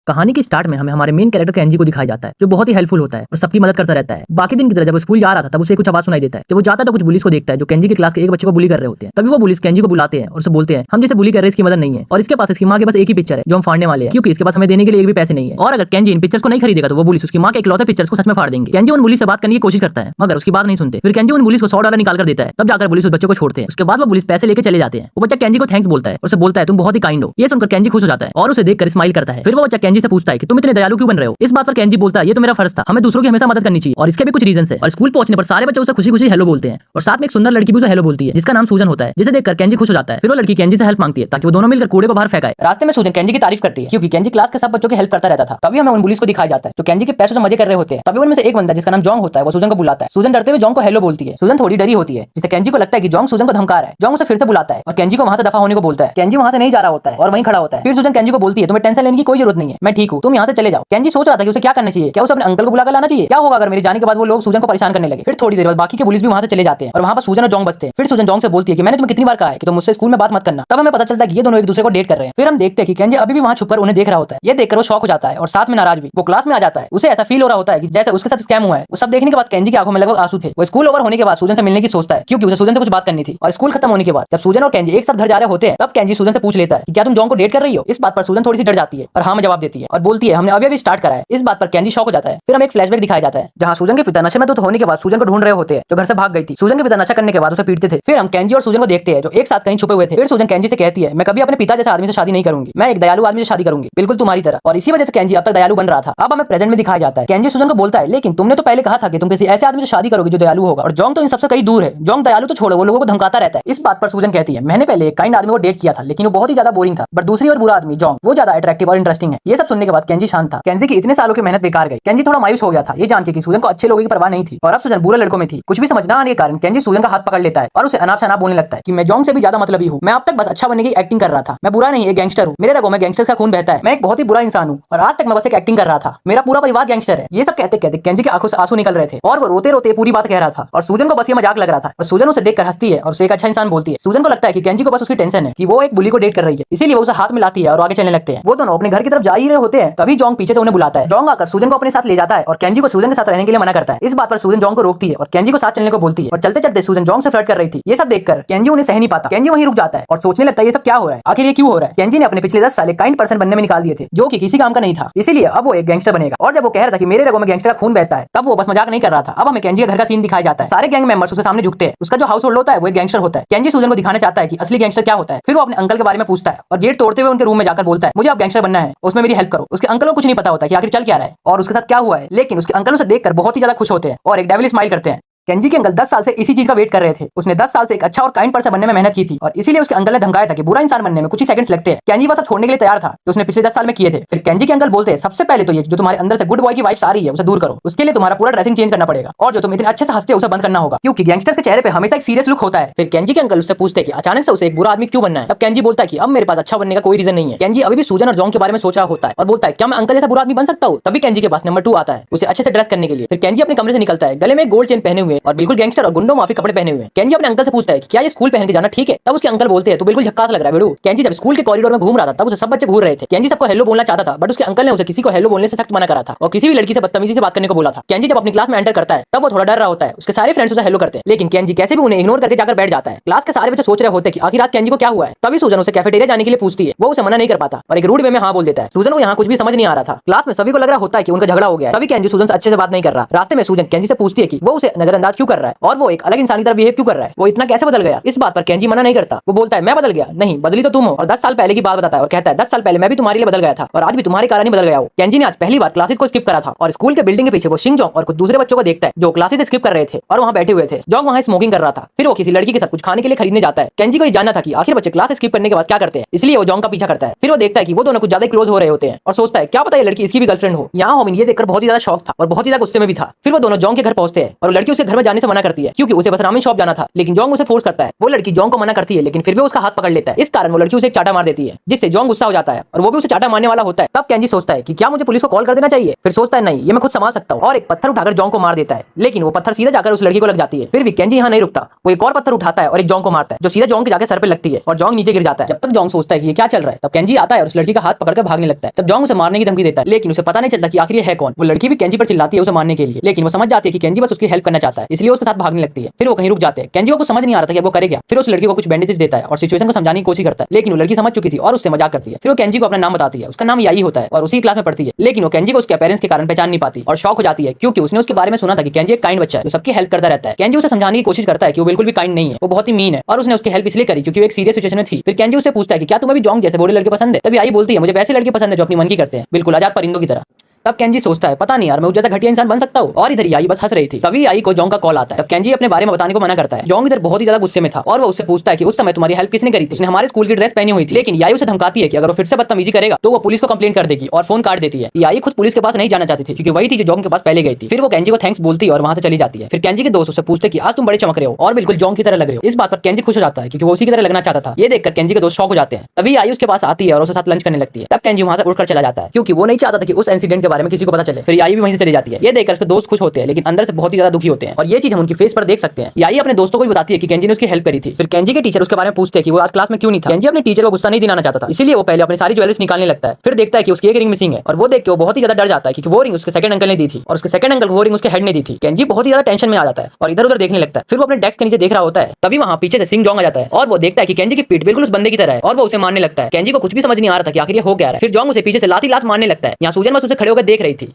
कहानी के स्टार्ट में हमें हमारे मेन कैरेक्टर केंजी को दिखाया जाता है, जो बहुत ही हेल्पफुल होता है और सबकी मदद करता रहता है। बाकी दिन की तरह जब वो स्कूल जा रहा था तब उसे कुछ आवाज सुनाई देता है। जब वो जाता है तो कुछ बुलिस को देखता है जो केंजी की क्लास के एक बच्चे को बुली कर रहे होते हैं। तभी वो बुलिस केंजी को बुलाते हैं और उसे बोलते हैं, हम जैसे बुली कर रहे हैं इसकी मदद नहीं है और इसके पास इसकी माँ के पास एक ही पिक्चर है जो हम फाड़ने वाले हैं, क्योंकि इसके पास हमें देने के लिए एक भी पैसे नहीं है। और अगर केंजी इन पिक्चर्स को नहीं खरीदेगा तो वो बुलिस उसकी माँ के इकलौते पिक्चर्स को सच में फाड़ देंगे। केंजी उन बुलिस से बात करने की कोशिश करता है मगर उसकी बात नहीं सुनते। फिर केंजी उन बुलिस को $100 निकाल कर देता है। तब जाकर बुलिस उस बच्चे को छोड़ते हैं। उसके बाद वो बुलिस पैसे लेकर चले जाते हैं। वो बच्चा केंजी को थैंक्स बोलता है और उसे बोलता है तुम बहुत ही काइंड हो। ये सुनकर केंजी खुश हो जाता है और उसे देखकर स्माइल करता है। फिर वो बच्चा केंजी से पूछता है कि तुम इतने दयालु क्यों बन रहे हो। इस बात पर केंजी बोलता है ये तो मेरा फर्ज था, हमें दूसरों की हमेशा मदद करनी चाहिए और इसके भी कुछ रीजन है। और स्कूल पहुंचने पर सारे बच्चे उसे खुशी खुशी हेलो बोलते हैं और साथ में एक सुंदर लड़की भी उसे हेलो बोलती है जिसका नाम सूजन होता है, जिसे देखकर केंजी खुश हो जाता है। फिर वो लड़की केंजी से हेल्प मांगती है ताकि वो दोनों मिलकर कूड़े को बाहर फेंकाए। रास्ते में सूजन केंजी की तारीफ करती है क्योंकि केंजी क्लास के सब बच्चों की हेल्प करता रहता था। तभी हमें उन बुलिस को दिखाया जाता है जो केंजी के पैसों से मजे कर रहे होते हैं। तभी उनमें से एक बंदा जिसका नाम जोंग होता है वो सूजन को बुलाता है। सूजन डरते हुए जोंग को हेलो बोलती है। सूजन थोड़ी डरी होती है जिससे केंजी को लगता है कि जोंग सूजन को धमका रहा है। जोंग उसे फिर से बुलाता है और केंजी को वहां से दफा होने को बोलता है। केंजी वहां से नहीं जा रहा होता है और वहीं खड़ा होता है। फिर सूजन केंजी को बोलती है तुम्हें टेंशन लेने की कोई जरूरत नहीं है, मैं ठीक हूं, तुम यहां से चले जाओ। केंजी सोच रहा था कि उसे क्या करना चाहिए, क्या उसे अपने अंकल को बुलाकर लाना चाहिए, क्या होगा अगर मेरे जाने के बाद वो लोग सूजन को परेशान करने लगे। फिर थोड़ी देर बाद बाकी के पुलिस भी वहां से चले जाते हैं और वहां पर सूजन और जोंग बचते हैं। फिर सूजन जोंग से बोलती है कि मैंने तुम्हें कितनी बार कहा है कि तुम मुझसे स्कूल में बात मत करना। तब हमें पता चलता है कि ये दोनों एक दूसरे को डेट कर रहे हैं। फिर हम देखते हैं कि केंजी अभी भी वहां छुपकर उन्हें देख रहा होता है। ये देखकर वो शॉक हो जाता है और साथ में नाराज भी। वो क्लास में आ जाता है। उसे ऐसा फील हो रहा होता है कि जैसे उसके साथ स्कैम हुआ है। वो सब देखने के बाद केंजी की आंखों में लगभग आंसू थे। वो स्कूल ओवर होने के बाद सूजन से मिलने की सोचता है क्योंकि उसे सूजन से कुछ बात करनी थी। और स्कूल खत्म होने के बाद जब सूजन और केंजी एक साथ घर जा रहे होते हैं तब केंजी सूजन से पूछ लेता है कि क्या तुम जोंग को डेट कर रही हो। इस बात पर सूजन थोड़ी सी डर जाती है और हाँ में जवाब देती है और बोलती है हमने अभी स्टार्ट करा है। इस बात पर केंजी शॉक हो जाता है। फिर हमें एक फ्लैशबैक दिखाया जाता है जहां सूजन के पिता नशे में धुत होने के बाद सूजन को ढूंढ रहे होते हैं जो घर से भाग गई थी। सूजन के पिता नशा करने के बाद उसे पीटते थे। फिर हम केंजी और सूजन को देखते हैं जो एक साथ कहीं छुपे हुए थे। फिर सूजन केंजी से कहती है मैं कभी अपने पिता जैसे आदमी से शादी नहीं करूंगी, मैं एक दयालु आदमी से शादी करूंगी, बिल्कुल तुम्हारी तरह। और इसी वजह से केंजी अब तक दयालु बन रहा था। अब हमें प्रेजेंट में दिखाया जाता है। केंजी सूजन को बोलता है लेकिन तुमने तो पहले कहा था कि तुम किसी ऐसे आदमी से शादी करोगे जो दयालु होगा और जोंग तो इन सबसे कहीं दूर है। जोंग दयालु तो छोड़ो वो लोगों को धमकाता रहता है। इस बात पर सूजन कहती है मैंने पहले एक काइंड आदमी को डेट किया था लेकिन वो बहुत ही ज्यादा बोरिंग था, बट दूसरी और बुरा आदमी जोंग वो ज्यादा अट्रैक्टिव और इंटरेस्टिंग है। ये सब सुनने के बाद केंजी शांत था। केंजी की इतने सालों की मेहनत बेकार गई। केंजी थोड़ा मायूस हो गया था ये जान के कि सूजन को अच्छे लोगों की परवाह नहीं थी और अब सूजन बुरे लड़कों में थी। कुछ भी समझ ना आने के कारण केंजी सूजन का हाथ पकड़ लेता है और उसे अनाप शनाप बोलने लगता है कि मैं जोंग से भी ज्यादा मतलबी हूं, मैं अब तक बस अच्छा बनने की एक्टिंग कर रहा था, मैं बुरा नहीं एक गैंगस्टर हूं, मेरे रगों में गैंगस्टर्स का खून बहता है, मैं एक बहुत ही बुरा इंसान हूं और आज तक मैं बस एक एक्टिंग कर रहा था, मेरा पूरा परिवार गैंगस्टर है। ये सब कहते कहते केंजी की आंखों से आंसू निकल रहे थे और वो रोते रोते पूरी बात कह रहा था और सूजन को बस ये मजाक लग रहा था। और सूजन उसे देखकर हंसती है और उसे एक अच्छा इंसान बोलती है। सूजन को लगता है कि केंजी को बस उसकी टेंशन है कि वो एक बुली को डेट कर रही है, इसीलिए वो उसे हाथ मिलाती है और आगे चलने लगते हैं। वो दोनों अपने घर की तरफ जा ही रहे होते हैं तभी जोंग पीछे से उन्हें बुलाता है। जोंग आकर सूजन को अपने साथ ले जाता है और केंजी को सूजन के साथ रहने के लिए मना करता है। इस बात पर सूजन जोंग को रोकती है और केंजी को साथ चलने को बोलती है और चलते चलते सूजन जोंग से फ्लर्ट कर रही थी। ये सब देखकर केंजी उन्हें सह नहीं पाता। केंजी वहीं रुक जाता है और सोचने लगता है ये सब क्या हो रहा है, आखिर ये क्यों हो रहा है। केंजी ने अपने पिछले 10 साल एक काइंड पर्सन बनने में निकाल दिए थे जो कि किसी काम का नहीं था, इसीलिए अब वो एक गैंगस्टर बनेगा। और जब वो कह रहा था कि मेरे रगों में गैंगस्टर का खून बहता है तब वो बस मजाक नहीं कर रहा था। अब हमें केंजी के घर का सीन दिखाया जाता है। सारे गैंग मेंबर्स उसके सामने झुकते हैं। उसका जो हाउस होल्ड होता है वो एक गैंगस्टर होता है। केंजी सूजन को दिखाना चाहता है कि असली गैंगस्टर क्या होता है। फिर वो अपने अंकल के बारे में पूछता है और गेट तोड़ते हुए उनके रूम में जाकर बोलता है मुझे अब गैंगस्टर बनना है, उसमें मेरी हेल्प करो। उसके अंकल को कुछ नहीं पता होता कि आखिर चल क्या रहा है और उसके साथ क्या हुआ है, लेकिन उसके अंकल उसे देखकर बहुत ही ज्यादा खुश होते हैं और एक डेविल स्माइल करते हैं। केंजी के अंकल 10 साल से इसी चीज का वेट कर रहे थे। उसने 10 साल से एक अच्छा और काइंड पर्सन बनने में मेहनत की थी और इसीलिए उसके अंकल ने धमकाया था कि बुरा इंसान बनने में कुछ ही सेकंड्स लगते हैं। केंजी वो सब छोड़ने के लिए तैयार था जो उसने पिछले 10 साल में किए थे। फिर केंजी के अंकल बोलते हैं सबसे पहले तो ये जो तुम्हारे अंदर से गुड बॉय की वाइब्स आ रही है उसे दूर करो, उसके लिए तुम्हारा पूरा ड्रेसिंग चेंज करना पड़ेगा और जो तुम इतने अच्छे से हंसते हो उसे बंद करना होगा क्योंकि गैंगस्टर्स के चेहरे पे हमेशा एक सीरियस लुक होता है। फिर केंजी के अंकल उससे पूछते हैं कि अचानक से उसे एक बुरा आदमी क्यों बनना है। तब केंजी बोलता है कि अब मेरे पास अच्छा बनने का कोई रीजन नहीं है। केंजी अभी भी सूजन और जोंग के बारे में सोच रहा होता है और बोलता है क्या मैं अंकल जैसा बुरा आदमी बन सकता हूँ। तभी केंजी के पास नंबर 2 आता है उसे अच्छे से ड्रेस करने के लिए। फिर केंजी अपने कमरे से निकलता है गले में गोल्ड चेन पहने हुए और बिल्कुल गैंगस्टर और गुंडों माफी कपड़े पहने हुए। केंजी अपने अंकल से पूछता है कि क्या ये स्कूल पहन के जाना ठीक है। तब उसके अंकल बोलते हैं तो बिल्कुल झक्कास लग रहा है बेडू। केंजी जब स्कूल के कॉरिडोर में घूम रहा था तब उसे सब बच्चे घूर रहे थे। केंजी सबको हेलो बोलना चाहता था बट उसके अंकल ने उसे किसी को हेलो बोलने से सख्त मना करा था और किसी भी लड़की से बदतमीजी से बात करने को बोला था। केंजी जब अपनी क्लास में एंटर करता है तब वो थोड़ा डर रहा होता है। उसके सारे फ्रेंड्स उसे हेलो करते हैं लेकिन केंजी कैसे भी उन्हें इग्नोर करके जाकर बैठ जाता है। क्लास के सारे बच्चे सोच रहे होते हैं कि आखिर आज केंजी को क्या हुआ है। तभी सूजन उसे कैफेटेरिया जाने के लिए पूछती है। वो उसे मना नहीं कर पाता और एक रूड वे में हाँ बोल देता है। सूजन को यहाँ कुछ भी समझ नहीं आ रहा था। क्लास में सभी को लग रहा होता है कि उनका झगड़ा हो गया। तभी केंजी सूजन से अच्छे से बात नहीं कर रहा। रास्ते में सूजन केंजी से पूछती है कि वो उसे नजरअंदाज क्यों कर रहा है और वो एक अलग इंसान की तरह बिहेव क्यों कर रहा है, वो इतना कैसे बदल गया। इस बात पर केंजी मना नहीं करता। वो बोलता है मैं बदल गया नहीं, बदली तो तुम हो। और 10 साल पहले की बात बताता है और कहता है 10 साल पहले मैं भी तुम्हारे लिए बदल गया था और आज भी तुम्हारे कारण ही बदल गया हूं। केंजी ने आज पहली बार क्लासेस को स्किप करा था और स्कूल के बिल्डिंग के पीछे वो शिंग जोंग और कुछ दूसरे बच्चों को देखता है जो क्लासेस स्किप कर रहे थे और वहां बैठे हुए थे। जोंग वहां स्मोकिंग कर रहा था। फिर वो किसी लड़की के साथ कुछ खाने के लिए खरीदने जाता है। केंजी को ये जानना था कि आखिर बच्चे क्लास स्किप करने के बाद क्या करते हैं, इसलिए वो जोंग का पीछा करता है। फिर वो देखता है कि वो दोनों कुछ ज्यादा क्लोज हो रहे होते हैं और सोचता है क्या पता ये लड़की इसकी भी गर्लफ्रेंड हो। यहाँ होमिन ये देखकर बहुत ही ज्यादा शॉक था और बहुत ही ज्यादा गुस्से में भी था। फिर वो दोनों जोंग के घर पहुंचते हैं और लड़की उसके घर में जाने से मना करती है क्योंकि उसे बस रामेन शॉप जाना था, लेकिन जोंग उसे फोर्स करता है। वो लड़की जोंग को मना करती है लेकिन फिर भी उसका हाथ पकड़ लेता है। इस कारण वो लड़की उसे एक चाटा मार देती है जिससे जोंग गुस्सा हो जाता है और वो भी उसे चाटा मारने वाला होता है। तब केंजी सोचता है कि क्या मुझे पुलिस को कॉल कर देना चाहिए, फिर सोचता है नहीं, ये मैं खुद संभाल सकता हूँ और एक पत्थर उठाकर जोंग को मार देता है, लेकिन वो पत्थर सीधा जाकर उस लड़की को लग जाती है। फिर भी केंजी यहाँ नहीं रुकता, वो एक और पत्थर उठाता है और एक जोंग को मारता है जो सीधा जोंग के जाकर सर पे लगती है और जोंग नीचे गिर जाता है। जब तक जोंग सोचता है कि ये क्या चल रहा है तब केंजी आता है और उस लड़की का हाथ पकड़कर भागने लगता है। तब जोंग उसे मारने की धमकी देता है लेकिन उसे पता नहीं चलता कि आखिर ये है कौन। वो लड़की भी केंजी पर चिल्लाती है उसे मारने के लिए, लेकिन वो समझ जाती है कि केंजी बस उसकी हेल्प करना चाहता है, इसलिए उसके साथ भागने लगती है। फिर वो कहीं रुक जाते हैं। केंजी को कुछ समझ नहीं आ रहा था कि वो करे क्या। फिर उस लड़की को कुछ बैंडेजेस देता है और सिचुएशन को समझाने की कोशिश करता है, लेकिन वो लड़की समझ चुकी थी और उससे मजाक करती है। फिर वो केंजी को अपना नाम बताती है, उसका नाम याई होता है और उसी क्लास में पढ़ती है, लेकिन वो केंजी को उसके पेरेंट्स के कारण पहचान नहीं पाती और शॉक हो जाती है क्योंकि उसने उसके बारे में सुना था कि केंजी एक काइंड बच्चा है जो सबकी हेल्प करता रहता है। केंजी उसे समझाने की कोशिश करता है कि वो बिल्कुल भी काइंड नहीं है, वो बहुत ही मीन है और उसने उसकी हेल्प इसलिए करी क्योंकि वो एक सीरियस सिचुएशन में थी। फिर केंजी उससे पूछता है कि क्या तुम्हें भी जोंग जैसे बूढ़े लड़के पसंद है। तभी याई बोलती है मुझे वैसे लड़के पसंद है जो अपनी मन की करते हैं, बिल्कुल आजाद परिंदों की तरह। तब केंजी सोचता है पता नहीं यार मैं उस जैसा घटिया इंसान बन सकता हूँ, और इधर याई बस हंस रही थी। तभी याई को जोंग का कॉल आता है। तब केंजी अपने बारे में बताने को मना करता है। जोंग इधर बहुत ही ज्यादा गुस्से में था और वो उससे पूछता है कि उस समय तुम्हारी हेल्प किसने करी थी। उसने हमारे स्कूल की ड्रेस पहनी हुई थी, लेकिन याई उसे धमकाती है कि अगर वो फिर से बदतमीजी करेगा तो वो पुलिस को कंप्लेंट कर देगी और फोन काट देती है। याई खुद पुलिस के पास नहीं जाना चाहती थी क्योंकि वही थी जो जोंग के पास पहले गई थी। फिर वो केंजी को थैंक्स बोलती है और वहां से चली जाती है। फिर केंजी के दोस्त उससे पूछते कि आज तुम बड़े चमक रहे हो और बिल्कुल जोंग की तरह लग रहे हो। इस बात पर केंजी खुश हो जाता है क्योंकि वो उसी की तरह लगना चाहता था। ये देखकर केंजी के दोस्त शॉक हो जाते हैं। तभी याई उसके पास आती है और उसके साथ लंच करने लगती है। तब केंजी वहां से उठकर चला जाता है क्योंकि वो नहीं चाहता था कि उस इंसिडेंट के बारे में किसी को पता चले। फिर याई भी वहीं से चली जाती है। ये देखकर उसके दोस्त खुश होते हैं लेकिन अंदर से बहुत ही ज्यादा दुखी होते हैं और ये चीज हम उनकी फेस पर देख सकते हैं। याई अपने दोस्तों को भी बताती है कि केंजी ने उसकी हेल्प करी थी। फिर केंजी के टीचर उसके बारे में पूछते हैं कि वो आज क्लास में क्यों नहीं था। केंजी अपने टीचर को गुस्सा नहीं दिलाना चाहता था, इसलिए वो पहले अपनी सारी ज्वेलरीज निकालने लगता है। फिर देखता है कि उसकी एक रिंग मिसिंग है और वो देख के वो बहुत ही ज्यादा डर जाता है क्योंकि वो रिंग उसके सेकंड अंकल ने दी थी और उसके सेकंड अंकल को वो रिंग उसके हेड ने दी थी। केंजी बहुत ही ज्यादा टेंशन में आ जाता है और इधर उधर देखने लगता है। फिर वो अपने डेस्क के नीचे देख रहा होता है। तभी वहां पीछे से सिंह जोंग आ जाता है और वो देखता है कि केंजी की पीठ बिल्कुल उस बंदे की तरह है और वो उसे मारने लगता है। केंजी को कुछ भी समझ नहीं आ रहा था कि आखिर ये हो क्या रहा है। फिर जोंग उसे पीछे से लात मारने लगता है। यहाँ सूजन बस उसे खड़े होकर देख रही थी।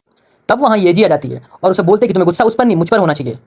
तब वहां येजी आ जाती है और उसे बोलते कि तुम्हें गुस्सा उस पर नहीं मुझ पर होना चाहिए।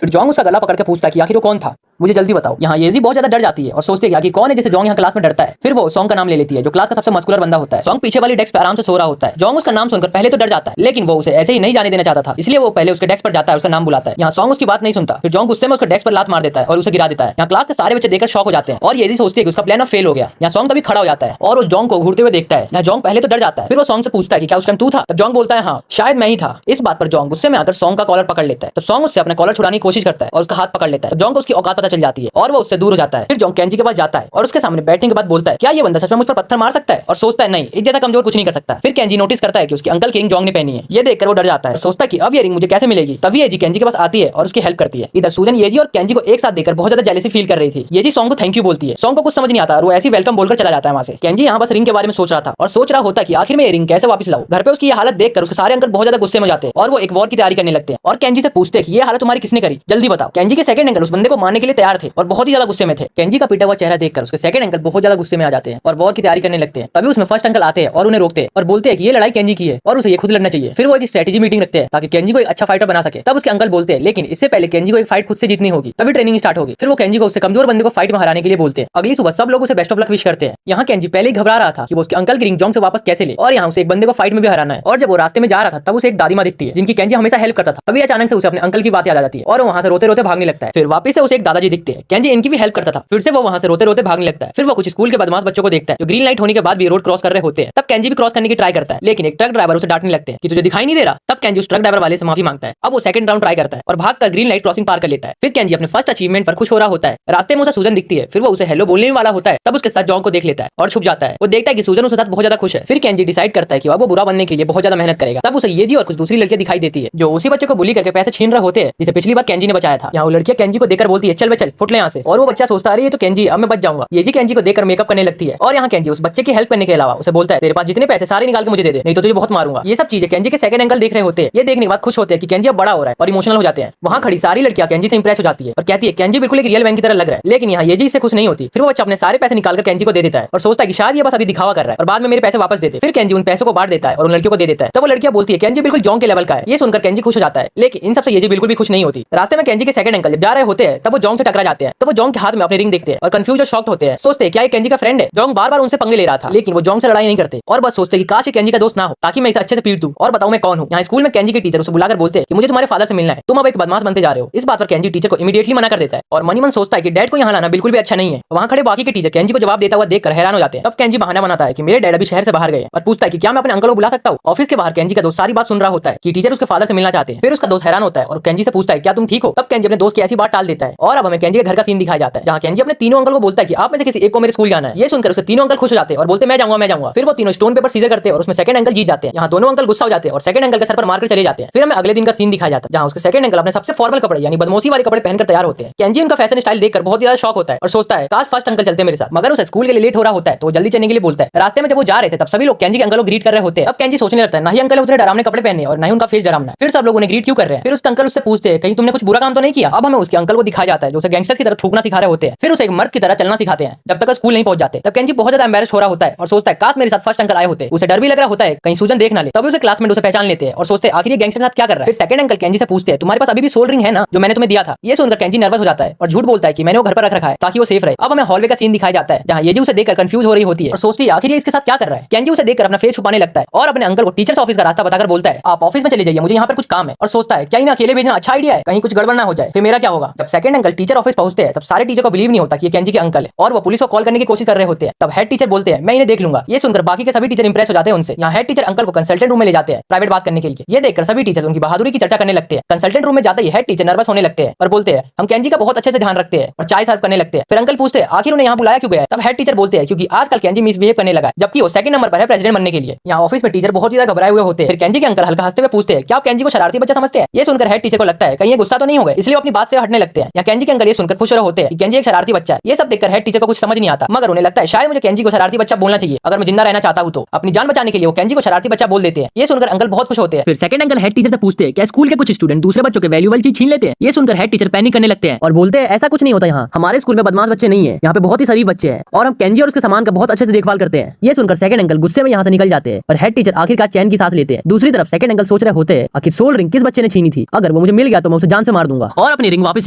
फिर जोंग उसका गला पकड़ के पूछता है कि आखिर वो कौन था, मुझे जल्दी बताओ। यहाँ येजी बहुत ज्यादा डर जाती है और सोचती है कि आखिर कौन है जिसे जोंग यहाँ क्लास में डरता है। फिर वो सॉन्ग का नाम ले लेती है जो क्लास का सबसे मस्कुलर बंदा होता है। सॉन्ग पीछे वाली डेस्क पर आराम से सो रहा होता है। जोंग उसका नाम सुनकर पहले तो डर जाता है लेकिन वो उसे ऐसे ही नहीं जाने देना चाहता था, इसलिए वो पहले उसके डेस्क पर जाता है, उसका नाम बुलाता है। यहाँ सॉन्ग उसकी बात नहीं सुनता। फिर जोंग गुस्से में उसके डेस्क पर लात मार देता है और उसे गिरा देता है। यहाँ क्लास के सारे बच्चे देखकर शॉक हो जाते हैं और येजी सोचती है कि उसका प्लान अब फेल हो गया। यहाँ सॉन्ग तभी खड़ा हो जाता है और उस जोंग को घूरते हुए देखता है। यहाँ जोंग पहले तो डर जाता है। फिर वो सॉन्ग से पूछता है कि क्या उस टाइम तू था। तब जोंग बोलता है हाँ शायद मैं ही था। इस बात पर जोंग गुस्से में आकर सॉन्ग का कॉलर पकड़ लेता है। तब सॉन्ग उससे अपना कॉलर छुड़ाने की कोशिश करता है और उसका हाथ पकड़ लेता है। जोंग को उसकी औकात पता चल जाती है और वो उससे दूर हो जाता है। फिर जोंग केंजी के पास जाता है और उसके सामने बैठने के बाद बोलता है क्या ये बंदा सच में मुझ पर पत्थर मार सकता है, और सोचता है नहीं इस जैसा कमजोर कुछ नहीं कर सकता। फिर केंजी नोटिस करता है कि उसके अंकल की रिंग जोंग ने पहनी है। ये देखकर वो डर जाता है, सोचता है कि अब ये रिंग मुझे कैसे मिलेगी। तभी येजी केंजी के पास आती है और उसकी हेल्प करती है। इधर सूजन येजी और केंजी को एक साथ देखकर बहुत ज्यादा जेलसी फील कर रही थी। येजी सॉन्ग को थैंक यू बोलती है। सॉन्ग को कुछ समझ नहीं आता और वो ऐसी वेलकम बोलकर चला जाता है वहां से। केंजी यहाँ बस रिंग के बारे में सोच रहा था और सोच रहा होता कि आखिर में ये रिंग कैसे वापस लाऊं। घर पे उसकी ये हालत देखकर उसके सारे अंकल बहुत ज्यादा गुस्से में जाते हैं और वो एक वॉर की तैयारी करने लगते हैं और केंजी से पूछते हैं कि ये हालत तुम्हारी किसने करी, जल्दी बताओ। केंजी के सेकंड अंकल उस बंदे को मारने के लिए तैयार थे और बहुत ही ज्यादा गुस्से में थे। केंजी का पीटा हुआ चेहरा देखकर उसके सेकंड अंकल बहुत ज्यादा गुस्से में आ जाते हैं और वॉर की तैयारी करने लगते हैं। तभी उसमें फर्स्ट अंकल आते हैं और उन्हें रोकते हैं और बोलते हैं कि ये लड़ाई केंजी की है और उसे ये खुद लड़ना चाहिए। फिर वो एक स्ट्रेटेजी मीटिंग रखते हैं ताकि केंजी को एक अच्छा फाइटर बना सके। तब उसके अंकल बोलते हैं लेकिन इससे पहले केंजी को एक फाइट खुद से जीतनी होगी, तभी ट्रेनिंग स्टार्ट होगी। फिर वो केंजी को उससे कमजोर बंदे को फाइट में हराने के लिए बोलते हैं। अगली सुबह सब लोग उसे बेस्ट ऑफ लक विश करते हैं। यहाँ केंजी पहले ही घबरा रहा था कि वो उसके अंकल की रिंग जोंग से वापस कैसे ले, और यहाँ उसे एक बंदे को फाइट में भी हराना है। और जब वो रास्ते में जा रहा था तब उसे एक दादी माँ दिखती है जिनकी केंजी हमेशा हेल्प करता था। तभी अचानक से उसे अपने अंकल की बात याद आ जाती है और वो वहां से रोते रोते भागने लगता है। फिर वापस से उसे एक दादाजी दिखते हैं, केंजी इनकी भी हेल्प करता था। फिर से वो वहां से रोते रोते भागने लगता है। फिर वो कुछ स्कूल के बदमाश बच्चों को देखता है जो ग्रीन लाइट होने के बाद भी रोड क्रॉस कर रहे होते हैं। तब केंजी भी क्रॉस करने की ट्राई करता है लेकिन एक ट्रक ड्राइवर उसे डांटने लगते हैं कि तुझे दिखाई नहीं दे रहा। तब केंजी उस ट्रक ड्राइवर वाले से माफी मांगता है। अब वो सेकंड राउंड ट्राई करता है और भागकर ग्रीन लाइट क्रॉसिंग पार कर लेता है। फिर केंजी अपने फर्स्ट अचीवमेंट पर खुश हो रहा होता है। रास्ते में उसे सूजन दिखती है। फिर वो उसे हेलो बोलने वाला होता है। तब उसके साथ जोंग को देख लेता है और छुप जाता है। वो देखता है कि सूजन उसके साथ बहुत ज्यादा खुश है। फिर केंजी डिसाइड करता है कि अब वो बुरा बनने के लिए बहुत ज्यादा मेहनत करेगा। तब उसे येजी और कुछ दूसरी लड़कियां दिखाई देती है जो उसी बच्चे को बुली करके पैसे छीन रहे होते हैं जिसे पिछली बार केंजी ने बचाया था। यहाँ वो लड़कियां केंजी को देखकर बोलती है चल बे चल फुट ले यहाँ से, और वो बच्चा सोचता है ये तो केंजी अब मैं बच जाऊंगा। येजी केंजी को देखकर मेकअप करने लगती है और यहाँ केंजी उस बच्चे की हेल्प करने के अलावा उसे बोलता है तेरे पास जितने पैसे सारे निकाल के मुझे दे दे, नहीं तो तुझे बहुत मारूंगा। ये सब चीजें केंजी के सेकंड अंकल देख रहे होते हैं। ये देखने के बाद खुश होते हैं कि केंजी अब बड़ा हो रहा है और इमोशनल हो जाते हैं। वहाँ खड़ी सारी लड़कियां केंजी से इंप्रेस हो जाती है और कहती है केंजी बिल्कुल एक रियल मैन की तरह लग रहा है। लेकिन यहाँ येजी इससे खुश नहीं होती। फिर वो बच्चा अपने सारे पैसे निकालकर केंजी को दे देता है और सोचता है कि शायद ये बस अभी दिखावा कर रहा है और बाद में मेरे पैसे वापस देते। फिर केंजी उन पैसों को बांट देता है और उन लड़कियों को दे देता है। तब वो लड़कियां बोलती है केंजी बिल्कुल जोंग के लेवल का है। ये सुनकर केंजी खुश हो जाता है लेकिन इन सबसे येजी बिल्कुल भी खुश नहीं होती। रास्ते में केंजी के सेकंड अंकल जब जा रहे होते हैं तब वो जोंग से टकरा जाते हैं। तो वो जोंग के हाथ में अपनी रिंग देखते हैं और कंफ्यूज और शॉक्ड होते हैं। सोचते हैं क्या ये केंजी का फ्रेंड है। जोंग बार बार उनसे पंगे ले रहा था, लेकिन वो जोंग से लड़ाई नहीं करते और बस सोचते कि काश ये केंजी का दोस्त ना हो, ताकि मैं इसे अच्छे से पीट दूं और बताऊं मैं कौन हूं। यहाँ स्कूल में केंजी के टीचर उसे बुलाकर बोलते हैं कि मुझे तुम्हारे फादर से मिलना है, तुम अब एक बदमाश बनते जा रहे हो। इस बात पर केंजी टीचर को इमीडिएटली मना कर देता है और मनी मन सोचता है कि डैड को यहाँ लाना बिल्कुल भी अच्छा नहीं है। वहाँ खड़े बाकी के टीचर केंजी को जवाब देता हुआ देखकर हैरान हो जाते हैं। तब केंजी बहाना बनाता है कि मेरे डैड अभी शहर से बाहर गए और पूछता है कि क्या मैं अपने अंकल को बुला सकता हूँ। ऑफिस के बाहर केंजी का दोस्त सारी बात सुन रहा होता है कि टीचर उसके फादर से मिलना चाहते हैं। फिर उसका दोस्त हैरान होता है और केंजी से पूछता है क्या तुम ठीक हो। तब केंजी अपने दोस्त की ऐसी बात टाल देता है और अब हमें केंजी के घर का सीन दिखाया जाता है, जहाँ केंजी अपने तीनों अंकल को बोलता है कि आप में से किसी एक को मेरे स्कूल जाना है। ये सुनकर उसके तीनों अंकल खुश हो जाते हैं और बोलते मैं जाऊंगा मैं जाऊंगा। फिर वो तीनों स्टोन पेपर सीजर करते हैं और उसमें सेकंड अंकल जीत जाते हैं। यहाँ दोनों अंकल गुस्सा हो जाते हैं और सेकंड अंकल के सर पर मारकर चले जाते हैं। फिर हमें अगले दिन का सीन दिखाया जाता है, जहाँ उसके सेकंड अंकल अपने सबसे फॉर्मल कपड़े यानी बदमाशी वाले कपड़े पहनकर तैयार होते हैं। केंजी उनका फैशन स्टाइल देखकर बहुत ज्यादा शॉक होता है और सोचता है काश फर्स्ट अंकल चलते मेरे साथ, मगर उसे स्कूल के लिए लेट हो रहा होता है तो जल्दी चलने के लिए बोलता है। रास्ते में जब वो जा रहे थे तब सभी लोग केंजी के अंकल को ग्रीट कर रहे होते हैं। अब केंजी सोचने लगता है ना ही अंकल उतने डरावने कपड़े पहने और ना ही उनका फेस डरावना है, फिर सब लोग उन्हें ग्रीट क्यों कर रहे हैं। फिर उसके अंकल उससे पूछते हैं कहीं तुमने कुछ बुरा काम तो नहीं किया। अब हमें उसके अंकल को दिखाया जाता है जो उसे गैंगस्टर्स की तरह थूकना सिखा रहे होते हैं। फिर उसे एक मर्द की तरह चलना सिखाते हैं जब तक स्कूल नहीं पहुंच जाते। तब केंजी बहुत ज्यादा एम्बैरेस हो रहा होता है और सोचता है काश मेरे साथ फर्स्ट अंकल आए होते। उसे डर भी लग रहा होता है कहीं सूजन देख ना ले। तभी उसे क्लासमेट उसे पहचान लेते हैं और सोचते हैं आखिर ये गैंगस्टर के साथ क्या कर रहा है। फिर सेकंड अंकल केंजी से पूछते हैं तुम्हारे पास अभी भी सोल रिंग है ना जो मैंने तुम्हें दिया था। ये सुनकर केंजी नर्वस हो जाता है और झूठ बोलता है कि मैंने वो घर पर रख रखा है ताकि वो सेफ रहे। अब हमें हॉलवे का सीन दिखाया जाता है जहाँ येजी उसे देखकर कंफ्यूज हो रही होती है और सोचती है आखिर ये इसके साथ क्या कर रहा है। केंजी उसे देखकर अपना फेस छुपाने लगता है और अपने अंकल को टीचर्स ऑफिस का रास्ता बताकर बोलता है आप ऑफिस में चले जाइए, मुझे यहाँ पर कुछ काम है। और सोचता है क्या इन्हें अकेले भेजना अच्छा आइडिया है, कहीं कुछ गड़बड़ ना हो जाए, फिर मेरा क्या होगा। जब सेकंड अंकल टीचर ऑफिस पहुंचते हैं तब सारे टीचर को बिलीव नहीं होता कि ये केंजी के अंकल है और वो पुलिस को कॉल करने की कोशिश कर रहे होते हैं। तब हेड टीचर बोलते हैं मैं इन्हें देख लूंगा। ये सुनकर बाकी के सभी टीचर इंप्रेस हो जाते हैं उनसे। यहाँ हेड टीचर अंकल को कंसल्टेंट रूम में ले जाते हैं प्राइवेट बात करने के लिए। ये देखकर सभी टीचर उनकी बहादुरी की चर्चा करने लगते हैं। कंसल्टेंट रूम में जाते ही हेड टीचर नर्वस होने लगते हैं और बोलते हैं हम केंजी का बहुत अच्छे से ध्यान रखते हैं और चाय सर्व करने लगते हैं। फिर अंकल पूछते हैं आखिर उन्हें यहाँ बुलाया क्यों गया। तब हेड टीचर बोलते हैं क्योंकि आजकल केंजी मिसबिहेव करने लगा है जबकि वो सेकंड नंबर पर है प्रेसिडेंट बनने के लिए। यहाँ ऑफिस में टीचर बहुत ज्यादा घबराए हुए होते हैं। फिर केंजी के अंकल हल्का हंसते हुए पूछते हैं क्या आप केंजी को शरारती बच्चा समझते हैं। ये सुनकर हेड टीचर को लगता है कहीं ये गुस्सा तो नहीं हो गए, इसलिए अपनी बात से हटने लगते हैं। या केंजी के अंकल ये सुनकर खुश होते हैं कि केंजी एक शरारती बच्चा है। ये सब देखकर हेड टीचर को कुछ समझ नहीं आता, मगर उन्हें लगता है शायद मुझे केंजी को शरारती बच्चा बोलना चाहिए अगर मैं जिंदा रहना चाहता हूं तो। अपनी जान बचाने के लिए वो केंजी को शरारती बच्चा बोल देते हैं। ये सुनकर अंकल बहुत खुश होते हैं। फिर सेकंड अंकल हेड टीचर से पूछते हैं क्या स्कूल के कुछ स्टूडेंट दूसरे बच्चों के वैल्यूएबल चीज छीन लेते हैं। ये सुनकर हेड टीचर पैनिक करने लगते हैं और बोलते हैं ऐसा कुछ नहीं होता, यहाँ हमारे स्कूल में बदमाश बच्चे नहीं है, यहाँ पे बहुत ही शरीफ बच्चे हैं और हम केंजी और उसके सामान का बहुत अच्छे से देखभाल करते हैं। ये सुनकर सेकंड अंकल गुस्से में यहाँ से निकल जाते हैं और हेड टीचर आखिरकार चैन की सांस लेते हैं। दूसरी तरफ सेकंड अंकल सोच रहे होते हैं आखिर सोल रिंग किस बच्चे ने छीनी थी, अगर वो मुझे मिल गया तो मैं उसे जान से मार दूंगा और अपनी रिंग वापस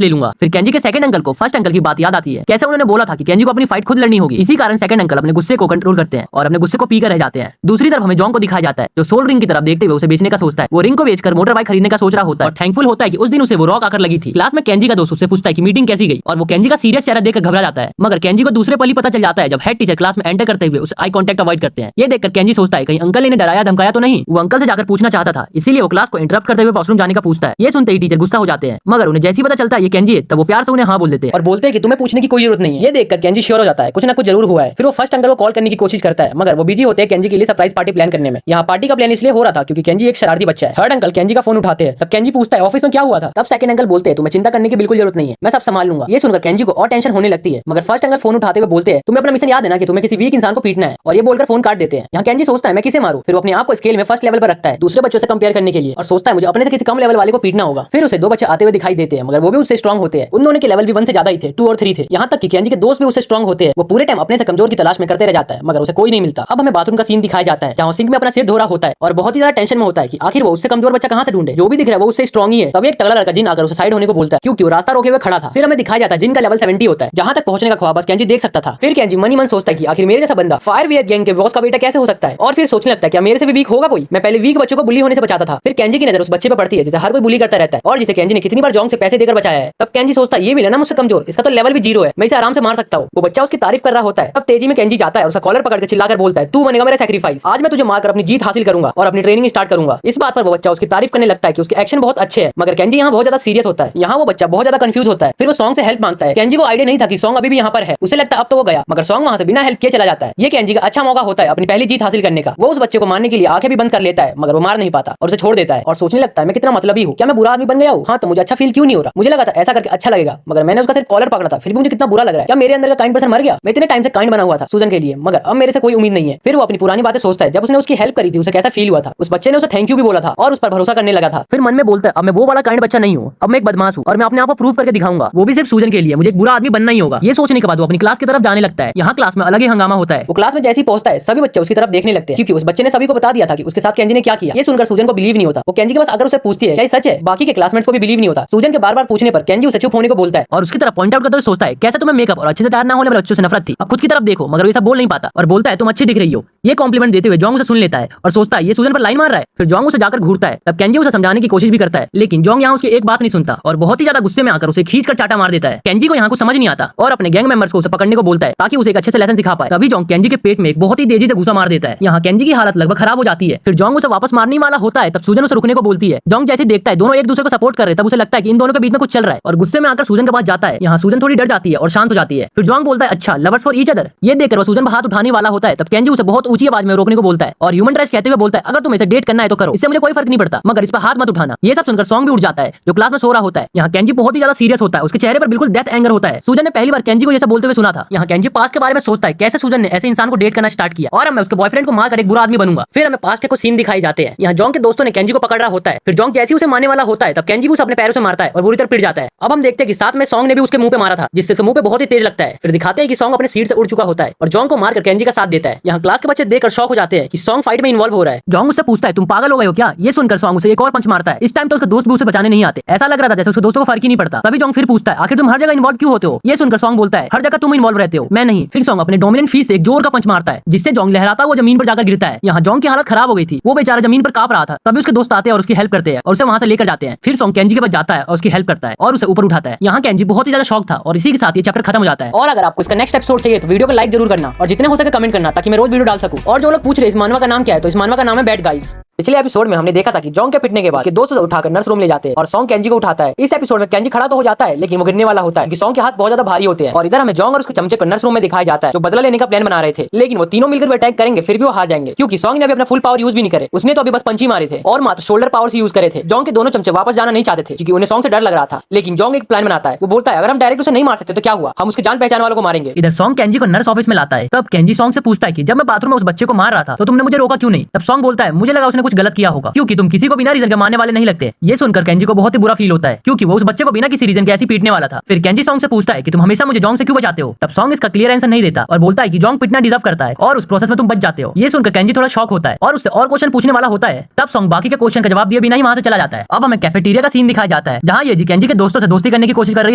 ले लूंगा। फिर केंजी के सेकंड अंकल को फर्स्ट अंकल की बात याद आती है, कैसे उन्होंने बोला था कि केंजी को अपनी फाइट खुद लड़नी होगी। इसी कारण सेकंड अंकल अपने गुस्से को कंट्रोल करते हैं और अपने गुस्से को पीकर रह जाते हैं। दूसरी तरफ हमें जोंग को दिखाया जाता है जो सोल रिंग की तरफ देखते हुए उसे बेचने का सोचता है। वो रिंग को बेचकर मोटर बाइक खरीदने का सोच रहा होता है और थैंकफुल होता है कि उस दिन उसे वो रॉक आकर लगी थी। क्लास में केंजी का दोस्त उससे पूछता है कि मीटिंग कैसी गई और वो केंजी का सीरियस चेहरा देखकर घबरा जाता है, मगर केंजी को दूसरे पल ही पता चल जाता है जब हेड टीचर क्लास में एंटर करते हुए उसे आई कांटेक्ट अवॉइड करते हैं। ये देखकर केंजी सोचता है कहीं अंकल ने इन्हें डराया धमकाया तो नहीं। वो अंकल से जाकर पूछना चाहता था, इसीलिए वो क्लास को इंटरप्ट करते हुए वॉशरूम जाने का पूछता है। ये सुनते ही टीचर गुस्सा हो जाते हैं, मगर उन्हें जैसे ही पता चलता है ये केंजी है तब वो प्यार से उन्हें हाँ बोल देते हैं और बोलते हैं कि तुम्हें पूछने की कोई जरूरत नहीं है। ये देखकर केंजी श्योर हो जाता है कुछ ना कुछ जरूर हुआ है। फिर वो फर्स्ट अंकल को कॉल करने की कोशिश करता है, मगर वो बिजी होते हैं केंजी के लिए सरप्राइज पार्टी प्लान करने में। यहाँ पार्टी का प्लान इसलिए हो रहा था क्योंकि केंजी एक शरारती बच्चा है। थर्ड अंकल केंजी का फोन उठाते हैं। तब केंजी पूछता है ऑफिस में क्या हुआ था। तब सेकंड अंकल बोलते हैं तुम्हें चिंता करने की बिल्कुल जरूरत नहीं है, मैं सब संभाल लूंगा। ये सुनकर केंजी को और टेंशन होने लगती है, मगर फर्स्ट अंकल फोन उठाते हुए बोलते हैं तुम्हें अपना मिशन याद है ना कि तुम्हें किसी वीक इंसान को पीटना है, और ये बोलकर फोन काट देते हैं। यहाँ केंजी सोचता है मैं किसे मारूं। फिर वो अपने आप को स्केल में फर्स्ट लेवल पर रखता है दूसरे बच्चों से कंपेयर करने के लिए और सोचता है मुझे अपने से किसी कम लेवल वाले को पीटना होगा। फिर उसे दो बच्चे आते हुए दिखाई देते हैं, मगर वो भी उससे स्ट्रांग होते हैं। उन दोनों के लेवल भी 1 से ज्यादा ही थे, 2 और 3 थे। यहाँ तक कि केंजी के दोस्त भी उससे स्ट्रांग होते हैं। वो पूरे टाइम अपने से कमजोर की तलाश में करते रह जाता है, मगर उसे कोई नहीं मिलता। अब हमें बाथरूम का सीन दिखाया जाता है जहाँ सिंक में अपना सिर धो रहा होता है और बहुत ही ज्यादा टेंशन में होता है कि आखिर वो उससे कमजोर बच्चा कहाँ से ढूंढे। जो भी दिख रहा है वो उससे स्ट्रांग ही है। तभी एक तगड़ा लड़का जिन आकर उसे साइड होने को बोलता है क्योंकि वो रास्ता रोके हुए खड़ा था। फिर हमें दिखाया जाता है जिन का लेवल 70 होता है, जहाँ तक पहुंचने का ख्वाब बस केंजी देख सकता था। फिर केंजी मनी मन सोचता है कि आखिर मेरे जैसा बंदा फायरवेयर गैंग के बॉस का बेटा कैसे हो सकता है, और फिर सोचने लगता है क्या मेरे से भी वीक होगा कोई। मैं पहले वीक बच्चों को बुली होने से बचाता था। फिर केंजी की नजर उस बच्चे पर पड़ती है जिसे हर कोई बुली करता रहता है और जिसे केंजी ने कितनी बार जोंग से पैसे देकर बचाया है। तब केंजी सोचता है ये मिला ना मुझसे कमजोर, इसका तो लेवल भी 0 है, मैं इसे आराम से मार सकता हूँ। वो बच्चा उसकी तारीफ कर रहा होता है। तब तेजी में केंजी जाता है और उसका कॉलर पकड़ के चिल्लाकर बोलता है तू बनेगा मेरा सैक्रिफाइस, आज मैं तुझे मारकर अपनी जीत हासिल करूंगा और अपनी ट्रेनिंग स्टार्ट करूंगा। इस बात पर वो बच्चा उसकी तारीफ करने लगता है कि उसके एक्शन बहुत अच्छे हैं, मगर केंजी यहाँ बहुत ज्यादा सीरियस होता है। यहाँ वो बच्चा बहुत ज्यादा कंफ्यूज होता है। फिर वो सॉन्ग से हेल्प मांगता है। केंजी को आइडिया नहीं था कि सॉन्ग अभी भी यहाँ पर है। उसे लगता है अब तो वो गया, मगर सॉन्ग वहाँ से बिना हेल्प किए चला जाता है। ये केंजी का अच्छा मौका होता है अपनी पहली जीत हासिल करने का। वो उस बच्चे को मारने के लिए आंखें भी बंद कर लेता है, मगर वो मार नहीं पाता और उसे छोड़ देता है और सोचने लगता है मैं कितना मतलबी हूँ, क्या मैं बुरा आदमी बन गया हूँ। हाँ तो मुझे अच्छा फील क्यों नहीं हो रहा। मुझे लगा था ऐसा करके अच्छा लगेगा, मगर मैंने उसका सिर्फ कॉलर पकड़ा था, फिर भी मुझे कितना बुरा लग रहा है। क्या मेरे अंदर का काइंड पर्सन मर गया। मैं इतने टाइम से काइंड बना हुआ था सूजन के लिए, मगर अब मेरे से कोई उम्मीद नहीं है। फिर वो अपनी पुरानी बातें सोचता है, जब उसने उसकी हेल्प करी थी उसे कैसा फील हुआ था। उस बच्चे ने उसे थैंक यू भी बोला था और उस पर भरोसा करने लगा था। फिर मन में बोलता है अब मैं वो वाला काइंड बच्चा नहीं हूँ, अब मैं एक बदमाश हूँ और मैं अपने आप को प्रूव करके दिखाऊंगा, वो भी सिर्फ सूजन के लिए। मुझे एक बुरा आदमी बनना ही होगा। ये सोचने के बाद वो अपनी क्लास की तरफ जाने लगता है। यहाँ क्लास में अलग ही हंगामा होता है। वो क्लास में जैसे ही पहुंचता है सभी बच्चे उसकी तरफ देखने लगते हैं क्योंकि उस बच्चे ने सभी को बता दिया था कि उसके साथ केंजी ने क्या किया। ये सुनकर सूजन को बिलीव नहीं होता। वो केंजी के पास अगर उसे पूछती है क्या सच है, बाकी के क्लासमेट्स को भी बिलीव नहीं होता। सूजन के बार बार पूछने पर केंजी उसे चुप होने को बोलता है और उसकी तरफ पॉइंट आउट करते हुए सोचता है कैसे तुम्हें मेकअप और अच्छे से तैयार ना होने वाले बच्चों से नफरत थी, अब खुद की तरफ देखो। मगर वो ऐसा बोल नहीं पाता और बोलता है तुम अच्छी दिख रही हो। ये कॉम्प्लीमेंट देते हुए जोंग उसे सुन लेता है और सोचता है ये सूजन पर लाइन मार रहा है। फिर जोंग उसे जाकर घूरता है। तब केंजी उसे समझाने की कोशिश भी करता है, लेकिन जोंग यहाँ उसकी एक बात नहीं सुनता और बहुत ही ज्यादा गुस्से में आकर उसे खींच कर चाटा मार देता है। केंजी को यहाँ कुछ समझ नहीं आता और अपने गैंग मेंबर्स को उसे पकड़ने को बोलता है ताकि उसे एक अच्छे से लेसन सिखा पाए। तभी जोंग केंजी के पेट में एक बहुत ही तेजी से घुसा मार देता है। यहाँ केंजी की हालत लगभग खराब हो जाती है। फिर जोंग उसे वापस मारने वाला होता है, तब सूजन उसे रुकने को बोलती है। जोंग जैसे देखता है दोनों एक दूसरे को सपोर्ट कर रहे हैं, तब उसे लगता है कि इन दोनों के बीच में कुछ चल रहा है और गुस्से में आकर सूजन के पास जाता है। यहाँ सूजन थोड़ी डर जाती है और शांत हो जाती है। फिर जोंग बोलता है अच्छा लवर्स फॉर ईच अदर। ये देखकर वो सूजन पर हाथ उठाने वाला होता है, तब केंजी उसे बहुत ऊंची आवाज में रोकने को बोलता है और ह्यूमन ट्रैश कहते हुए बोलता है अगर तुम इसे डेट करना है तो करो, इससे मुझे कोई फर्क नहीं पड़ता, मगर इस पर हाथ मत उठाना। ये सब सुनकर सॉन्ग भी उठ जाता है जो क्लास में सो रहा होता है। यहाँ केंजी बहुत ही ज्यादा सीरियस होता है, उसके चेहरे पर बिल्कुल डेथ एंगर होता है। सूजन ने पहली बार केंजी को ये सब बोलते हुए सुना था। यहाँ केंजी पास्ट के बारे में सोचता है कैसे सूजन ने ऐसे इंसान को डेट करना स्टार्ट किया और मैं उसके बॉयफ्रेंड को मारकर एक बुरा आदमी बनूंगा। फिर हमें पास्ट के कुछ सीन दिखाई जाते हैं। यहाँ जोंग के दोस्तों ने केंजी को पकड़ रहा होता है। फिर जोंग जैसे ही उसे मारने वाला होता है तब केंजी भी उसे अपने पैरों से मारता है और बुरी तरह पिट जाता है। अब हम देखते हैं कि साथ में सॉन्ग ने भी उसके मुंह पे मारा था, जिससे उसके मुंह पे बहुत ही तेज लगता है। फिर दिखाते हैं कि सॉन्ग अपने सीट से उड़ चुका होता है और जोंग को मारकर केंजी का साथ देता है। यहाँ क्लास के बच्चे देखकर शॉक हो जाते हैं कि सॉन्ग फाइट में इन्वॉल्व हो रहा है। जोंग उससे पूछता है तुम पागल हो गए हो क्या? ये सुनकर सॉन्ग उसे एक और पंच मारता है। इस टाइम तो उसके दोस्त भी उसे बचाने नहीं आते। ऐसा लग रहा था जैसे उसके दोस्तों को फर्क ही नहीं पड़ता। तभी जोंग फिर पूछता है आखिर तुम हर जगह इन्वॉल्व क्यों होते हो? ये सुनकर सॉन्ग बोलता है हर जगह तुम इन्वॉल्व रहते हो, मैं नहीं। फिर सॉन्ग अपने डोमिनेंट फीस से एक जोर का पंच मारता है जिससे जोंग लहराता हुआ जमीन पर जाकर गिरता है। यहाँ जोंग की हालत खराब हो गई थी, वो बेचारा जमीन पर कांप रहा था। तभी उसके दोस्त आते हैं और उसकी हेल्प करते हैं और उसे वहां से लेकर जाते हैं। फिर सॉन्ग केंजी के पास जाता है और उसकी हेल्प करता है और उसे ऊपर उठाता है। यहाँ केंजी बहुत ही ज्यादा शॉक था और इसी के साथ ये चैप्टर खत्म हो जाता है। और अगर आपको इसका नेक्स्ट एपिसोड चाहिए तो वीडियो को लाइक जरूर करना और जितने हो सके कमेंट करना ताकि मैं रोज वीडियो डाल सकूं। और जो लोग पूछ रहे इस मानवा का नाम क्या है, तो इस मानवा का नाम है बैड गाइस। पिछले एपिसोड में हमने देखा था कि जोंग के पिटने के बाद दोस्त उसे उठाकर नर्स रूम ले जाते हैं और सॉन्ग केंजी को उठाता है। इस एपिसोड में केंजी खड़ा तो हो जाता है लेकिन वो गिरने वाला होता है कि सॉन्ग के हाथ बहुत ज्यादा भारी होते हैं। और इधर हमें जोंग और उसके चमचे को नर्स रूम में दिखाया जाता है जो बदला लेने का प्लान बना रहे थे, लेकिन वो तीनों मिलकर अटैक करेंगे फिर भी वो हार जाएंगे क्योंकि सॉन्ग ने अभी अपना फुल पावर यूज भी नहीं करे। उसने तो अभी बस पंच ही मारे थे और मात्र शोल्डर पावर से यूज करे थे। जोंग के दोनों चमचे वापस जाना नहीं चाहते थे क्योंकि उन्हें सॉन्ग से डर लग रहा था, लेकिन जोंग एक प्लान बनाता है। वो बोलता है अगर हम डायरेक्ट उसे नहीं मार सकते तो क्या हुआ, हम उसके जान पहचान वालों को मारेंगे। इधर सॉन्ग केंजी को नर्स ऑफिस में लाता है। तब केंजी सॉन्ग से पूछता है कि जब मैं बाथरूम में उस बच्चे को मार रहा था तो तुमने मुझे रोका क्यों नहीं? तब सॉन्ग बोलता है मुझे लगा उसने कुछ गलत किया होगा क्योंकि तुम किसी को बिना रीजन के मारने वाले नहीं लगते। ये सुनकर केंजी को बहुत ही बुरा फील होता है क्योंकि वो उस बच्चे को बिना किसी रीजन के ऐसे पीटने वाला था। फिर केंजी सॉन्ग से पूछता है कि तुम हमेशा मुझे जोंग से क्यों बचाते हो? तब सॉन्ग इसका क्लियर आंसर नहीं देता और बोलता है कि जोंग पिटना डिजर्व करता है और उस प्रोसेस में तुम बच जाते हो। ये सुनकर केंजी थोड़ा शॉक होता है और उससे और क्वेश्चन पूछने वाला होता है। तब सॉन्ग बाकी के क्वेश्चन का जवाब दिए बिना ही वहां से चला जाता है। अब हमें कैफेटेरिया का सीन दिखाया जाता है जहां ये जी केंजी के दोस्तों से दोस्ती करने की कोशिश कर रही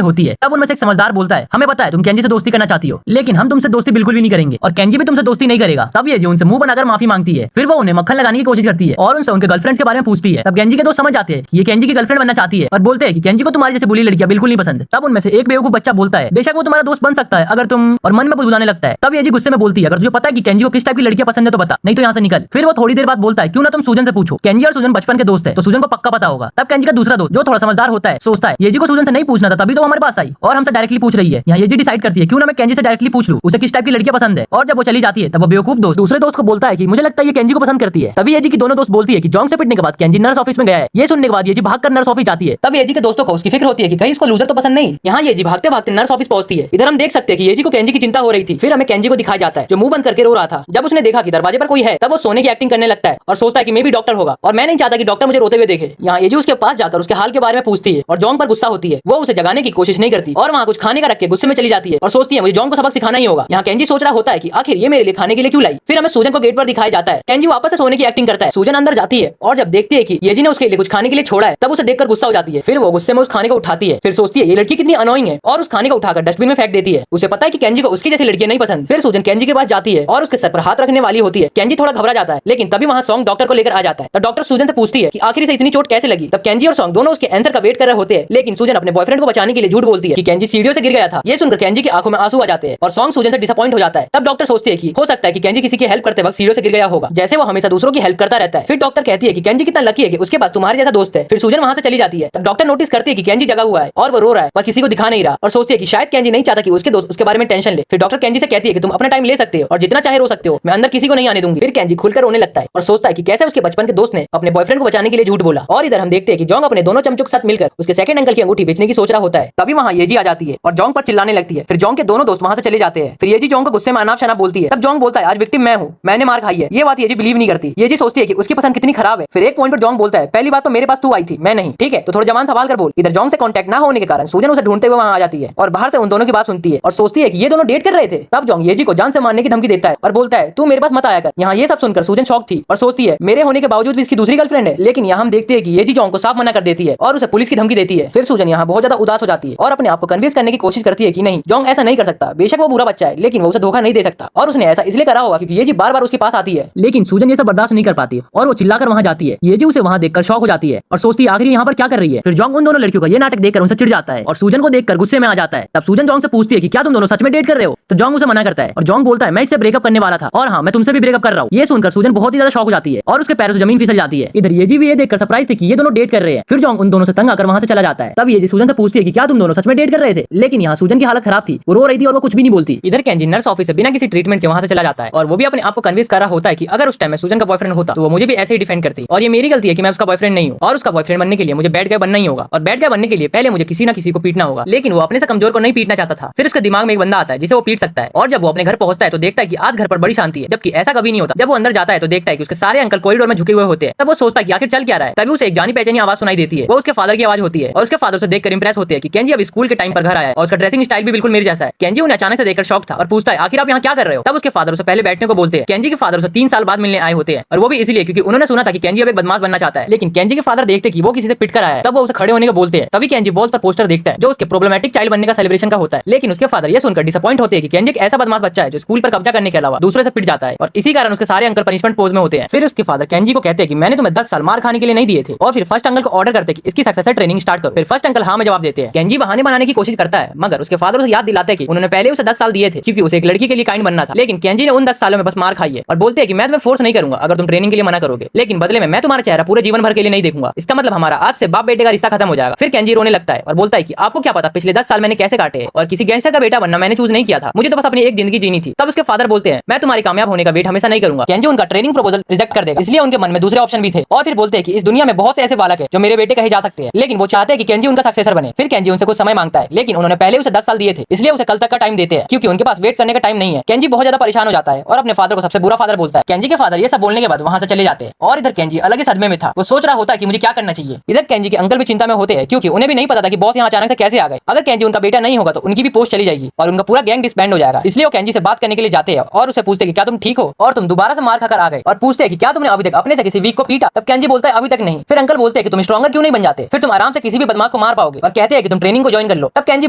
होती है। तब उनमें से एक समझदार बोलता है हमें पता है तुम केंजी से दोस्ती करना चाहती हो, लेकिन हम तुमसे दोस्ती बिल्कुल भी नहीं करेंगे और केंजी भी तुमसे दोस्ती नहीं करेगा। तब ये जी उनसे मुंह बनाकर माफी मांगती है। फिर वो उन्हें मक्खन लगाने की कोशिश करती है और उनसे उनके गर्लफ्रेंड के बारे में पूछती है। तब केंजी के दोस्त समझ जाते हैं कि ये केंजी की गर्लफ्रेंड बनना चाहती है और बोलते हैं कि केंजी को तुम्हारी जैसे बुली लड़कियां बिल्कुल नहीं पसंद। तब उनमें से एक बेवकूफ बच्चा बोलता है बेशक वो तुम्हारा दोस्त बन सकता है अगर तुम, और मन में बुलाने लगता है। तब ये जी गुस्से में बोलती है अगर तुझे पता है कि केंजी को किस टाइप की लड़कियां पसंद है तो बता, नहीं तो यहाँ से निकल। फिर वो थोड़ी देर बाद बोलता है क्यों ना तुम सूजन से पूछो, केंजी और सूजन बचपन के दोस्त है तो सूजन को पक्का पता होगा। तब केंजी का दूसरा दोस्त जो थोड़ा समझदार होता है सोचता है ये जी को सूजन से नहीं पूछना था तभी तो हमारे पास आई और हमसे डायरेक्टली पूछ रही है। यहाँ ये जी डिसाइड करती है क्यों ना मैं केंजी से डायरेक्टली पूछ लूं उसे किस टाइप की लड़कियां पसंद है। और जब वो चली जाती है तब वो बेवकूफ दोस्त दूसरे दोस्त को बोलता है कि मुझे लगता है ये केंजी को पसंद करती है। तभी ये जी की दोनों दोस्त बोलती है कि जोंग से पिटने के बाद केंजी नर्स ऑफिस में गया है। ये सुनने के बाद ये जी भागकर नर्स ऑफिस जाती है। तब ये जी के दोस्तों को उसकी फिक्र होती है कि कहीं इसको लूजर तो पसंद नहीं। यहाँ ये जी भागते भागते नर्स ऑफिस पहुंचती है। इधर हम देख सकते हैं कि ये जी को केंजी की चिंता हो रही थी। फिर हमें केंजी को दिखाया जाता है जो मुंह बंद करके रो रहा था। जब उसने देखा कि दरवाजे पर कोई है तब वो सोने की एक्टिंग करने लगता है और सोचता है कि मैं भी डॉक्टर होगा और मैं नहीं चाहता कि डॉक्टर मुझे रोते हुए देखे। यहाँ ये जी उसके पास जाकर उसके हाल के बारे में पूछती है और जोंग पर गुस्सा होती है। वो उसे जगाने की कोशिश नहीं करती और वहाँ कुछ खाने का रख के गुस्से में चली जाती है और सोचती है मुझे जोंग को सबक सिखाना ही होगा। यहाँ केंजी सोच रहा होता है कि आखिर ये मेरे लिए खाने के लिए क्यों लाई। फिर हमें सूजन को गेट पर दिखाया जाता है। केंजी वापस से सोने की एक्टिंग करता है। सूजन अंदर जाती है और जब देखती है कि ये जी ने उसके लिए कुछ खाने के लिए छोड़ा है तब उसे देखकर गुस्सा हो जाती है। फिर वो गुस्से में उस खाने को उठाती है। फिर सोचती है ये लड़की कितनी अनोइंग है और उस खाने को उठाकर डस्टबिन में फेंक देती है। उसे पता है कि केंजी को उसकी जैसी लड़कियां नहीं पसंद। फिर सूजन केंजी के पास जाती है और उसके सर पर हाथ रखने वाली होती है। केंजी थोड़ा घबरा जाता है लेकिन तभी वहाँ सॉन्ग डॉक्टर को लेकर आ जाता है। तब डॉक्टर सूजन से पूछती है कि आखिर से इतनी चोट कैसे लगी। तब केंजी और सॉन्ग दोनों उसके आंसर का वेट कर रहे होते हैं, लेकिन सूजन अपने बॉयफ्रेंड को बचाने के लिए झूठ बोलती है कि केंजी सीढ़ियों से गिर गया था। ये सुनकर केंजी की आंखों में आंसू आ जाते हैं और सॉन्ग सूजन से डिसअपॉइंट हो जाता है। तब डॉक्टर सोचती है कि हो सकता है कि केंजी किसी की हेल्प करते वक्त सीढ़ियों से गिर गया होगा, जैसे वो हमेशा दूसरों की हेल्प करता रहता है। फिर डॉक्टर कहती है कि केंजी कितना लकी है कि उसके पास तुम्हारे जैसा दोस्त है। फिर सूजन वहां से चली जाती है। तब डॉक्टर नोटिस करती है कि केंजी जगा हुआ है और वो रो रहा है पर किसी को दिखा नहीं रहा और सोचती है कि शायद केंजी नहीं चाहता कि उसके दोस्त उसके बारे में टेंशन ले। फिर डॉक्टर केंजी से कहती है कि तुम अपना टाइम ले सकते हो और जितना चाहे रो सकते हो, मैं अंदर किसी को नहीं आने दूंगी। फिर केंजी खुलकर रोने लगता है और सोचता है कि कैसे उसके बचपन के दोस्त ने अपने बॉयफ्रेंड को बचाने के लिए झूठ बोला। और इधर हम देखते हैं कि जोंग अपने दोनों चमचों के साथ मिलकर उसके सेकंड अंकल की अंगूठी बेचने की सोच रहा होता है। तभी वहाँ येजी आ जाती है और जोंग पर चिल्लाने लगती है। फिर जोंग के दोनों दोस्त वहां से चले जाते हैं। फिर येजी जोंग को गुस्से में अनाप शनाप बोलती है। तब जोंग बोलता है आज विक्टिम मैं हूँ, मैंने मार खाई है। ये बात येजी बिलीव नहीं करती। येजी सोचती है कि उसकी पसंद कितनी खराब है। फिर एक पॉइंट पर जोंग बोलता है पहली बात तो मेरे पास तू आई थी, मैं नहीं, ठीक है, तो थोड़ा जवान सवाल कर बोल। इधर जोंग से कांटेक्ट ना होने के कारण सूजन उसे ढूंढते हुए वहां आ जाती है और बाहर से उन दोनों की बात सुनती है और सोचती है कि ये दोनों डेट कर रहे थे। तब जोंग येजी को जान से मारने की धमकी देता है और बोलता है तू मेरे पास मत आया कर। यहाँ ये सब सुनकर सूजन शॉक थी और सोचती है मेरे होने के बावजूद भी इसकी दूसरी गर्लफ्रेंड है। लेकिन यहाँ हम देखते हैं कि येजी जोंग को साफ मना कर देती है और उसे पुलिस की धमकी देती है। फिर सूजन यहाँ बहुत ज्यादा उदास हो जाती है और अपने आप को कन्विंस करने की कोशिश करती है कि नहीं, जोंग ऐसा नहीं कर सकता, बेशक वो बुरा बच्चा है लेकिन वो उसे धोखा नहीं दे सकता और उसने ऐसा इसलिए करा होगा क्योंकि येजी बार-बार उसके पास आती है। लेकिन सूजन ये सब बर्दाश्त नहीं कर पाती और वो चिल्लाकर वहां जाती है। येजी उसे वहां देखकर शॉक हो जाती है और सोचती है आखिर यहाँ पर क्या कर रही है। फिर जोंग उन दोनों लड़कियों का ये नाटक देखकर उनसे चिढ़ जाता है और सूजन को देखकर गुस्से में आ जाता है। तब सूजन जोंग से पूछती है कि क्या तुम दोनों सच में डेट कर रहे हो, तो जोंग उसे मना करता है और जोंग बोलता है मैं इससे ब्रेकअप करने वाला था और हाँ मैं तुमसे भी ब्रेकअप कर रहा हूँ। ये सुनकर सूजन बहुत ही ज्यादा शॉक हो जाती है और उसके पैरों से जमीन फिसल जाती है। इधर येजी भी ये देखकर सरप्राइज थी कि ये दोनों डेट कर रहे हैं। फिर जोंग उन दोनों से तंग आकर वहां से चला जाता है। तब येजी सूजन से पूछती है कि क्या तुम दोनों सच में डेट कर रहे थे, लेकिन यहाँ सूजन की हालत खराब थी, वो रो रही थी और वो कुछ भी नहीं बोलती। इधर केंजी नर्स ऑफिस से बिना किसी ट्रीटमेंट के वहां से चला जाता है और वो भी अपने आप को कन्विंस कर रहा होता है कि अगर उस टाइम में सूजन का बॉयफ्रेंड होता तो वो मुझे भी ऐसे ही डिफेंड करती और ये मेरी गलती है कि मैं उसका बॉयफ्रेंड नहीं हूँ और उसका बॉयफ्रेंड बनने के लिए मुझे बैड गाय बनना ही होगा और बैड गाय बनने के लिए पहले मुझे किसी ना किसी को पीटना होगा। लेकिन वो अपने से कमजोर को नहीं पीटना चाहता था। फिर उसके दिमाग में एक बंदा आता है जिसे वो पीट सकता है और जब वो अपने घर पहुंचता है तो देखता है कि आज घर पर बड़ी शांति है, जबकि ऐसा कभी नहीं होता। जब वो अंदर जाता है तो देखता है कि उसके सारे अंकल कॉरिडोर में झुके हुए होते हैं। तब वो सोचता है कि आखिर चल क्या रहा है। तभी उसे एक जानी पहचानी आवाज सुनाई देती है। वो उसके फादर की आवाज होती है और उसके फादर से देखकर इंप्रेस होते हैं कि केंजी अब स्कूल के टाइम पर घर आया है और उसका ड्रेसिंग स्टाइल भी बिल्कुल मेरे जैसा है। केंजी उन्हें अचानक से देखकर शॉक था और पूछता है आखिर आप यहाँ क्या कर रहे हो। तब उसके फादर उसे पहले बैठने को बोलते हैं। केंजी के फादर उसे 3 साल बाद मिलने आए होते हैं और वो भी इसलिए क्योंकि उन्होंने सुना था कि केंजी अब एक बदमाश बनना चाहता है। लेकिन केंजी के फादर देखते कि वो किसी से पिट कर आया है। तब वो उसे खड़े होने को बोलते हैं। तभी केंजी वॉल्स पर पोस्टर देखता है जो उसके प्रॉब्लमेटिक चाइल्ड बनने का सेलिब्रेशन का होता है। लेकिन उसके फादर ये सुनकर डिसअपॉइंट होते हैं कि केंजी एक ऐसा बदमाश बच्चा है जो स्कूल पर कब्जा करने के अलावा दूसरे से पिट जाता है और इसी कारण उसके सारे अंकल पनिशमेंट पोज में होते हैं। फिर उसके फादर केंजी को कहते हैं कि मैंने तुम्हें 10 साल मार खाने के लिए नहीं दिए थे और फिर फर्स्ट अंकल को ऑर्डर करते हैं कि इसकी सक्सेसर ट्रेनिंग स्टार्ट करो। फिर फर्स्ट अंकल हाँ में जवाब देते हैं। केंजी बहाने बनाने की कोशिश करता है मगर उसके फादर उसे याद दिलाते हैं कि उन्होंने पहले उसे 10 साल दिए थे क्योंकि उसे एक लड़की के लिए काइंड बनना था। लेकिन केंजी ने उन 10 सालों में बस मार खाई है और बोलते हैं कि मैं तुम्हें फोर्स नहीं करूंगा अगर तुम ट्रेनिंग के लिए मना करोगे, लेकिन बदले में मैं तुम्हारा चेहरा पूरे जीवन भर के लिए नहीं देखूंगा। इसका मतलब हमारा आज से बाप बेटे का रिश्ता खत्म हो जाएगा। फिर केंजी रोने लगता है और बोलता है कि आपको क्या पता पिछले 10 साल मैंने कैसे काटे और किसी गैंगस्टर का बेटा बनना मैंने चूज नहीं किया था, मुझे तो बस अपनी एक जिंदगी जीनी थी। तब उसके फादर बोलते हैं मैं तुम्हारे कामयाब होने का वेट हमेशा नहीं करूंगा। केंजी उनका ट्रेनिंग प्रपोजल रिजेक्ट कर देगा, इसलिए उनके मन में दूसरे ऑप्शन भी थे और फिर बोलते हैं कि इस दुनिया में बहुत से ऐसे बालक हैं जो मेरे बेटे कहे जा सकते हैं, लेकिन वो चाहते हैं कि केंजी उनका सक्सेसर बने। फिर केंजी उनसे कुछ समय मांगता है लेकिन उन्होंने पहले उसे 10 साल दिए थे, इसलिए उसे कल तक का टाइम देते हैं क्योंकि उनके पास वेट करने का टाइम नहीं है। केंजी बहुत ज्यादा परेशान हो जाता है और अपने फादर को सबसे बुरा फादर बोलता है। केंजी के फादर ये सब बोलने के बाद वहां से चले जाते हैं और इधर केंजी अलग ही सदमे में था। वो सोच रहा होता है कि मुझे क्या करना चाहिए। इधर केंजी के अंकल भी चिंता में होते हैं क्योंकि उन्हें भी नहीं पता था कि बॉस यहाँ अचानक से कैसे आ गए। अगर केंजी उनका बेटा नहीं होगा तो उनकी भी पोस्ट चली जाएगी और उनका पूरा गैंग डिसबैंड हो जाएगा। इसलिए वो केंजी से बात करने के लिए जाते हैं और उसे पूछते हैं कि क्या तुम ठीक हो और तुम दोबारा से मार खाकर आ गए, और पूछते हैं कि क्या तुमने अभी तक अपने से किसी वीक को पीटा। तब केंजी बोलता है अभी तक नहीं। फिर अंकल बोलते हैं कि तुम स्ट्रॉन्गर क्यों नहीं बन जाते, फिर तुम आराम से किसी भी बदमाश को मार पाओगे और कहते हैं कि तुम ट्रेनिंग को ज्वाइन कर लो। तब केंजी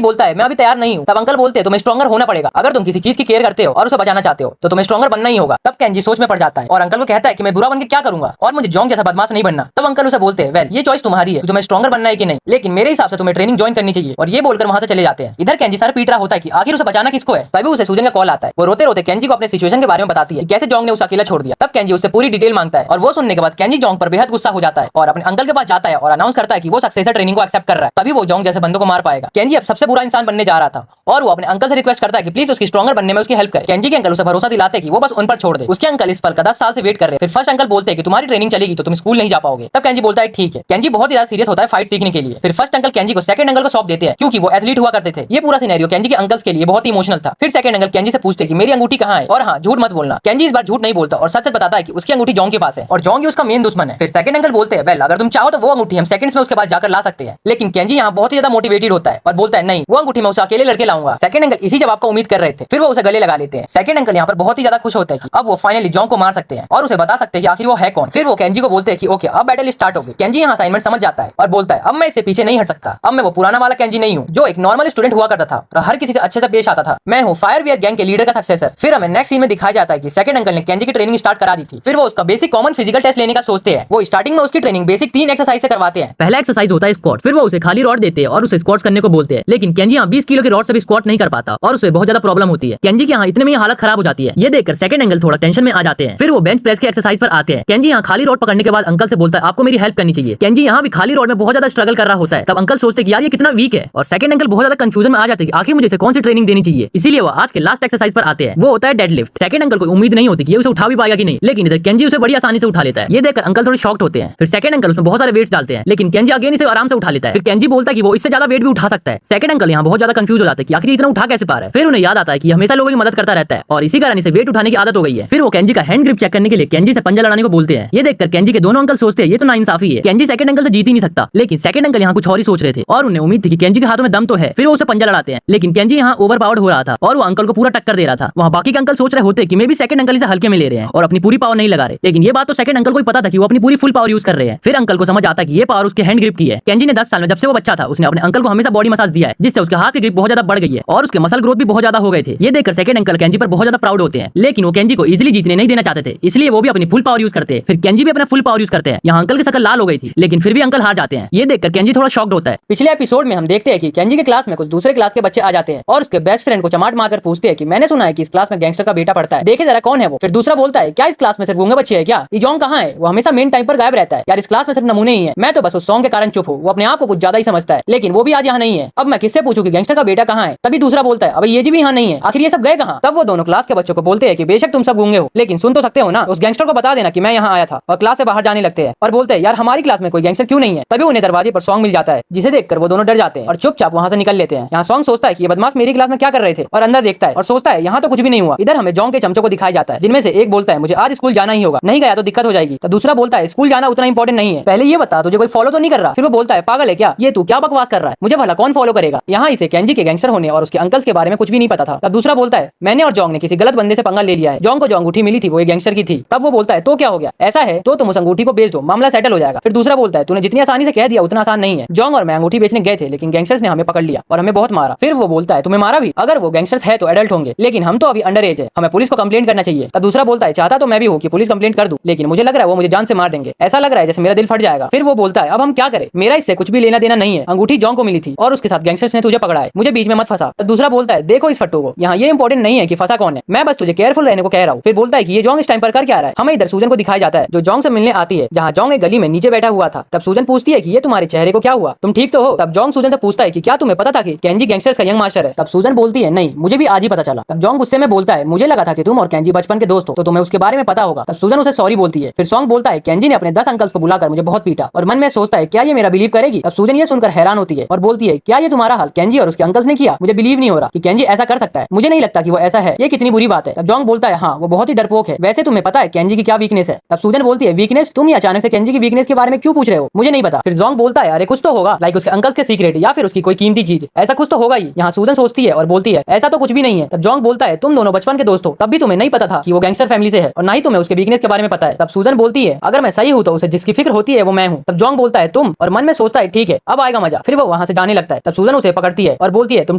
बोलता है मैं अभी तैयार नहीं हूँ। तब अंकल बोलते हैं तुम्हें स्ट्रॉन्गर होना पड़ेगा, अगर तुम किसी चीज की केयर करते हो और उसे बचाना चाहते हो तो तुम्हें स्ट्रॉन्गर बनना ही होगा। तब केंजी सोच में पड़ जाता है और अंकल को कहता है कि मैं बुरा बन के क्या करूंगा और मुझे जोंग जैसा बदमाश नहीं बनना। तब अंकल उसे बोलते हैं वेल ये चॉइस तुम्हारी है, तुम्हें स्ट्रॉन्गर बनना है कि नहीं, लेकिन मेरे हिसाब से तुम्हें ट्रेनिंग ज्वाइन करनी चाहिए। और ये बोलकर वहां से चले जाते हैं। इधर केंजी सर पीट रहा होता है कि आखिर उसे बचाना किसको है। तभी उसे सूजन का कॉल आता है। वो रोते रोते केंजी को अपने सिचुएशन के बारे में बताती है, कैसे जोंग ने उसे अकेला छोड़ दिया। तब केंजी उससे पूरी डिटेल मांगता है और वो सुनने के बाद केंजी जोंग पर बेहद गुस्सा हो जाता है और अपने अंकल के पास जाता है और अनाउंस करता है कि वो सक्सेसर ट्रेनिंग को एक्सेप्ट कर रहा है। तभी वो जोंग जैसे बंदों को मार पाएगा। केंजी अब सबसे बुरा इंसान बनने जा रहा था और वो अपने अंकल से रिक्वेस्ट करता है कि प्लीज उसकी स्ट्रॉन्गर बनने में उसकी हेल्प करे। केंजी के अंकल उसे भरोसा दिलाते हैं कि वो बस उन पर छोड़ दे। उसके अंकल इस पल का 10 साल से वेट कर रहे हैं। फिर फर्स्ट अंकल बोलते हैं कि तुम्हारी ट्रेनिंग चलेगी तो तुम स्कूल नहीं जा पाओगे। तब केंजी बोलता है ठीक है। केंजी बहुत ही ज्यादा सीरियस होता है फाइट सीखने के लिए। फिर फर्स्ट अंकल केंजी को सेकंड अंकल को सौंप देते हैं क्योंकि वो एथलीट हुआ करते थे। ये पूरा सिनेरियो केंजी के अंकल्स के लिए बहुत ही इमोशनल था। फिर सेकंड अंकल केंजी से पूछते हैं कि मेरी अंगूठी कहाँ है और हाँ झूठ मत बोलना। केंजी इस बार झूठ नहीं बोलता और सच सच बताता है कि उसकी अंगूठी जोंग के पास है और जोंग ही उसका मेन दुश्मन है। फिर सेकंड अंकल बोलते हैं वेल अगर तुम चाहो तो वो अंगूठी हम सेकंड्स में उसके पास जाकर ला सकते हैं। लेकिन केंजी यहाँ बहुत ही ज्यादा मोटिवेटेड होता है और बोलता है नहीं वो अंगूठी मैं उसे अकेले लड़के लाऊंगा। सेकंड अंकल इसी जवाब का उम्मीद कर रहे थे। फिर वो उसे गले लगा लेते हैं। सेकंड अंकल यहाँ पर बहुत ही ज्यादा खुश होते हैं कि अब वो फाइनली जोंग को मार सकते हैं और उसे बता सकते हैं कि आखिर वो है कौन। फिर वो केंजी को बोलते हैं कि ओके अब बैटल स्टार्ट होगी। केंजी यहाँ असाइनमेंट समझ जाता है और बोलता है अब मैं इससे पीछे नहीं हट सकता। अब मैं वो पुराना वाला केंजी नहीं हूँ जो एक नॉर्मल स्टूडेंट हुआ करता था और हर किसी से अच्छे से पेश आता था। मैं हूँ फायरवियर गैंग के लीडर का सक्सेसर। फिर हमें नेक्स्ट सीन में दिखाया जाता है कि सेकंड अंकल ने केंजी की ट्रेनिंग स्टार्ट करा दी थी। फिर वो उसका बेसिक कॉमन फिजिकल टेस्ट लेने का सोचते हैं। वो स्टार्टिंग में उसकी ट्रेनिंग बेसिक 3 एक्सरसाइज से करवाते हैं। पहला एक्सरसाइज होता है स्क्वाट। फिर वो उसे खाली रॉड देते हैं और उसे स्क्वाट्स करने को बोलते हैं। लेकिन केंजी यहाँ 20 किलो की रॉड से भी स्क्वाट नहीं कर पाता और उसे बहुत ज्यादा प्रॉब्लम होती है। केंजी की यहाँ इतने में हालत खराब हो जाती है। ये देखकर सेकंड अंकल थोड़ा टेंशन में आ जाते हैं। फिर वो बेंच प्रेस के एक्सरसाइज पर आते हैं। केंजी यहाँ खाली रॉड पकड़ने के बाद अंकल से बोलता है आपको मेरी हेल्प करनी चाहिए। केंजी यहाँ भी खाली रॉड में बहुत ज्यादा स्ट्रगल कर रहा होता है। तब अंकल सोचते कि यार ये कितना वीक है और सेकंड अंकल बहुत ज्यादा कंफ्यूजन में आ जाते हैं कि आखिर मुझे इसे कौन सी ट्रेनिंग देनी चाहिए। इसीलिए वो आज के लास्ट एक्सरसाइज पर आते हैं। वो होता है डेडलिफ्ट। सेकंड अंकल को उम्मीद नहीं होती कि ये उसे उठा भी पाएगा कि नहीं, लेकिन इधर केंजी उसे बड़ी आसानी से उठा लेता है। ये देखकर अंकल थोड़े शॉक्ड होते हैं। फिर सेकंड अंकल उसमें बहुत सारे वेट्स डालते हैं लेकिन केंजी अगेन इसे आराम से उठा लेता है। फिर केंजी बोलता है कि वो इससे ज्यादा वेट भी उठा सकता है। सेकंड अंकल यहाँ बहुत ज्यादा कंफ्यूज हो जाते हैं कि आखिर इतना उठा कैसे पा रहा है। फिर उन्हें याद आता है कि हमेशा लोगों की मदद करता रहता है और इसी कारण इसे वेट उठाने की आदत हो गई है। फिर वो केंजी का हैंड ग्रिप चेक करने के लिए केंजी से पंजा लड़ाने को बोलते हैं। ये देखकर केंजी के दोनों अंकल सोचते हैं ये तो नाइंसाफी है, केंजी सेकंड अंकल से जीत ही नहीं सकता। लेकिन सेकंड अंकल यहाँ कुछ और ही सोच रहे थे और उन्हें उम्मीद थी कि केंजी के हाथों में दम तो है, फिर वो उसे पंजा लड़ाते हैं। लेकिन केंजी यहाँ ओवर पावर्ड हो रहा था और वो अंकल को पूरा टक्कर दे रहा था। वहाँ बाकी के अंकल सोच रहे होते कि मे भी सेकंड अंकल इसे हल्के में ले रहे हैं और अपनी पूरी पावर नहीं लगा रहे। लेकिन ये बात तो सेकंड अंकल को ही पता था कि वो अपनी पूरी फुल पावर यूज कर रहे हैं। फिर अंकल को समझ आता कि ये पावर उसके हैंड ग्रिप की है। केंजी ने 10 साल में जब से वो बच्चा था उसने अपने अंकल को हमेशा बॉडी मसाज दिया है, जिससे उसके हाथ की ग्रिप बहुत ज्यादा बढ़ गई है और उसके मसल ग्रोथ भी बहुत ज्यादा हो गए थे। ये देखकर सेकंड अंकल केंजी पर बहुत ज्यादा प्राउड होते हैं। लेकिन वो केंजी को इजीली जीतने नहीं देना चाहते थे, इसलिए वो भी अपनी फुल पावर यूज करते हैं। फिर केंजी भी अपना फुल पावर यूज करते हैं। यहाँ अंकल की शक्ल लाल हो गई थी, लेकिन फिर भी अंकल हार जाते हैं। ये देखकर केंजी थोड़ा शॉक्ड होता है। पिछले एपिसोड में हम देखते हैं कि केंजी के क्लास में कुछ दूसरे क्लास के बच्चे आ जाते हैं और उसके बेस्ट फ्रेंड को चमाट मारकर पूछते हैं कि मैंने सुना है कि इस क्लास में गैंगस्टर का बेटा पढ़ता है, देखे जरा कौन है वो। फिर दूसरा बोलता है क्या इस क्लास में सिर्फ गूंगे बच्चे हैं क्या? इजोंग कहाँ है? वो हमेशा मेन टाइम पर गायब रहता है। यार इस क्लास में सिर्फ नमूने ही है। मैं तो बस उस सॉन्ग के कारण चुप हूँ। वो अपने आप को कुछ ज्यादा ही समझता है, लेकिन वो भी आज यहाँ नहीं है। अब मैं किससे पूछूं कि गैंगस्टर का बेटा कहाँ है? तभी दूसरा बोलता है अबे ये जी भी यहाँ नहीं है, आखिर ये सब गए कहाँ? तब वो दोनों क्लास के बच्चों को बोलते हैं कि बेशक तुम सब गूंगे हो, लेकिन सुन तो सकते हो ना। उस गैंगस्टर को बता देना कि मैं यहाँ आया था। और क्लास से बाहर जाने लगते हैं और बोलते हैं यार हमारी क्लास में कोई गैंगस्टर क्यों नहीं है। तभी उन्हें दरवाजे पर सॉन्ग मिल जाता है, जिसे देखकर वो दोनों डर जाते हैं और चुपचाप वहाँ से निकल लेते हैं। यहाँ सॉन्ग सोचता है कि ये बदमाश मेरी क्लास में क्या कर रहे थे और अंदर देखता है और सोचता है यहाँ तो कुछ भी नहीं हुआ। इधर हमें जोंग के चमचों को दिखाया जाता है, जिनमें से एक बोलता है मुझे आज स्कूल जाना ही होगा, नहीं गया तो दिक्कत हो जाएगी। तो दूसरा बोलता है स्कूल जाना उतना इंपॉर्टेंट नहीं है, पहले ये बता तुझे कोई फॉलो तो नहीं कर रहा। फिर वो बोलता है पागल है क्या, ये तू क्या बकवास कर रहा है, मुझे भला कौन फॉलो करेगा। यहाँ इसे केंजी के गैंगस्टर होने और उसके अंकल्स के बारे में कुछ भी नहीं पता था। तब दूसरा बोलता है मैंने और जोंग ने किसी गलत बंदे से पंगा ले लिया है। जोंग को जो अंगूठी मिली थी वो एक गैंगस्टर की थी। तब वो बोलता है तो क्या हो गया, ऐसा है तो तुम उस अंगूठी को बेच दो, मामला सेटल हो जाएगा। फिर दूसरा बोलता है तूने जितनी आसानी से कह दिया उतना आसान नहीं है। जोंग और मैं अंगूठी बेचने गए थे, लेकिन गैंगस्टर्स ने हमें पकड़ लिया और हमें बहुत मारा। फिर वो बोलता है तुम्हें मारा भी? अगर वो गैंगस्टर्स है तो एडल्ट होंगे, लेकिन हम तो अभी अंडर एज है, हमें पुलिस को कंप्लेंट करना चाहिए। तब दूसरा बोलता है चाहता तो मैं भी हूँ कि पुलिस कंप्लेंट कर दूं, लेकिन मुझे लग रहा है वो मुझे जान से मार देंगे, ऐसा लग रहा है जैसे मेरा दिल फट जाएगा। फिर वो बोलता है अब हम क्या करें, मेरा इससे कुछ भी लेना देना नहीं है, अंगूठी जोंग को मिली थी और उसके साथ गैंगस्टर्स ने तुझे पकड़ा है, मुझे बीच में मत फंसा। तब दूसरा बोलता है देखो इस फट्टू को, यहाँ ये इंपॉर्टेंट नहीं है कि फंसा कौन है, मैं बस तुझे केयरफुल रहने को कह रहा हूँ। फिर बोलता है कि ये जोंग इस टाइम पर कर क्या रहा है। हमें इधर सूजन को दिखाया जाता है जो जोंग से मिलने आती है, जहाँ जोंग एक गली में नीचे बैठा हुआ था। तब सूजन पूछती है कि ये तुम्हारे चेहरे को क्या हुआ, तुम ठीक तो हो? तब जोंग सूजन से पूछता है कि क्या तुम्हें पता था कि केंजी गैंगस्टर्स का यंग मास्टर है। तब सूजन बोलती है नहीं, मुझे भी आज ही पता चला। तब जोंग गुस्से में बोलता है मुझे लगा था कि तुम और केंजी बचपन के दोस्त हो तो तुम्हें उसके बारे में पता होगा। तब सूजन उसे सॉरी बोलती है। फिर सॉन्ग बोलता है केंजी ने अपने 10 अंकल्स को बुलाकर मुझे बहुत पीटा और मन में सोचता है क्या ये मेरा बिलीव करेगी। तब सूजन ये सुनकर हैरान होती है और बोलती है क्या ये तुम्हारा हाल केंजी और उसके अंकल्स ने किया, मुझे बिलीव नहीं हो रहा कि केंजी ऐसा कर सकता है, मुझे नहीं लगता कि वो ऐसा है, ये कितनी बुरी बात है। तब जोंग बोलता है हाँ वो बहुत ही डरपोक है, वैसे तुम्हें पता है केंजी की क्या वीकनेस है। तब सूजन बोलती है वीकनेस, तुम ये अचानक से केंजी की वीकनेस के बारे में क्यों पूछ रहे हो, मुझे नहीं पता। फिर जोंग बोलता है अरे कुछ तो होगा, लाइक उसके अंकल्स के सीक्रेट या फिर उसकी कोई कीमती चीज, ऐसा कुछ तो होगा ही। यहाँ सूजन सोचती है और बोलती है ऐसा तो कुछ भी नहीं है। तब जोंग बोलता है तुम दोनों बचपन के दोस्त हो, तब भी तुम्हें नहीं पता था कि वो गैंगस्टर फैमिली से है और ना ही तुम्हें उसके वीकनेस के बारे में पता है। तब सूजन बोलती है अगर मैं सही हूँ तो उसे जिसकी फिक्र होती है वो मैं हूँ। तब जोंग बोलता है तुम, और मन में सोचता है ठीक है अब आएगा मजा। फिर वो वहाँ से जाने लगता है। तब सूजन उसे पकड़ती है और बोलती है तुम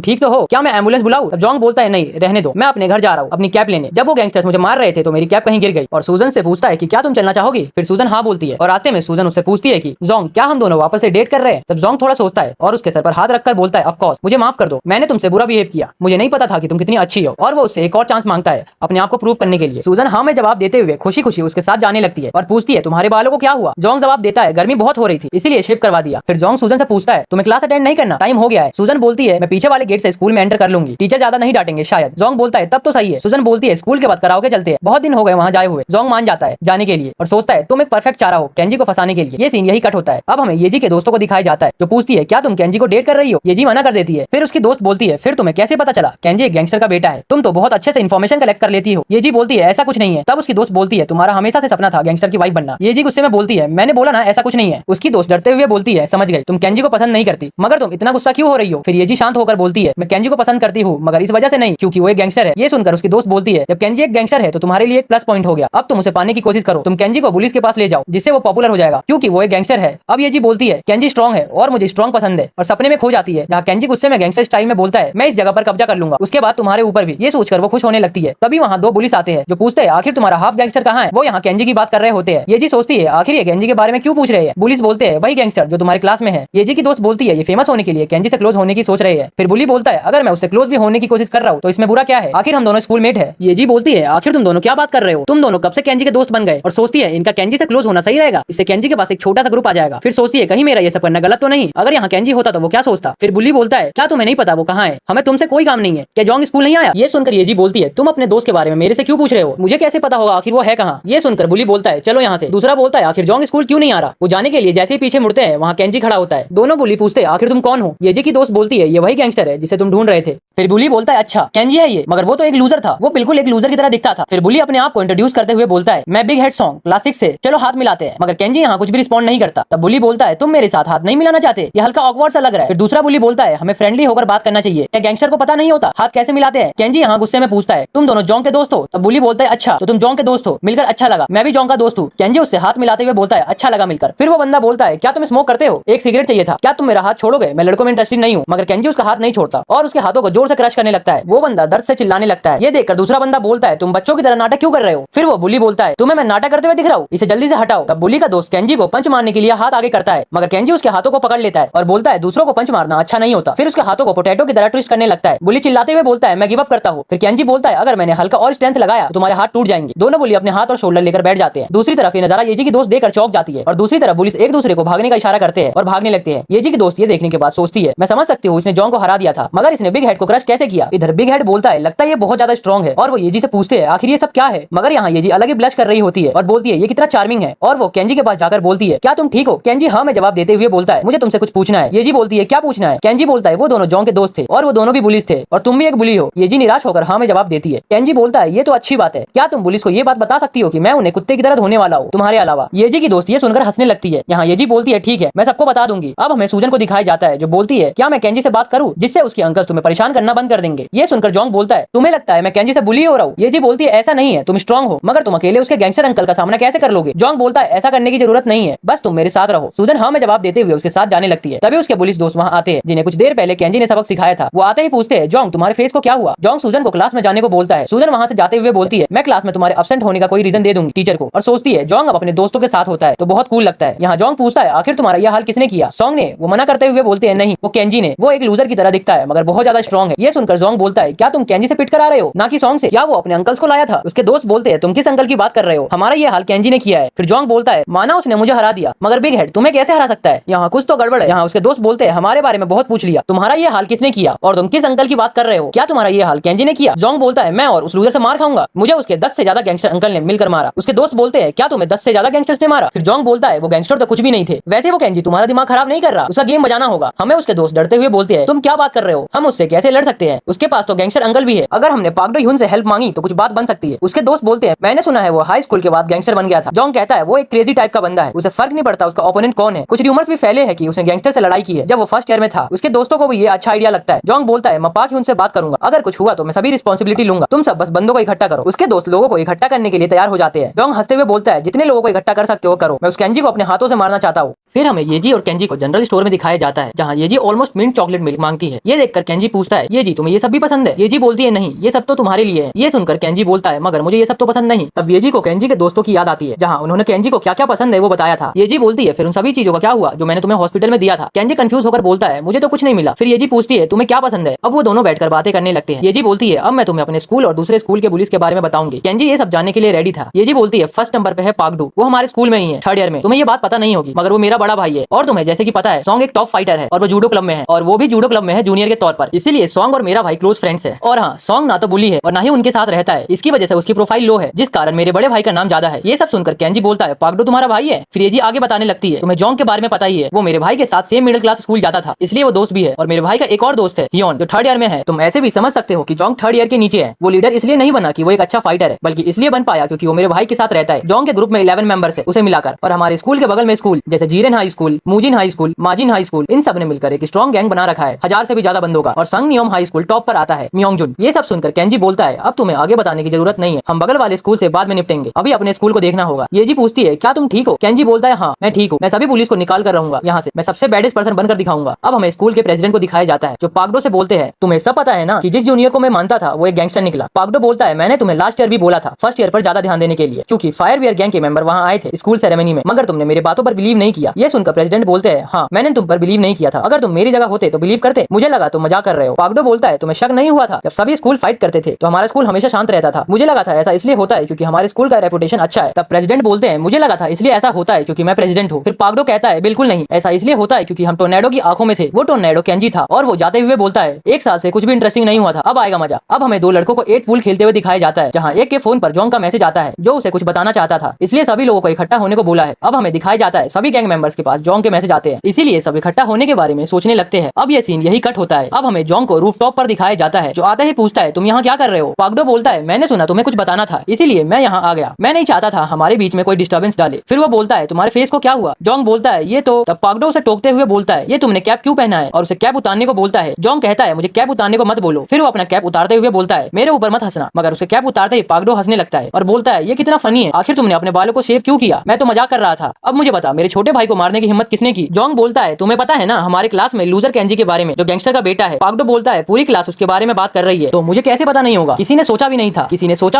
ठीक तो हो, क्या मैं एम्बुलेंस बुलाऊं? तब जोंग बोलता है नहीं रहने दो, मैं अपने घर जा रहा हूँ अपनी कैप लेने। जब वो गैंगस्टर्स मुझे मार रहे थे तो मेरी कैप कहीं गिर गई और सूजन से पूछता है कि क्या तुम चलना चाहोगी। फिर सूजन हाँ बोलती है और रास्ते में सूजन उससे पूछती है कि जोंग क्या हम दोनों वापस से डेट कर रहे हैं। तब जोंग थोड़ा सोचता है और उसके सर पर हाथ रखकर बोलता है ऑफ कोर्स, मुझे माफ कर दो, मैंने तुमसे बुरा बिहेव किया, मुझे नहीं पता था कि तुम कितनी अच्छी हो। और वो उससे एक और चांस मांगता है अपने आप को प्रूव करने के लिए। सूजन हाँ में जवाब देते हुए खुशी खुशी उसके साथ जाने लगती है और पूछती है तुम्हारे बालों को क्या हुआ। जोंग जवाब देता है गर्मी बहुत हो रही थी इसलिए शेव करवा दिया। फिर जोंग सूजन से पूछता है तुम्हें क्लास अटेंड नहीं करना, टाइम हो गया है। सूजन बोलती है मैं पीछे वाले गेट से स्कूल में एंटर कर लूंगी, टीचर ज्यादा नहीं डांटेंगे शायद। जोंग बोलता है तब तो सही है। सूजन बोलती है स्कूल के बाद कराओके चलते हैं, बहुत दिन हो गए वहाँ जाए हुए। जोंग मान जाता है जाने के लिए और सोचता है तुम एक परफेक्ट चारा हो केंजी को फंसाने के लिए। ये सीन यही कट होता है। अब हमें येजी के दोस्तों को दिखाया जाता है जो पूछती है क्या तुम केंजी को डेट कर रही हो। येजी मना कर देती है। फिर उसकी दोस्त बोलती है फिर तुम्हें कैसे पता चला केंजी एक गैंगस्टर का बेटा है, तुम तो बहुत अच्छे से इन्फॉर्मेशन कलेक्ट कर लेती हो। येजी बोलती है ऐसा कुछ नहीं है। तब उसकी दोस्त बोलती है तुम्हारा हमेशा से सपना था गैंगस्टर की वाइफ बनना। येजी गुस्से में बोलती है मैंने बोला ना ऐसा कुछ नहीं है। उसकी दोस्त डरते हुए बोलती है समझ गई, तुम केंजी को पसंद नहीं करती, मगर तुम इतना गुस्सा क्यों हो रही हो। फिर येजी शांत होकर बोलती है मैं केंजी को पसंद करती हूँ मगर इस वजह से नहीं क्योंकि वो एक गैंगस्टर है। ये सुनकर उसकी दोस्त बोलती है जब केंजी एक गैंगस्टर है तो तुम्हारे लिए एक प्लस पॉइंट हो गया, अब तुम उसे पाने की कोशिश करो, तुम केंजी को पुलिस के पास ले जाओ जिससे वो पॉपुलर हो जाएगा क्योंकि वो एक गैंगस्टर है। अब येजी बोलती है केंजी स्ट्रॉन्ग है और मुझे स्ट्रॉन्ग पसंद है और सपने में खो जाती है जहाँ केंजी गुस्से में गैंगस्टर स्टाइल में बोलता है मैं इस जगह पर कब्जा कर लूंगा, उसके बाद तुम्हारे ऊपर भी। ये सोचकर वो खुश होने लगती है। तभी वहाँ 2 पुलिस आते हैं जो पूछते हैं आखिर तुम्हारा हाफ गैंगस्टर कहाँ है। वो यहाँ केंजी की बात कर रहे होते हैं। येजी सोचती है आखिर ये केंजी के बारे में क्यों पूछ रहे हैं। पुलिस बोलते हैं वही गैंगस्टर जो तुम्हारे क्लास में है। येजी की दोस्त बोलती है ये फेमस होने के लिए केंजी से क्लोज होने की सोच रहे हैं। फिर बुली बोलता है अगर मैं उससे क्लोज भी होने की कोशिश कर रहा हूँ तो इसमें बुरा क्या है, आखिर हम दोनों स्कूल मेट है। येजी बोलती है आखिर तुम दोनों क्या बात कर रहे हो, तुम दोनों कब से केंजी के दोस्त बन गए। और सोचती है इनका केंजी से क्लोज होना सही रहेगा, इससे केंजी के पास एक छोटा सा ग्रुप आ जाएगा। फिर सोचती है कहीं मेरा ये सब करना गलत तो नहीं, अगर यहाँ केंजी होता तो वो क्या सोचता। फिर बुली बोलता है क्या तुम्हें नहीं पता वो कहाँ है, हमें तुमसे कोई काम नहीं है, क्या जोंग स्कूल नहीं आया। ये सुनकर येजी बोलती है तुम अपने दोस्त के बारे में मेरे से क्यों पूछ रहे हो, मुझे कैसे पता होगा आखिर वो है कहाँ। ये सुनकर बुली बोलता है चलो यहाँ से। दूसरा बोलता है आखिर जोंग स्कूल क्यों नहीं आ रहा। वो जाने के लिए जैसे ही पीछे मुड़ते हैं वहाँ केंजी खड़ा होता है। दोनों बुली पूछते हैं आखिर तुम कौन हो। येजी की दोस्त बोलती है ये वही गैंगस्टर है जिसे तुम ढूंढ रहे थे। फिर बुली बोलता है अच्छा केंजी है ये, मगर वो तो एक लूजर था, वो बिल्कुल एक लूजर की तरह दिखता था। फिर बुली अपने आप को इंट्रोड्यूस करते हुए बोलता है मैं बिग हेड सॉन्ग क्लास 6 से चलो हाथ मिलाते हैं, मगर केंजी यहाँ कुछ भी रिस्पॉन्ड नहीं करता। तब बुली बोलता है तुम मेरे साथ हाथ नहीं मिलाना चाहते, ये हल्का ऑकवर्ड सा लग रहा है। फिर दूसरा बुली बोलता है हमें फ्रेंडली होकर बात करना चाहिए, क्या गैंगस्टर को पता नहीं होता हाथ कैसे मिलाते हैं। केंजी यहाँ गुस्से में पूछता है तुम दोनों जोंग के दोस्त हो। तब बुली बोलता है अच्छा तो तुम जोंग के दोस्त हो, मिलकर अच्छा लगा, मैं भी जोंग का दोस्त हूँ। केंजी उससे हाथ मिलाते हुए बोलता है अच्छा लगा मिलकर। फिर वो बंदा बोलता है क्या तुम स्मोक करते हो, एक सिगरेट चाहिए था, क्या तुम मेरा हाथ छोड़ोगे, मैं लड़कों में इंटरेस्टेड नहीं हूँ। मगर केंजी उसका हाथ नहीं छोड़ता और उसके हाथों को जोर से क्रश करने लगता है। वो बंदा दर्द से चिल्लाने लगता है। ये देखकर दूसरा बंदा बोलता है तुम बच्चों की तरह नाटक क्यों कर रहे हो। फिर वो बुली बोलता है तुम्हें मैं नाटक करते हुए दिख रहा हूँ, इसे जल्दी से हटाओ। तब बुली का दोस्त केंजी को पंच मारने के लिए हाथ आगे करता है, मगर केंजी उसके हाथों को पकड़ लेता है और बोलता है दूसरों को पंच मारना अच्छा नहीं होता। फिर उसके हाथों को पोटैटो की तरह ट्विस्ट करने लगता है। बुली चिल्लाते हुए बोलता है मैं गिव अप करता हूँ। फिर केंजी बोलता है अगर मैंने हल्का और स्ट्रेंथ लगाया तो तुम्हारे हाथ टूट जाएंगे। दोनों बुली अपने हाथ और शोल्डर लेकर बैठ जाते हैं। दूसरी तरफ ये नजारा येजी की दोस्त देखकर चौंक जाती है और दूसरी तरफ पुलिस एक दूसरे को भागने का इशारा करते हैं और भागने लगते हैं। येजी की दोस्त ये देखने के बाद सोचती है मैं समझ सकती हूँ इसने जोंग को हरा दिया था, मगर इसने बिग हेड को क्रश कैसे किया। इधर बिग हेड बोलता है लगता है ये बहुत ज्यादा स्ट्रॉन्ग है और वो येजी से पूछते हैं आखिर ये सब क्या है। मगर यहाँ येजी अलग ही ब्लश कर रही होती है और बोलती है ये कितना चार्मिंग है और वो केंजी के पास जाकर बोलती है क्या तुम ठीक हो। केंजी हाँ में जवाब देते हुए बोलता है मुझे तुमसे कुछ पूछना है। येजी बोलती है क्या पूछना है। केंजी बोलता है वो दोनों जोंग के दोस्त थे और वो दोनों भी पुलिस थे और तुम भी एक बुली हो। येजी निराश होकर हाँ में जवाब देती है। केंजी बोलता है ये तो अच्छी बात है, क्या तुम पुलिस को ये बात बता सकती हो कि मैं उन्हें कुत्ते की तरह धोने वाला हूँ तुम्हारे अलावा। येजी की दोस्त ये सुनकर हंसने लगती है। यहाँ येजी बोलती है ठीक है मैं सबको बता दूंगी। अब हमें सूजन को दिखाया जाता है जो बोलती है क्या मैं केंजी से बात करूँ जिससे उसके अंकल तुम्हें परेशान करना बंद कर देंगे। ये सुनकर जोंग बोलता है तुम्हें लगता है मैं केंजी से बुली हो रहा हूँ। येजी बोलती है ऐसा नहीं है, तुम स्ट्रॉन्ग हो, मगर तुम अकेले उसके गैंगस्टर अंकल का सामना कैसे कर लोगे। जोंग बोलता है ऐसा करने की जरूरत नहीं है, बस तुम मेरे साथ रहो। सूजन हाँ में जवाब देते हुए उसके साथ जाने लगती है। तभी उसके पुलिस दोस्त वहाँ आते हैं जिन्हें कुछ देर पहले केंजी ने सबक सिखाया था। वो आते ही पूछते हैं जोंग तुम्हारे फेस को क्या हुआ। जोंग सूजन को क्लास में जाने को बोलता है। सूजन वहाँ से जाते हुए बोलती है मैं क्लास में तुम्हारे एब्सेंट होने का कोई रीजन दे दूंगी टीचर को, और सोचती है जोंग अब अपने दोस्तों के साथ होता है तो बहुत कूल लगता है। यहाँ जोंग पूछता है आखिर तुम्हारा यह हाल किसने किया, सॉन्ग ने। वो मना करते हुए बोलते हैं नहीं वो केंजी ने, वो एक लूजर की तरह दिखता है मगर बहुत ज्यादा स्ट्रॉन्ग है। ये सुनकर जोंग बोलता है क्या तुम केंजी से पिट कर आ रहे हो ना कि सॉन्ग से, क्या वो अपने अंकल्स को लाया था। उसके दोस्त बोलते हैं तुम किस अंकल की बात कर रहे हो, हमारा ये हाल केंजी ने किया है। फिर जोंग बोलता है माना उसने मुझे हरा दिया मगर बिग हेड तुम्हें कैसे हरा सकता है, यहाँ कुछ तो गड़बड़ है। यहाँ उसके दोस्त बोलते हैं हमारे बारे में बहुत पूछ लिया, तुम्हारा ये हाल किसने किया और तुम किस अंकल की बात कर रहे हो, क्या तुम्हारा ये हाल केंजी ने किया। जोंग बोलता है मैं और उस लूजर से मार खाऊंगा, मुझे उसके 10 से ज्यादा गैंगस्टर अंकल ने मिलकर मारा। उसके दोस्त बोलते हैं क्या तुम्हें 10 से ज्यादा गैंगस्टर्स ने मारा। फिर जोंग बोलता है वो गैंगस्टर तो कुछ भी नहीं थे, वैसे वो केंजी तुम्हारा दिमाग खराब नहीं कर रहा, उसका गेम बजाना होगा हमें। उसके दोस्त डरते हुए बोलते हैं तुम क्या बात कर रहे हो, हम उससे कैसे लड़ सकते हैं, उसके पास तो गैंगस्टर अंकल भी है, अगर हमने पाक डो ह्यून से हेल्प मांगी तो कुछ बात बन सकती है। उसके दोस्त बोलते हैं मैंने सुना है वो हाई स्कूल के बाद गैंगस्टर बन गया था। जोंग कहता है वो एक क्रेजी टाइप का बंदा है, उसे फर्क नहीं पड़ता उसका ओपोनेंट कौन है। कुछ रूमर्स भी फैले हैं कि उसने गैंगस्टर से लड़ाई की है जब वो फर्स्ट ईयर में था। उसके दोस्तों को भी ये अच्छा आइडिया लगता है। जोंग बोलता है मैं पाक ह्यून से बात करूंगा, अगर कुछ हुआ तो मैं सभी रिस्पॉन्सिबिलिटी लूंगा, तुम सब बस बंदों को इकट्ठा करो। उसके दोस्त लोगों को इकट्ठा करने के लिए तैयार हो जाते हैं। जोंग हंसते हुए बोलता है जितने लोगों को इकट्ठा कर सकते हो करो, मैं उस केंजी को अपने हाथों से मारना चाहता हूँ। फिर हमें येजी और केंजी को जनरल स्टोर में दिखाया जाता है जहाँ येजी ऑलमोस्ट मिंट चॉकलेट मिल्क मांगती है। ये देखकर केंजी पूछता है येजी तुम्हें ये सब भी पसंद है। येजी बोलती है नहीं ये सब तो तुम्हारे लिए है। ये सुनकर केंजी बोलता है मगर मुझे ये सब तो पसंद नहीं। तब येजी को केंजी के दोस्तों की याद आती है जहाँ उन्होंने केंजी को क्या क्या पसंद है वो बताया था। येजी बोलती है फिर उन सभी चीजों का क्या हुआ जो मैंने तुम्हें हॉस्पिटल में दिया था। केंजी कंफ्यूज होकर बोलता है मुझे तो कुछ नहीं मिला। फिर येजी पूछती है तुम्हें क्या पसंद है। अब वो दोनों बैठकर बातें करने लगते हैं। येजी बोलती है अब मैं तुम्हें अपने स्कूल और दूसरे स्कूल के पुलिस के बारे में बताऊंगी। केंजी ये सब जानने के लिए रेडी था। येजी बोलती है फर्स्ट नंबर पे है पाकडू, वो हमारे स्कूल में ही है, थर्ड ईयर में। तुम्हें ये बात पता नहीं होगी मगर वो मेरा बड़ा भाई है और तुम्हें जैसे कि पता है सॉन्ग एक टॉप फाइटर है और वो जूडो क्लब में है और वो भी जूडो क्लब में है जूनियर के तौर पर, इसीलिए सॉन्ग और मेरा भाई क्लोज फ्रेंड्स है। और हाँ सॉन्ग ना तो बुली है और ना ही उनके साथ रहता है, इसकी वजह से उसकी प्रोफाइल लो है जिस कारण मेरे बड़े भाई का नाम ज्यादा है। ये सब सुनकर केंजी बोलता है पाकडू तुम्हारा भाई है। फिर येजी आगे बताने लगती है तुम्हें जोंग के बारे में पता ही है, वो मेरे भाई के साथ सेम मिडिल क्लास स्कूल जाता था इसलिए वो दोस्त भी है। और मेरे भाई का एक और दोस्त है हियोन जो थर्ड ईयर में है। तुम ऐसे भी समझ सकते हो कि जोंग थर्ड ईयर के नीचे है। वो लीडर इसलिए नहीं बना कि वो एक अच्छा फाइटर है बल्कि इसलिए बन पाया क्योंकि वो मेरे भाई के साथ रहता है। जोंग के ग्रुप में 11 मेंबर्स है उसे मिलाकर, और हमारे स्कूल के बगल में स्कूल जैसे जीरेन हाई स्कूल, मूजिन हाई स्कूल, माजिन हाई स्कूल, इन सब ने मिलकर एक स्ट्रॉन्ग गैंग बना रखा है 1000 से भी ज्यादा बंदों का। और संगनियोम हाई स्कूल टॉप पर आता है, म्योंगजुन। ये सब सुनकर केंजी बोलता है अब तुम्हें आगे बताने की जरूरत नहीं है, हम बगल वाले स्कूल से बाद में निपटेंगे, अभी अपने स्कूल को देखना होगा। येजी पूछती है क्या तुम ठीक हो। केंजी बोलता है हाँ मैं ठीक हूँ, मैं सभी पुलिस को निकाल कर रहूंगा यहाँ से, मैं सबसे बैडेस्ट पर्सन बनकर दिखाऊंगा। अब हमें स्कूल के प्रेसिडेंट को दिखाया जाता है जो पाकडो से बोलते हैं तुम्हें सब पता है ना कि जिस जूनियर को मैं मानता था वो एक गैंगस्टर निकला। पाकडो बोलता है मैंने तुम्हें लास्ट ईयर भी बोला था फर्स्ट ईयर पर ज्यादा ध्यान देने के लिए, क्योंकि फायरवेयर गैंग के मेंबर वहाँ आए थे स्कूल सेरेमनी में, मगर तुमने मेरे बातों पर बिलीव नहीं किया। ये सुनकर प्रेसिडेंट बोलते हैं हाँ मैंने तुम पर बिलीव नहीं किया था, अगर तुम मेरी जगह होते तो बिलीव करते, मुझे लगा तुम मजाक कर रहे हो। पाकडो बोलता है तुम्हें शक नहीं हुआ था जब सभी स्कूल फाइट करते थे तो हमारा स्कूल हमेशा शांत रहता था, मुझे लगा था ऐसा इसलिए होता है क्योंकि हमारे स्कूल का रेपुटेशन अच्छा है। तब प्रेसिडेंट बोलते हैं मुझे लगा था इसलिए ऐसा होता है क्योंकि मैं प्रेसिडेंट हूँ। फिर पाकडो कहता है बिल्कुल नहीं, ऐसा इसलिए होता है क्योंकि हम टोर्नेडो की आंखों में थे, वो टोर्नेडो केंजी था। और वो जाते हुए बोलता है एक साल से कुछ भी इंटरेस्टिंग नहीं हुआ था, अब आएगा मजा। अब हमें दो लड़कों को 8 पूल खेलते हुए दिखाया जाता है जहाँ एक के फोन पर जोंग का मैसेज आता है जो उसे कुछ बताना चाहता था, इसलिए सभी लोगों को इकट्ठा होने को बोला है। अब हमें दिखाया जाता है सभी गैंग मेंबर्स क्वार्टर्स के पास जोंग के मैसेज आते हैं, इसीलिए सब इकट्ठा होने के बारे में सोचने लगते हैं। अब ये सीन यही कट होता है। अब हमें जोंग को रूफ टॉप पर दिखाया जाता है, जो आते ही पूछता है तुम यहाँ क्या कर रहे हो। पागडो बोलता है मैंने सुना तुम्हें कुछ बताना था, इसीलिए मैं यहाँ आ गया। मैं नहीं चाहता था हमारे बीच में कोई डिस्टर्बेंस डाले। फिर वो बोलता है तुम्हारे फेस को क्या हुआ। जोंग बोलता है ये तो। तब पागडो उसे टोकते हुए बोलता है ये तुमने कैप क्यों पहना है, और उसे कैप उतारने को बोलता है। जोंग कहता है मुझे कैप उतारने को मत बोलो। फिर वो अपना कैप उतारते हुए बोलता है मेरे ऊपर मत हंसना, मगर उसे कैप उतारते ही पागडो हंसने लगता है और बोलता है ये कितना फनी है, आखिर तुमने अपने बालों को शेव क्यों किया, मैं तो मजाक कर रहा था। अब मुझे बता मेरे छोटे भाई को मारने की हिम्मत किसने की। जोंग बोलता है तुम्हें पता है ना हमारे क्लास में लूजर केंजी के बारे में, जो गैंगस्टर का बेटा है। पागडो बोलता है पूरी क्लास उसके बारे में बात कर रही है, तो मुझे कैसे पता नहीं होगा, किसी ने सोचा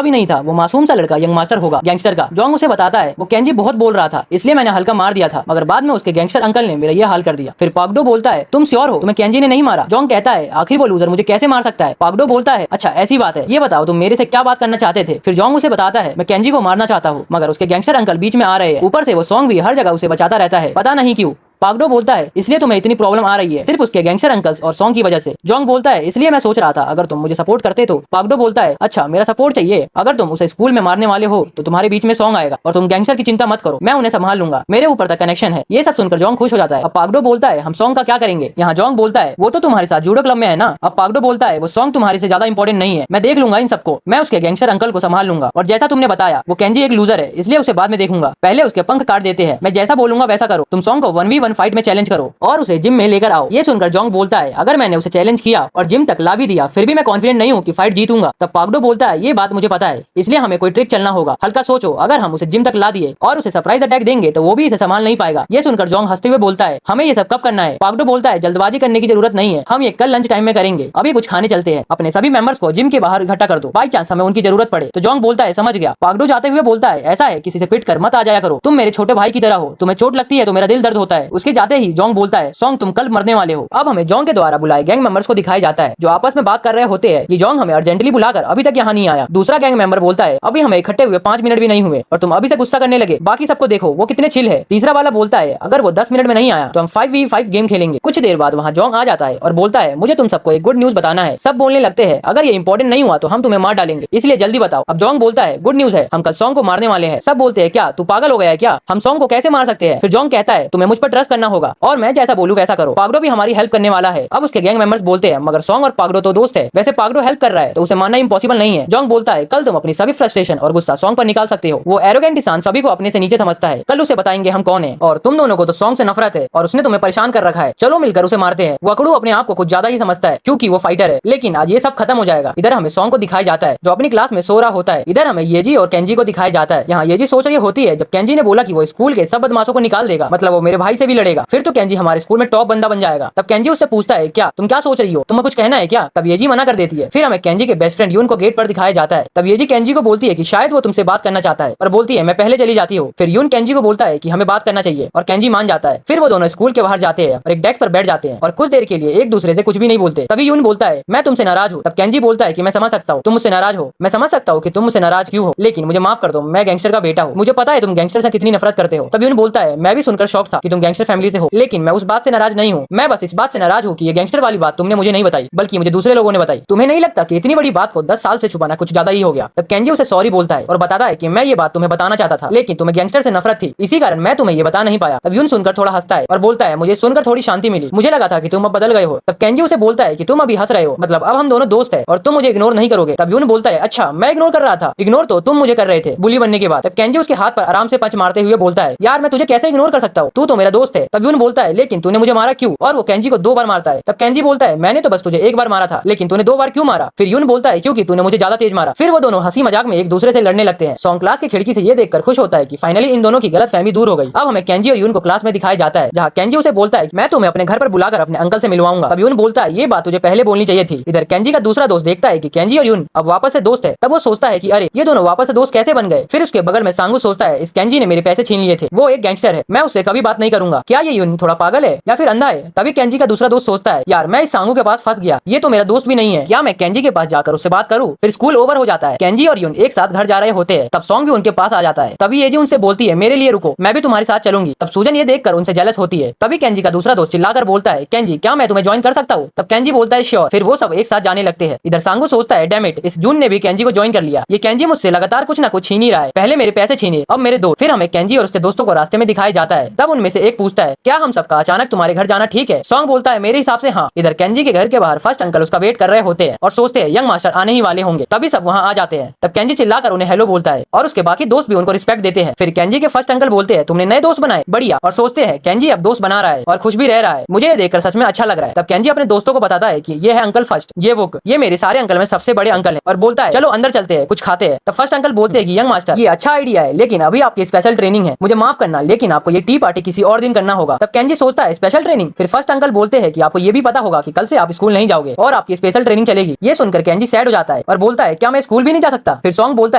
भी नहीं था वो मासूम सा लड़का यंग मास्टर होगा गैंगस्टर का। जोंग उसे बताता है वो केंजी बहुत बोल रहा था, इसलिए मैंने हल्का मार दिया था, मगर बाद में उसके गैंगस्टर अंकल ने मेरा ये हाल कर दिया। फिर पागडो बोलता है तुम श्योर हो तुम्हें केंजी ने नहीं मारा। जोंग कहता है आखिर वो लूजर मुझे कैसे मार सकता है। पागडो बोलता है अच्छा ऐसी बात है, ये बताओ तुम मेरे से क्या बात करना चाहते थे। फिर जोंग उसे बताता है मैं केंजी को मारना चाहता हूँ, मगर उसके गैंगस्टर अंकल बीच में आ रहे हैं, ऊपर से वो सॉन्ग भी हर जगह उसे बचाता रहता है, पता नहीं क्यों। पागडो बोलता है इसलिए तुम्हें इतनी प्रॉब्लम आ रही है सिर्फ उसके गैंगस्टर अंकल्स और सॉन्ग की वजह से। जोंग बोलता है इसलिए मैं सोच रहा था अगर तुम मुझे सपोर्ट करते तो। पागडो बोलता है अच्छा मेरा सपोर्ट चाहिए, अगर तुम उसे स्कूल में मारने वाले हो तो तुम्हारे बीच में सॉन्ग आएगा और तुम गैंगस्टर की चिंता मत करो, मैं उन्हें संभाल लूंगा, मेरे ऊपर तक कनेक्शन है। ये सब सुनकर जोंग खुश हो जाता है। अब पागडो बोलता है हम सॉन्ग का क्या करेंगे। यहाँ जोंग बोलता है वो तो तुम्हारे साथ जूडो क्लब में है ना। अब पागडो बोलता है वो सॉन्ग तुम्हारे से ज्यादा इंपॉर्टेंट नहीं है, मैं देख लूंगा इन सबको, मैं उसके गैंगस्टर अंकल को संभाल लूंगा, और जैसा तुमने बताया वो केंजी एक लूजर है इसलिए उसे बाद में देखूंगा, पहले उसके पंख काट देते हैं, मैं जैसा बोलूंगा वैसा करो, तुम सॉन्ग को 1v1 फाइट में चैलेंज करो और उसे जिम में लेकर आओ। ये सुनकर जोंग बोलता है अगर मैंने उसे चैलेंज किया और जिम तक ला भी दिया फिर भी मैं कॉन्फिडेंट नहीं हूँ कि फाइट जीतूंगा। तब पागडो बोलता है ये बात मुझे पता है, इसलिए हमें कोई ट्रिक चलना होगा, हल्का सोचो, अगर हम उसे जिम तक ला दिए और उसे सरप्राइज अटैक देंगे तो वो भी इसे संभाल नहीं पाएगा। ये सुनकर जोंग हंसते हुए बोलता है हमें ये सब कब करना है। पागडो बोलता है जल्दबाजी करने की जरूरत नहीं है, हम ये कल लंच टाइम में करेंगे, अभी कुछ खाने चलते हैं, अपने सभी मेंबर्स को जिम के बाहर इकट्ठा कर दो, बाई चांस हमें उनकी जरूरत पड़े। तो जोंग बोलता है समझ गया। पागडो जाते हुए बोलता है ऐसा है किसी से पिट कर मत आ जाया करो, तुम मेरे छोटे भाई की तरह हो, तुम्हें चोट लगती है तो मेरा दिल दर्द होता है। उसके जाते ही जोंग बोलता है सॉन्ग तुम कल मरने वाले हो। अब हमें जोंग के द्वारा बुलाए गैंग मेंबर्स को दिखाया जाता है जो आपस में बात कर रहे होते हैं कि जोंग हमें अर्जेंटली बुलाकर अभी तक यहाँ नहीं आया। दूसरा गैंग मेंबर बोलता है अभी हमें इकट्ठे हुए 5 मिनट भी नहीं हुए और तुम अभी से गुस्सा करने लगे, बाकी सबको देखो वो कितने चिल है। तीसरा वाला बोलता है अगर वो 10 मिनट में नहीं आया तो हम 5v5 गेम खेलेंगे। कुछ देर बाद वहाँ जोंग आ जाता है और बोलता है मुझे तुम सबको एक गुड न्यूज बताना है। सब बोलने लगते हैं अगर ये इंपॉर्टेंट नहीं हुआ तो हम तुम्हें मार डालेंगे, इसलिए जल्दी बताओ। अब जोंग बोलता है गुड न्यूज है, हम कल सॉन्ग को मारने वाले हैं। सब बोलते हैं क्या तू पागल हो गया है क्या, हम सॉन्ग को कैसे मार सकते हैं। फिर जोंग कहता है तुम्हें मुझ पर ट्रस्ट करना होगा और मैं जैसा बोलूं वैसा करो, पागडो भी हमारी हेल्प करने वाला है। अब उसके गैंग मेंबर्स बोलते हैं मगर सॉन्ग और पागडो तो दोस्त है, वैसे पागडो हेल्प कर रहा है तो उसे मानना इम्पॉसिबल नहीं है। जोंग बोलता है कल तुम अपनी सभी फ्रस्ट्रेशन और गुस्सा सॉन्ग पर निकाल सकते हो, वो एरोगेंट इंसान सभी को अपने से नीचे समझता है, कल उसे बताएंगे हम कौन है, और तुम दोनों को तो सॉन्ग से नफरत है और उसने तुम्हें परेशान कर रखा है, चलो मिलकर उसे मारते हैं। वकड़ू अपने आप को कुछ ज्यादा ही समझता है क्योंकि वो फाइटर है, लेकिन आज ये सब खत्म हो जाएगा। इधर हमें सॉन्ग को दिखाया जाता है जो अपनी क्लास में सो रहा होता है, इधर हमें येजी और केंजी को दिखाया जाता है। यहाँ येजी सोच रही होती है जब केंजी ने बोला कि वो स्कूल के सब बदमाशों को निकाल देगा, मतलब वो मेरे भाई से भी लड़ेगा, फिर तो केंजी हमारे स्कूल में टॉप बंदा बन जाएगा। तब केंजी उससे पूछता है क्या तुम क्या सोच रही हो, तुम्हें कुछ कहना है क्या। तब येजी मना कर देती है। फिर हमें केंजी के बेस्ट फ्रेंड यून को गेट पर दिखाया जाता है। तब येजी केंजी को बोलती है कि शायद वो तुमसे बात करना चाहता है और बोलती है मैं पहले चली जाती हूँ। फिर यून केंजी को बोलता है कि हमें बात करना चाहिए और केंजी मान जाता है। फिर वो दोनों स्कूल के बाहर जाते हैं और एक डेस्क पर बैठ जाते हैं और कुछ देर के लिए एक दूसरे से कुछ भी नहीं बोलते। तभी यून बोलता है मैं तुमसे नाराज हूँ। तब केंजी बोलता है कि मैं समझ सकता हूँ तुम मुझसे नाराज हो, मैं समझ सकता हूँ कि तुम मुझसे नाराज क्यों हो, लेकिन मुझे माफ कर दो, मैं गैंगस्टर का बेटा हूँ, मुझे पता है तुम गैंगस्टर से कितनी नफरत करते हो। तब यून बोलता है मैं भी सुनकर शौक था कि तुम गैंगस्टर फैमिली से हो, लेकिन मैं उस बात से नाराज नहीं हूँ, मैं बस इस बात से नाराज हूँ कि ये गैंगस्टर वाली बात तुमने मुझे नहीं बताई बल्कि मुझे दूसरे लोगों ने बताई। तुम्हें नहीं लगता कि इतनी बड़ी बात को 10 साल से छुपाना कुछ ज्यादा ही हो गया। तब केंजी उसे सॉरी बोलता है और बताता है कि मैं ये बात तुम्हें बताना चाहता था लेकिन तुम्हें गैंगस्टर से नफरत थी, इसी कारण मैं तुम्हें ये बता नहीं पाया। तब यून सुनकर थोड़ा हंसता है और बोलता है मुझे सुनकर थोड़ी शांति मिली, मुझे लगा था कि तुम अब बदल गए हो। तब केंजी उसे बोलता है कि तुम अभी हंस रहे हो, मतलब अब हम दोनों दोस्त हैं और तुम मुझे इग्नोर नहीं करोगे। तब यून बोलता है अच्छा मैं इग्नोर कर रहा था, इग्नोर तो तुम मुझे कर रहे थे बुली बनने के बाद। तब केंजी उसके हाथ पर आराम से पंच मारते हुए बोलता है यार मैं तुझे कैसे इग्नोर कर सकता हूँ, तू तो मेरा दोस्त है। तब यून बोलता है लेकिन तूने मुझे मारा क्यों, और वो केंजी को 2 बार मारता है। तब केंजी बोलता है मैंने तो बस तुझे 1 बार मारा था लेकिन तूने 2 बार क्यों मारा। फिर यून बोलता है क्योंकि तूने मुझे ज्यादा तेज मारा। फिर वो दोनों हंसी मजाक में एक दूसरे से लड़ने लगते हैं। सॉन्ग क्लास की खिड़की से ये देखकर खुश होता है कि फाइनली इन दोनों की गलतफहमी दूर हो गई। अब हमें केंजी और यून को क्लास में दिखाया जाता है जहाँ केंजी उसे बोलता है मैं तुम्हें अपने घर पर बुलाकर अपने अंकल से मिलवाऊंगा। तब यून बोलता है ये बात तुझे पहले बोलनी चाहिए थी। इधर केंजी का दूसरा दोस्त देखता है कि केंजी और यून अब वापस से दोस्त है। तब वो सोचता है कि अरे ये दोनों वापस से दोस्त कैसे बन गए। फिर उसके बगल में सांगू सोचता है इस केंजी ने मेरे पैसे छीन लिए थे, वो एक गैंगस्टर है, मैं उससे कभी बात नहीं करूंगा, क्या ये यून थोड़ा पागल है या फिर अंधा है। तभी केंजी का दूसरा दोस्त सोचता है यार मैं इस सांगू के पास फंस गया, ये तो मेरा दोस्त भी नहीं है, क्या मैं केंजी के पास जाकर उससे बात करूं। फिर स्कूल ओवर हो जाता है, केंजी और यून एक साथ घर जा रहे होते हैं। तब सॉन्ग भी उनके पास आ जाता है। तभी येजी उनसे बोलती है मेरे लिए रुको, मैं भी तुम्हारे साथ चलूंगी। तब सूजन ये देखकर उनसे जेलस होती है। तभी केंजी का दूसरा दोस्त चिल्लाकर बोलता है केंजी क्या मैं तुम्हें ज्वाइन कर सकता हूँ। तब केंजी बोलता है श्योर। फिर वो सब एक साथ जाने लगते हैं। इधर सांगू सोचता है डैम इट, इस जून ने भी केंजी को ज्वाइन कर लिया, ये केंजी मुझसे लगातार कुछ ना कुछ छीन ही रहा है, पहले मेरे पैसे छीने अब मेरे दोस्त। फिर हमें केंजी और उसके दोस्तों को रास्ते में दिखाया जाता है। तब उनमें से एक पूछता पूछता है क्या हम सबका अचानक तुम्हारे घर जाना ठीक है? सॉन्ग बोलता है मेरे हिसाब से हाँ। इधर केंजी के घर के बाहर फर्स्ट अंकल उसका वेट कर रहे होते हैं और सोचते हैं यंग मास्टर आने ही वाले होंगे, तभी सब वहाँ आ जाते हैं। तब केंजी चिल्लाकर उन्हें हेलो बोलता है और उसके बाकी दोस्त भी उनको रिस्पेक्ट देते हैं। फिर केंजी के फर्स्ट अंकल बोलते हैं तुमने नए दोस्त बनाए, बढ़िया, और सोचते हैं केंजी अब दोस्त बना रहा है और खुश भी रह रहा है, मुझे ये देखकर सच में अच्छा लग रहा है। तब केंजी अपने दोस्तों को बताता है कि ये है अंकल फर्स्ट, ये वो, ये मेरे सारे अंकल में सबसे बड़े अंकल है, और बोलता है चलो अंदर चलते हैं, कुछ खाते हैं। तब फर्स्ट अंकल बोलते हैं कि यंग मास्टर ये अच्छा आइडिया है, लेकिन अभी आपकी स्पेशल ट्रेनिंग है, मुझे माफ करना, लेकिन आपको ये टी पार्टी किसी और दिन करना होगा। तब केंजी सोचता है स्पेशल ट्रेनिंग? फिर फर्स्ट अंकल बोलते हैं कि आपको ये भी पता होगा कि कल से आप स्कूल नहीं जाओगे और आपकी स्पेशल ट्रेनिंग चलेगी। ये सुनकर केंजी सैड हो जाता है और बोलता है क्या मैं स्कूल भी नहीं जा सकता? फिर सॉन्ग बोलता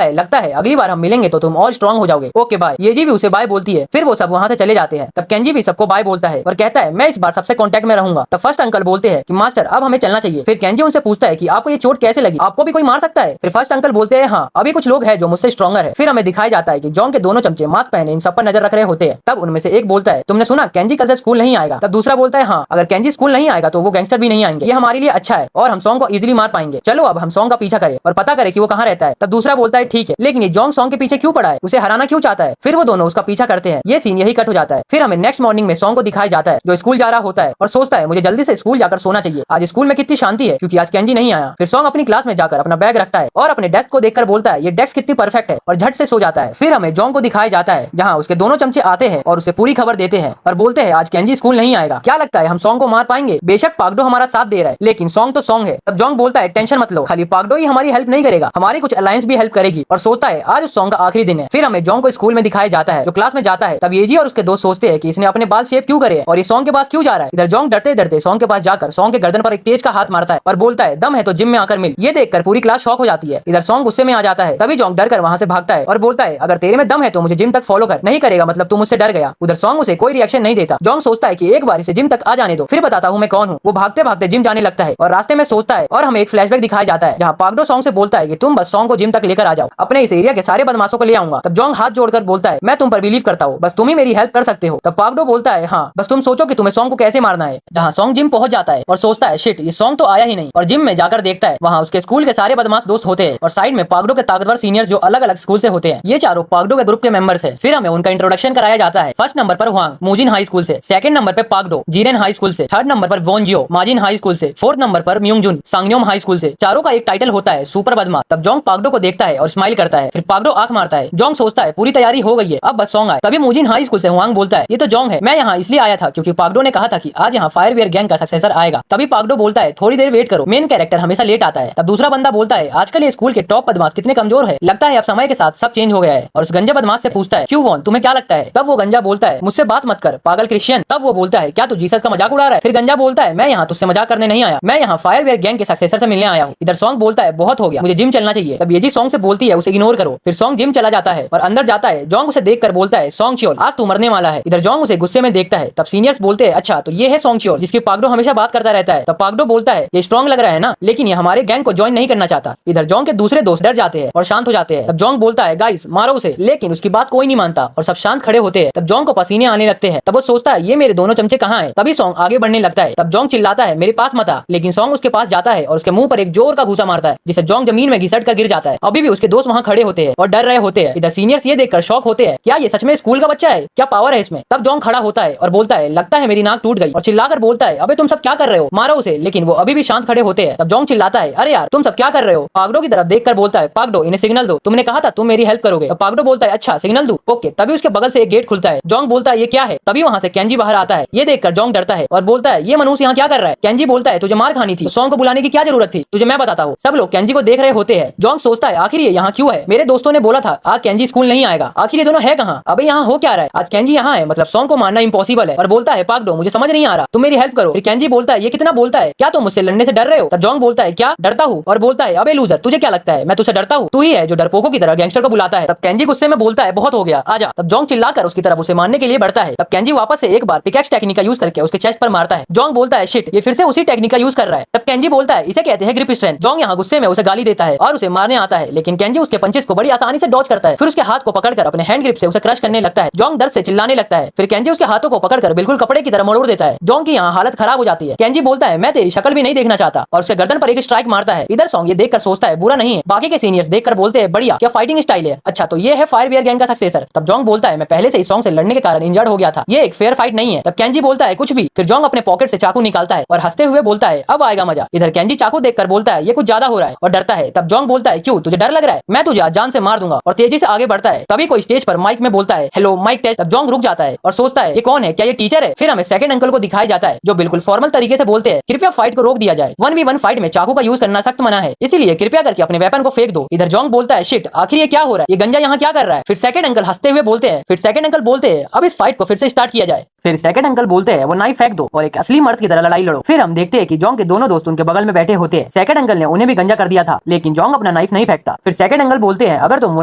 है लगता है अगली बार हम मिलेंगे तो तुम और स्ट्रॉन्ग हो जाओगे, ओके बाय। ये जी भी उसे बाय बोलती है। फिर वो सब वहाँ से चले जाते हैं। तब केंजी भी सबको बाय बोलता है और कहता है मैं इस बार सबसे कॉन्टेक्ट में रहूंगा। तब फर्स्ट अंकल बोलते हैं कि मास्टर अब हमें चलना चाहिए। फिर केंजी उनसे पूछता है कि आपको ये चोट कैसे लगी, आपको भी कोई मार सकता है? फिर फर्स्ट अंकल बोलते हैं हाँ, अभी कुछ लोग हैं जो मुझसे स्ट्रॉन्गर है। फिर हमें दिखाया जाता है कि जॉन के दोनों चमचे मास्क पहने इन सब पर नजर रख रहे होते हैं। तब उनमें से एक बोलता है तुमने सुना केंजी कल से स्कूल नहीं आएगा? तब दूसरा बोलता है हाँ, अगर केंजी स्कूल नहीं आएगा तो वो गैंगस्टर भी नहीं आएंगे, ये हमारे लिए अच्छा है और हम सॉन्ग को इजीली मार पाएंगे। चलो अब हम सॉन्ग का पीछा करें और पता करें कि वो कहाँ रहता है। तब दूसरा बोलता है ठीक है, लेकिन ये जॉन सॉन्ग के पीछे क्यों पड़ा है, उसे हराना क्यों चाहता है? फिर वो दोनों उसका पीछा करते हैं। ये सीन यही कट हो जाता है। फिर हमें नेक्स्ट मॉर्निंग में सॉन्ग को दिखाया जाता है जो स्कूल जा रहा होता है और सोचता है मुझे जल्दी से स्कूल जाकर सोना चाहिए, आज स्कूल में कितनी शांति है क्योंकि आज केंजी नहीं आया। फिर सॉन्ग अपनी क्लास में जाकर अपना बैग रखता है और अपने डेस्क को देखकर बोलता है ये डेस्क कितनी परफेक्ट है और झट से सो जाता है। फिर हमें जॉन को दिखाया जाता है जहाँ उसके दोनों चमचे आते हैं और उसे पूरी खबर देते हैं और बोलते हैं आज केंजी स्कूल नहीं आएगा, क्या लगता है हम सॉन्ग को मार पाएंगे? बेशक पागडो हमारा साथ दे रहा है, लेकिन सॉन्ग तो सॉन्ग है। तब जॉन बोलता है टेंशन मत लो, खाली पागडो ही हमारी हेल्प नहीं करेगा, हमारी कुछ अलायंस भी हेल्प करेगी, और सोचता है आज उस सॉन्ग का आखिरी दिन है। फिर हमें जॉन को स्कूल में दिखाया जाता है जो क्लास में जाता है। तब येजी और उसके दोस्त सोचते हैं कि इसने अपने बाल शेव क्यों करे और ये सॉन्ग के पास क्यों जा रहा है। इधर जॉन डरते डरते सॉन्ग के पास जाकर सॉन्ग के गर्दन पर एक तेज का हाथ मारता है और बोलता है दम है तो जिम में आकर मिल। ये देखकर पूरी क्लास शॉक हो जाती है। इधर सॉन्ग गुस्से में आ जाता है। तभी जॉन डर कर वहाँ से भागता है और बोलता है अगर तेरे में दम है तो मुझे जिम तक फॉलो कर, नहीं करेगा मतलब तू मुझसे डर गया। उधर सॉन्ग उसे कोई रिएक्शन नहीं देता। जॉन सोचता है कि एक बार इसे जिम तक आ जाने दो, फिर बताता हूँ मैं कौन हूँ। वो भागते भागते जिम जाने लगता है और रास्ते में सोचता है और हमें एक फ्लैशबैक दिखाया जाता है जहाँ पागडो सॉन्ग से बोलता है कि तुम बस सॉन्ग को जिम तक लेकर आ जाओ, अपने इस एरिया के सारे बदमाशों को ले आऊंगा। तब जॉन हाथ जोड़कर बोलता है मैं तुम पर बिलीव करता हूँ, बस तुम ही मेरी हेल्प कर सकते हो। तब पागडो बोलता है हाँ, बस तुम सोचो कि तुम्हें सॉन्ग को कैसे मारना है। जहाँ सॉन्ग जिम पहुंच जाता है और सोचता है शिट ये सॉन्ग तो आया ही नहीं, और जिम में जाकर देखता है वहाँ उसके स्कूल के सारे बदमाश दोस्त होते हैं और साइड में पागडो के ताकतवर सीनियर्स जो अलग अलग स्कूल से होते हैं। ये चारों पागडो के ग्रुप के मेंबर्स है। फिर हमें उनका इंट्रोडक्शन कराया जाता है। फर्स्ट नंबर पर हुआंग मूजिन हाई स्कूल से, सेकंड नंबर पे पागडो जीरेन हाई स्कूल से, थर्ड नंबर पर वोनजियो माजिन हाई स्कूल से, फोर्थ नंबर पर म्यूंगजुन सांगन्योम हाई स्कूल से। चारों का एक टाइटल होता है सुपर बदमाश। तब जोंग पागडो को देखता है और स्माइल करता है। फिर पागडो आंख मारता है। जोंग सोचता है पूरी तैयारी हो गई है, अब बस सॉन्ग आए। तभी मूजिन हाई स्कूल से हुआंग बोलता है ये तो जोंग है, मैं यहाँ इसलिए आया था क्योंकि पागडो ने कहा था कि आज यहाँ फायरवेयर गैंग का सक्सेसर आएगा। तभी पागडो बोलता है थोड़ी देर वेट करो, मेन कैरेक्टर हमेशा लेट आता है। तब दूसरा बंदा बोलता है आजकल ये स्कूल के टॉप बदमाश कितने कमजोर है, लगता है अब समय के साथ सब चेंज हो गया है। और उस गंजा बदमाश से पूछता है क्यों वॉन तुम्हें क्या लगता है? तब वो गंजा बोलता है मुझसे बात मत कर पागल क्रिश्चियन। तब वो बोलता है क्या तू जीसस का मजाक उड़ा रहा है? फिर गंजा बोलता है मैं यहाँ तुझसे मजाक करने नहीं आया, मैं यहाँ फायरवेयर गैंग के सक्सेसर से मिलने आया हूँ। इधर सॉन्ग बोलता है बहुत हो गया, मुझे जिम चलना चाहिए। तब ये जी सॉन्ग से बोलती है उसे इग्नोर करो। फिर सॉन्ग जिम चला जाता है और अंदर जाता है। जोंग उसे देखकर बोलता है सॉन्ग चियोल आज तू मरने वाला है। इधर जोंग उसे गुस्से में देखता है। तब सीनियर्स बोलते हैं अच्छा तो ये है सॉन्ग चियोल जिसकी पागडो हमेशा बात करता रहता है। तब पागडो बोलता है ये स्ट्रॉन्ग लग रहा है ना, लेकिन ये हमारे गैंग को ज्वाइन नहीं करना चाहता। इधर जोंग के दूसरे दोस्त डर जाते हैं और शांत हो जाते हैं। तब जोंग बोलता है गाइस मारो उसे, लेकिन उसकी बात कोई नहीं मानता और सब शांत खड़े होते हैं। तब जोंग को पसीने आने लगते हैं। तब वो सोचता है ये मेरे दोनों चमचे कहाँ हैं? तभी सॉन्ग आगे बढ़ने लगता है। तब जोंग चिल्लाता है मेरे पास मत आ, लेकिन सॉन्ग उसके पास जाता है और उसके मुंह पर एक जोर का घूसा मारता है जिसे जोंग जमीन में घिसट कर गिर जाता है। अभी भी उसके दोस्त वहाँ खड़े होते हैं और डर रहे होते हैं। इधर सीनियर्स ये देखकर शॉक होते हैं, क्या ये सच में स्कूल का बच्चा है, क्या पावर है इसमें? तब जोंग खड़ा होता है और बोलता है लगता है मेरी नाक टूट गई, और चिल्लाकर बोलता है अबे तुम सब क्या कर रहे हो, मारो उसे। लेकिन वो अभी भी शांत खड़े होते हैं। तब जोंग चिल्लाता है अरे यार तुम सब क्या कर रहे हो? पागडो की तरफ देखकर बोलता है पागडो इन्हें सिग्नल दो, तुमने कहा था तुम मेरी हेल्प करोगे। तब पागडो बोलता है अच्छा सिग्नल दो, ओके। तभी उसके बगल से एक गेट खुलता है। जोंग बोलता है ये क्या है? तभी वहाँ से केंजी बाहर आता है। ये देखकर जोंग डरता है और बोलता है ये मनुष्य यहाँ क्या कर रहा है? केंजी बोलता है तुझे मार खानी थी, सॉन्ग को बुलाने की क्या जरूरत थी, तुझे मैं बताता हूँ। सब लोग केंजी को देख रहे होते हैं। जोंग सोचता है आखिर ये यहाँ क्यों है? मेरे दोस्तों ने बोला था आज केंजी स्कूल नहीं आएगा, आखिर ये दोनों है कहाँ? अबे यहाँ हो क्या रहा है? आज केंजी यहाँ है मतलब सॉन्ग को मारना इम्पॉसिबल है। और बोलता है पागडो मुझे समझ नहीं आ रहा, तुम मेरी हेल्प करो। फिर केंजी बोलता है ये कितना बोलता है, क्या तुम मुझसे लड़ने से डर रहे हो? तब जोंग बोलता है क्या डरता हूँ? और बोलता है अबे लूजर तुझे क्या लगता है मैं तुझसे डरता हूँ? तू ही है जो डरपोकों की तरह गैंगस्टर को बुलाता है। तब केंजी गुस्से में बोलता है बहुत हो गया आजा। तब जोंग चिल्लाकर उसकी तरफ उसे मारने के लिए बढ़ता है। तब केंजी वापस से एक बार पिकैक्स टेक्निक का यूज करके उसके चेस्ट पर मारता है। जोंग बोलता है शिट ये फिर से उसी टेक्निक का यूज कर रहा है। तब केंजी बोलता है इसे कहते हैं ग्रिप स्ट्रेंथ। जोंग यहाँ गुस्से में उसे गाली देता है और उसे मारने आता है, लेकिन केंजी उसके पंचेस को बड़ी आसानी से डॉज करता है। फिर उसके हाथ को पकड़कर अपने हैंड ग्रिप से उसे क्रश करने लगता है। जोंग दर्द से चिल्लाने लगता है। फिर केंजी उसके हाथों को पकड़कर बिल्कुल कपड़े की तरह मरोड़ देता है। जोंग की यहाँ हालत खराब हो जाती है। केंजी बोलता है मैं तेरी शक्ल भी नहीं देखना चाहता और उसके गर्दन पर एक स्ट्राइक मारता है। इधर सॉन्ग ये देखकर सोचता है बुरा नहीं है। बाकी के सीनियर्स देखकर बोलते हैं बढ़िया क्या फाइटिंग स्टाइल है, अच्छा तो ये है फायरवेयर गैंग का सक्सेसर। तब जोंग बोलता है मैं पहले से ही सॉन्ग से लड़ने के कारण इंजर्ड हो गया था, ये एक फेयर फाइट नहीं है। तब केंजी बोलता है कुछ भी। फिर जोंग अपने पॉकेट से चाकू निकालता है और हंसते हुए बोलता है अब आएगा मजा। इधर केंजी चाकू देखकर बोलता है ये कुछ ज्यादा हो रहा है और डरता है। तब जोंग बोलता है क्यों, तुझे डर लग रहा है? मैं तुझे आज जान से मार दूंगा और तेजी से आगे बढ़ता है। तभी कोई स्टेज पर माइक में बोलता है हेलो माइक टेस्ट। तब जोंग रुक जाता है और सोचता है ये कौन है, क्या ये टीचर है? फिर हमें सेकंड अंकल को दिखाया जाता है जो बिल्कुल फॉर्मल तरीके से बोलते हैं कृपया फाइट को रोक दिया जाए। 1v1 फाइट में चाकू का यूज करना सख्त मना है, इसीलिए कृपया करके अपने वेपन को फेंक दो। इधर जोंग बोलता है शिट, आखिर ये क्या हो रहा है, ये गंजा यहाँ क्या कर रहा है? फिर सेकंड अंकल हंसते हुए बोलते हैं अब इस फाइट को फिर से स्टार्ट किया जाए। फिर सेकंड अंकल बोलते हैं वो नाइफ फेंक दो और एक असली मर्द की तरह लड़ाई लड़ो। फिर हम देखते हैं कि जोंग के दोनों दोस्त उनके बगल में बैठे होते हैं। सेकंड अंकल ने उन्हें भी गंजा कर दिया था लेकिन जोंग अपना नाइफ नहीं फेंकता। फिर सेकंड अंकल बोलते हैं अगर तुम वो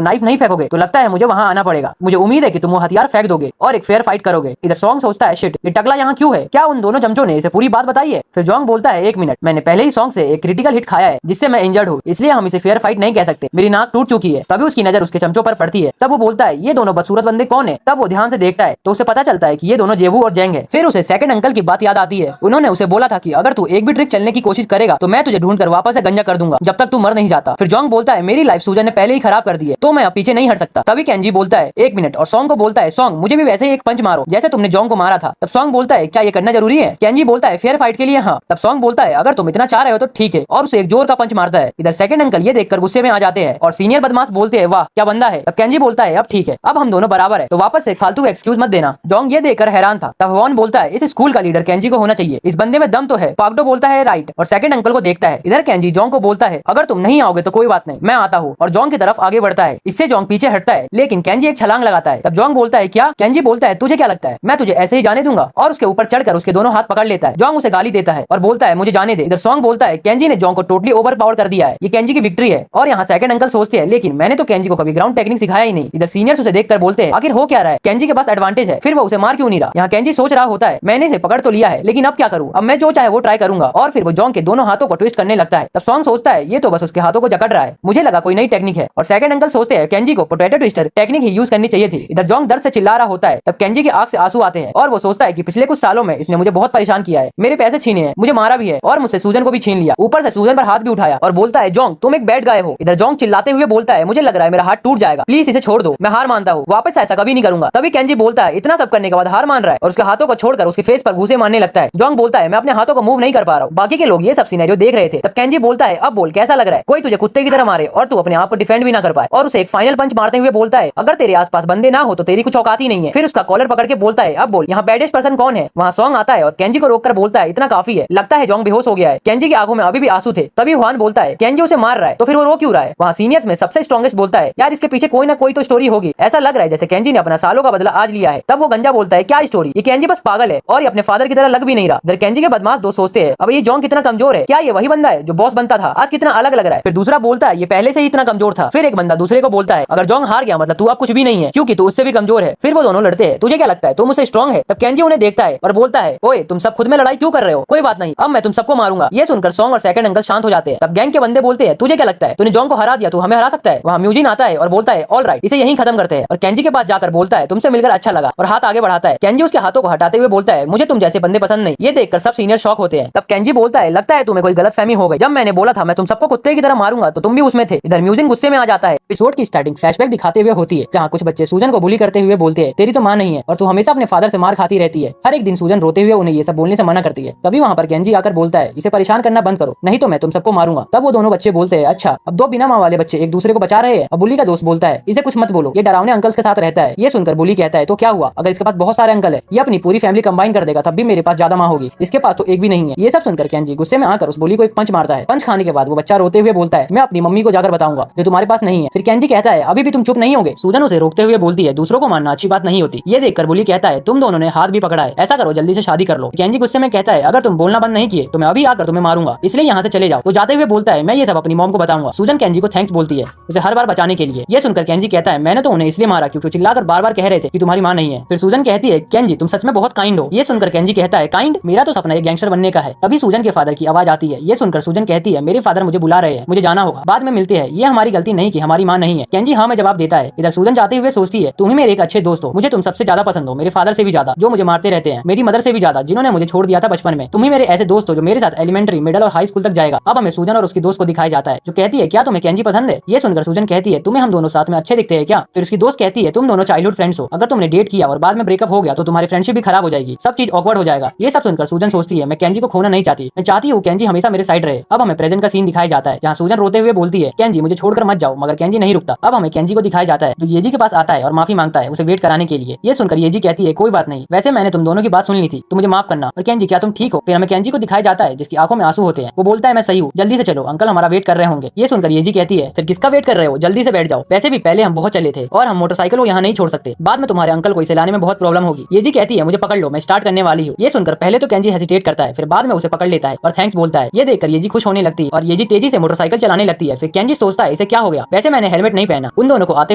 नाइफ नहीं फेंकोगे तो लगता है मुझे वहां आना पड़ेगा। मुझे उम्मीद है कि तुम वो हथियार फेंक दोगे और एक फेयर फाइट करोगे। इधर जोंग सोचता है शिट, ये टकला यहाँ क्यों है? क्या उन दोनों चमचों ने इसे पूरी बात बताई है? फिर जोंग बोलता है एक मिनट, मैंने पहले ही जोंग से एक क्रिटिकल हिट खाया है जिससे मैं इंजर्ड हूँ, इसलिए हम इसे फेयर फाइट नहीं कह सकते। मेरी नाक टूट चुकी है। तभी उसकी नजर उसके चमचों पर पड़ती है। तब वो बोलता है ये दोनों बदसूरत बंदे कौन है? तब वो ध्यान से देखता है तो उसे पता चलता है कि ये दोनों जेवू और जेंग है। फिर उसे सेकंड अंकल की बात याद आती है। उन्होंने उसे बोला था कि अगर तू एक भी ट्रिक चलने की कोशिश करेगा तो मैं तुझे ढूंढकर वापस से गंजा कर दूंगा जब तक तू मर नहीं जाता। फिर जोंग बोलता है मेरी लाइफ सूजन ने पहले ही खराब कर दी है तो मैं अब पीछे नहीं हट सकता। तभी केंजी बोलता है एक मिनट और सॉन्ग को बोलता है सॉन्ग मुझे भी वैसे ही एक पंच मारो जैसे तुमने जोंग को मारा था। तब सॉन्ग बोलता है क्या ये करना जरूरी है? केंजी बोलता है फेयर फाइट के लिए हाँ। तब सॉन्ग बोलता है अगर तुम इतना चाह रहे हो तो ठीक है और उसे एक जोर का पंच मारता है। इधर सेकंड अंकल ये देखकर गुस्से में आ जाते हैं और सीनियर बदमाश बोलते हैं वाह क्या बंदा है। तब केंजी बोलता है अब ठीक है, अब हम दोनों बराबर है तो वापस से फालतू एक्सक्यूज मत देना। जोंग ये देखकर हैरान था। तब वॉन बोलता है इस स्कूल का लीडर केंजी को होना चाहिए, इस बंदे में दम तो है। पागडो बोलता है राइट और सेकंड अंकल को देखता है। इधर केंजी जोंग को बोलता है अगर तुम नहीं आओगे तो कोई बात नहीं, मैं आता हूँ और जोंग की तरफ आगे बढ़ता है। इससे जोंग पीछे हटता है लेकिन केंजी एक छलांग लगाता है। तब जोंग बोलता है क्या? केंजी बोलता है तुझे क्या लगता है मैं तुझे ऐसे ही जाने दूंगा और उसके ऊपर चढ़कर उसके दोनों हाथ पकड़ लेता है। जोंग उसे गाली देता है और बोलता है मुझे जाने दे। इधर सॉन्ग बोलता है केंजी ने जोंग को टोटली ओवर पावर कर दिया है, ये केंजी की विक्ट्री है। और यहाँ सेकंड अंकल सोचते हैं लेकिन मैंने तो केंजी को कभी ग्राउंड टेक्निक सिखाया ही नहीं। इधर सीनियर्स उसे देखकर बोलते हैं आखिर हो क्या रहा है, केंजी के पास एडवांटेज है फिर वो उसे मार क्यों नहीं रहा? यहाँ केंजी सोच रहा होता है मैंने इसे पकड़ तो लिया है लेकिन अब क्या करूँ, अब मैं जो चाहे वो ट्राई करूंगा। और फिर वो जोंग के दोनों हाथों को ट्विस्ट करने लगता है। तब सॉन्ग सोचता है ये तो बस उसके हाथों को जकड़ रहा है, मुझे लगा कोई नई टेक्निक है। और सेकंड अंकल सोचते हैं केंजी को पोटैटो ट्विस्टर टेक्निक ही यूज करनी चाहिए थी। इधर जोंग दर्द से चिल्ला रहा होता है। तब केंजी की आंख से आंसू आते हैं और वो सोचता है कि पिछले कुछ सालों में इसने मुझे बहुत परेशान किया है, मेरे पैसे छीने हैं, मुझे मारा भी है और मुझसे सूजन को भी छीन लिया, ऊपर से सूजन पर हाथ भी उठाया और बोलता है जोंग तुम एक बैड गाय हो। इधर जोंग चिल्लाते हुए बोलता है मुझे लग रहा है मेरा हाथ टूट जाएगा, प्लीज इसे छोड़ दो, मैं हार मानता हूँ, वापस ऐसा कभी नहीं करूंगा। तभी केंजी बोलता है इतना सब करने के बाद हार मान रहा है और उसके हाथों को छोड़कर उसके फेस पर घूसे मारने लगता है। जोंग बोलता है मैं अपने हाथों को मूव नहीं कर पा रहा हूँ। बाकी के लोग ये सब सिनेरियो देख रहे थे। तब केंजी बोलता है अब बोल कैसा लग रहा है, कोई तुझे कुत्ते की तरह मारे और तू अपने आप को डिफेंड भी ना कर पाए। और उसे एक फाइनल पंच मारते हुए बोलता है अगर तेरे आसपास बंदे ना हो तो तेरी कुछ औकात ही नहीं है। फिर उसका कॉलर पकड़ के बोलता है अब बोल यहाँ बैडेस्ट पर्सन कौन है। वहाँ सॉन्ग आता है और केंजी को रोककर बोलता है इतना काफी है, लगता है जोंग बेहोश हो गया है। केंजी की आंखों में अभी भी आंसू थे। तभी हुआन बोलता है केंजी उसे मार रहा है तो फिर वो रो क्यों रहा है। वहाँ सीनियर्स में सबसे स्ट्रॉन्गेस्ट बोलता है यार इसके पीछे कोई ना कोई तो स्टोरी होगी, ऐसा लग रहा है जैसे केंजी ने अपना सालों का बदला आज लिया है। तब वो गंजा बोलता है क्या स्टोरी, ये केंजी बस पागल है और ये अपने फादर की तरह लग भी नहीं रहा। इधर केंजी के बदमाश दोस्त सोचते हैं अब ये जोंग कितना कमजोर है, क्या ये वही बंदा है जो बॉस बनता था, आज कितना अलग लग रहा है। फिर दूसरा बोलता है ये पहले से ही इतना कमजोर था। फिर एक बंदा दूसरे को बोलता है अगर जोंग हार गया मतलब तू अब कुछ भी नहीं है क्योंकि तू उससे भी कमजोर है। फिर वो दोनों लड़ते हैं, तुझे क्या लगता है तुम उससे स्ट्रॉन्ग है। तब केंजी उन्हें देखता है और बोलता है ओए तुम सब खुद में लड़ाई क्यों कर रहे हो, कोई बात नहीं अब मैं तुम सबको मारूंगा। ये सुनकर सॉन्ग और सेकंड अंकल शांत हो जाते हैं। तब गैंग के बंदे बोलते हैं तुझे क्या लगता है तूने जोंग को हरा दिया, तू हमें हरा सकता है। वहाँ म्यूजिन आता है और बोलता है ऑल राइट इसे यहीं खत्म करते हैं और केंजी के पास जाकर बोलता है तुमसे मिलकर अच्छा लगा और हाथ आगे बढ़ाता है। केंजी उसके हाथों को हटाते हुए बोलता है मुझे तुम जैसे बंदे पसंद नहीं। ये देखकर सब सीनियर शॉक होते हैं। तब केंजी बोलता है लगता है तुम्हें कोई गलतफहमी हो गई, जब मैंने बोला था मैं तुम सबको कुत्ते की तरह मारूंगा तो तुम भी उसमें थे। इधर म्यूजिन गुस्से में आ जाता है। एपिसोड की स्टार्टिंग फ्लैशबैक दिखाते हुए होती है जहाँ कुछ बच्चे सूजन को बुली करते हुए बोलते हैं तेरी तो मां नहीं है और तू हमेशा अपने फादर से मार खाती रहती है। हर एक दिन सूजन रोते हुए उन्हें ये सब बोलने से मना करती है। तभी वहाँ पर केंजी आकर बोलता है इसे परेशान करना बंद करो नहीं तो मैं तुम सबको मारूंगा। तब वो दोनों बच्चे बोलते हैं अच्छा अब दो बिना माँ वाले बच्चे एक दूसरे को बचा रहे हैं। अब बुली का दोस्त बोलता है इसे कुछ मत बोलो, ये डरावने अंकल्स के साथ रहता है। ये सुनकर बुली कहता है तो क्या हुआ, अगर इसके पास बहुत सारे अंकल है ये अपनी पूरी फैमिली कंबाइन कर देगा तब भी मेरे पास ज्यादा माँ होगी, इसके पास तो एक भी नहीं है। ये सब सुनकर केंजी गुस्से में आकर उस बुली को एक पंच मारता है। पंच खाने के बाद वो बच्चा रोते हुए बोलता है मैं अपनी मम्मी को जाकर बताऊंगा जो तुम्हारे पास नहीं है। फिर केंजी कहता है अभी भी तुम चुप नहीं होगे। सूजन उसे रोकते हुए बोलती है दूसरों को मानना अच्छी बात नहीं होती। ये देखकर बुली कहता है तुम दोनों ने हाथ भी पकड़ा है, ऐसा करो जल्दी से शादी कर लो। केंजी गुस्से में कहता है अगर तुम बोलना बंद नहीं किए तो मैं अभी आकर तुम्हें मारूंगा, इसलिए यहाँ से चले जाओ। वो जाते हुए बोलता है मैं ये सब अपनी मॉम को बताऊंगा। सूजन केंजी को थैंक्स बोलती है उसे हर बार बचाने के लिए। ये सुनकर केंजी कहता है मैंने तो उन्हें इसलिए मारा क्योंकि चिल्लाकर बार बार कह रहे थे कि तुम्हारी माँ नहीं है। फिर सूजन कहती है केंजी तुम सच में बहुत काइंड हो। ये सुनकर केंजी कहता है काइंड, मेरा तो सपना एक गैंगस्टर बनने का है। तभी सूजन के फादर की आवाज आती है। ये सुनकर सूजन कहती है मेरे फादर मुझे बुला रहे हैं, मुझे जाना होगा, बाद में मिलते हैं, ये हमारी गलती नहीं कि हमारी माँ नहीं है। केंजी हाँ में जवाब देता है। इधर सूजन जाते हुए सोचती है तुम ही मेरे एक अच्छे दोस्त हो, मुझे तुम सबसे ज्यादा पसंद हो, मेरे फादर से भी ज्यादा जो मुझे मारते रहते हैं, मेरी मदर से भी ज्यादा जिन्होंने मुझे छोड़ दिया था बचपन में। तुम ही मेरे ऐसे दोस्त हो जो मेरे साथ एलिमेंट्री, मिडिल और हाई स्कूल तक जाएगा। अब हमें सूजन और उसकी दोस्त को दिखाया जाता है जो कहती है क्या तुम्हें केंजी पसंद है। ये सुनकर सूजन कहती है तुम्हें हम दोनों साथ में अच्छे दिखते हैं क्या। फिर उसकी दोस्त कहती है तुम दोनों चाइल्डहुड फ्रेंड्स हो, अगर तुमने डेट किया और बाद में ब्रेकअप हो गया तो तुम्हारी हमारी फ्रेंडशिप भी खराब हो जाएगी, सब चीज ऑकवर्ड हो जाएगा। ये सब सुनकर सूजन सोचती है मैं केंजी को खोना नहीं चाहती, मैं चाहती हूँ केंजी हमेशा मेरे साइड रहे। अब हमें प्रेजेंट का सीन दिखाया जाता है जहाँ सूजन रोते हुए बोलती है केंजी मुझे छोड़कर मत जाओ, मगर केंजी नहीं रुकता। अब हमें केंजी को दिखाया जाता है जो येजी के पास आता है और माफी मांगता है उसे वेट कराने के लिए। ये सुनकर येजी कहती है कोई बात नहीं, वैसे मैंने तुम दोनों की बात सुन ली थी, तुम मुझे माफ करना। और केंजी क्या तुम ठीक हो? फिर हमें केंजी को दिखाया जाता है जिसकी आंखों में आंसू होते हैं। वो बोलता है मैं सही हूँ, जल्दी से चलो, अंकल हमारा वेट कर रहे होंगे। ये सुनकर येजी कहती है फिर किसका वेट कर रहे हो, जल्दी से बैठ जाओ, वैसे भी पहले हम बहुत चले थे और हम मोटरसाइकिल को यहाँ नहीं छोड़ सकते, बाद में तुम्हारे अंकल को इसे लाने में बहुत प्रॉब्लम होगी। येजी कहती है मुझे पकड़ लो, मैं स्टार्ट करने वाली हूँ। ये सुनकर पहले तो केंजी हेसिटेट करता है, फिर बाद में उसे पकड़ लेता है और थैंक्स बोलता है। ये देखकर येजी खुश होने लगती है और येजी तेजी से मोटरसाइकिल चलाने लगती है। फिर केंजी सोचता है इसे क्या हो गया, वैसे मैंने हेलमेट नहीं पहना। उन दोनों को आते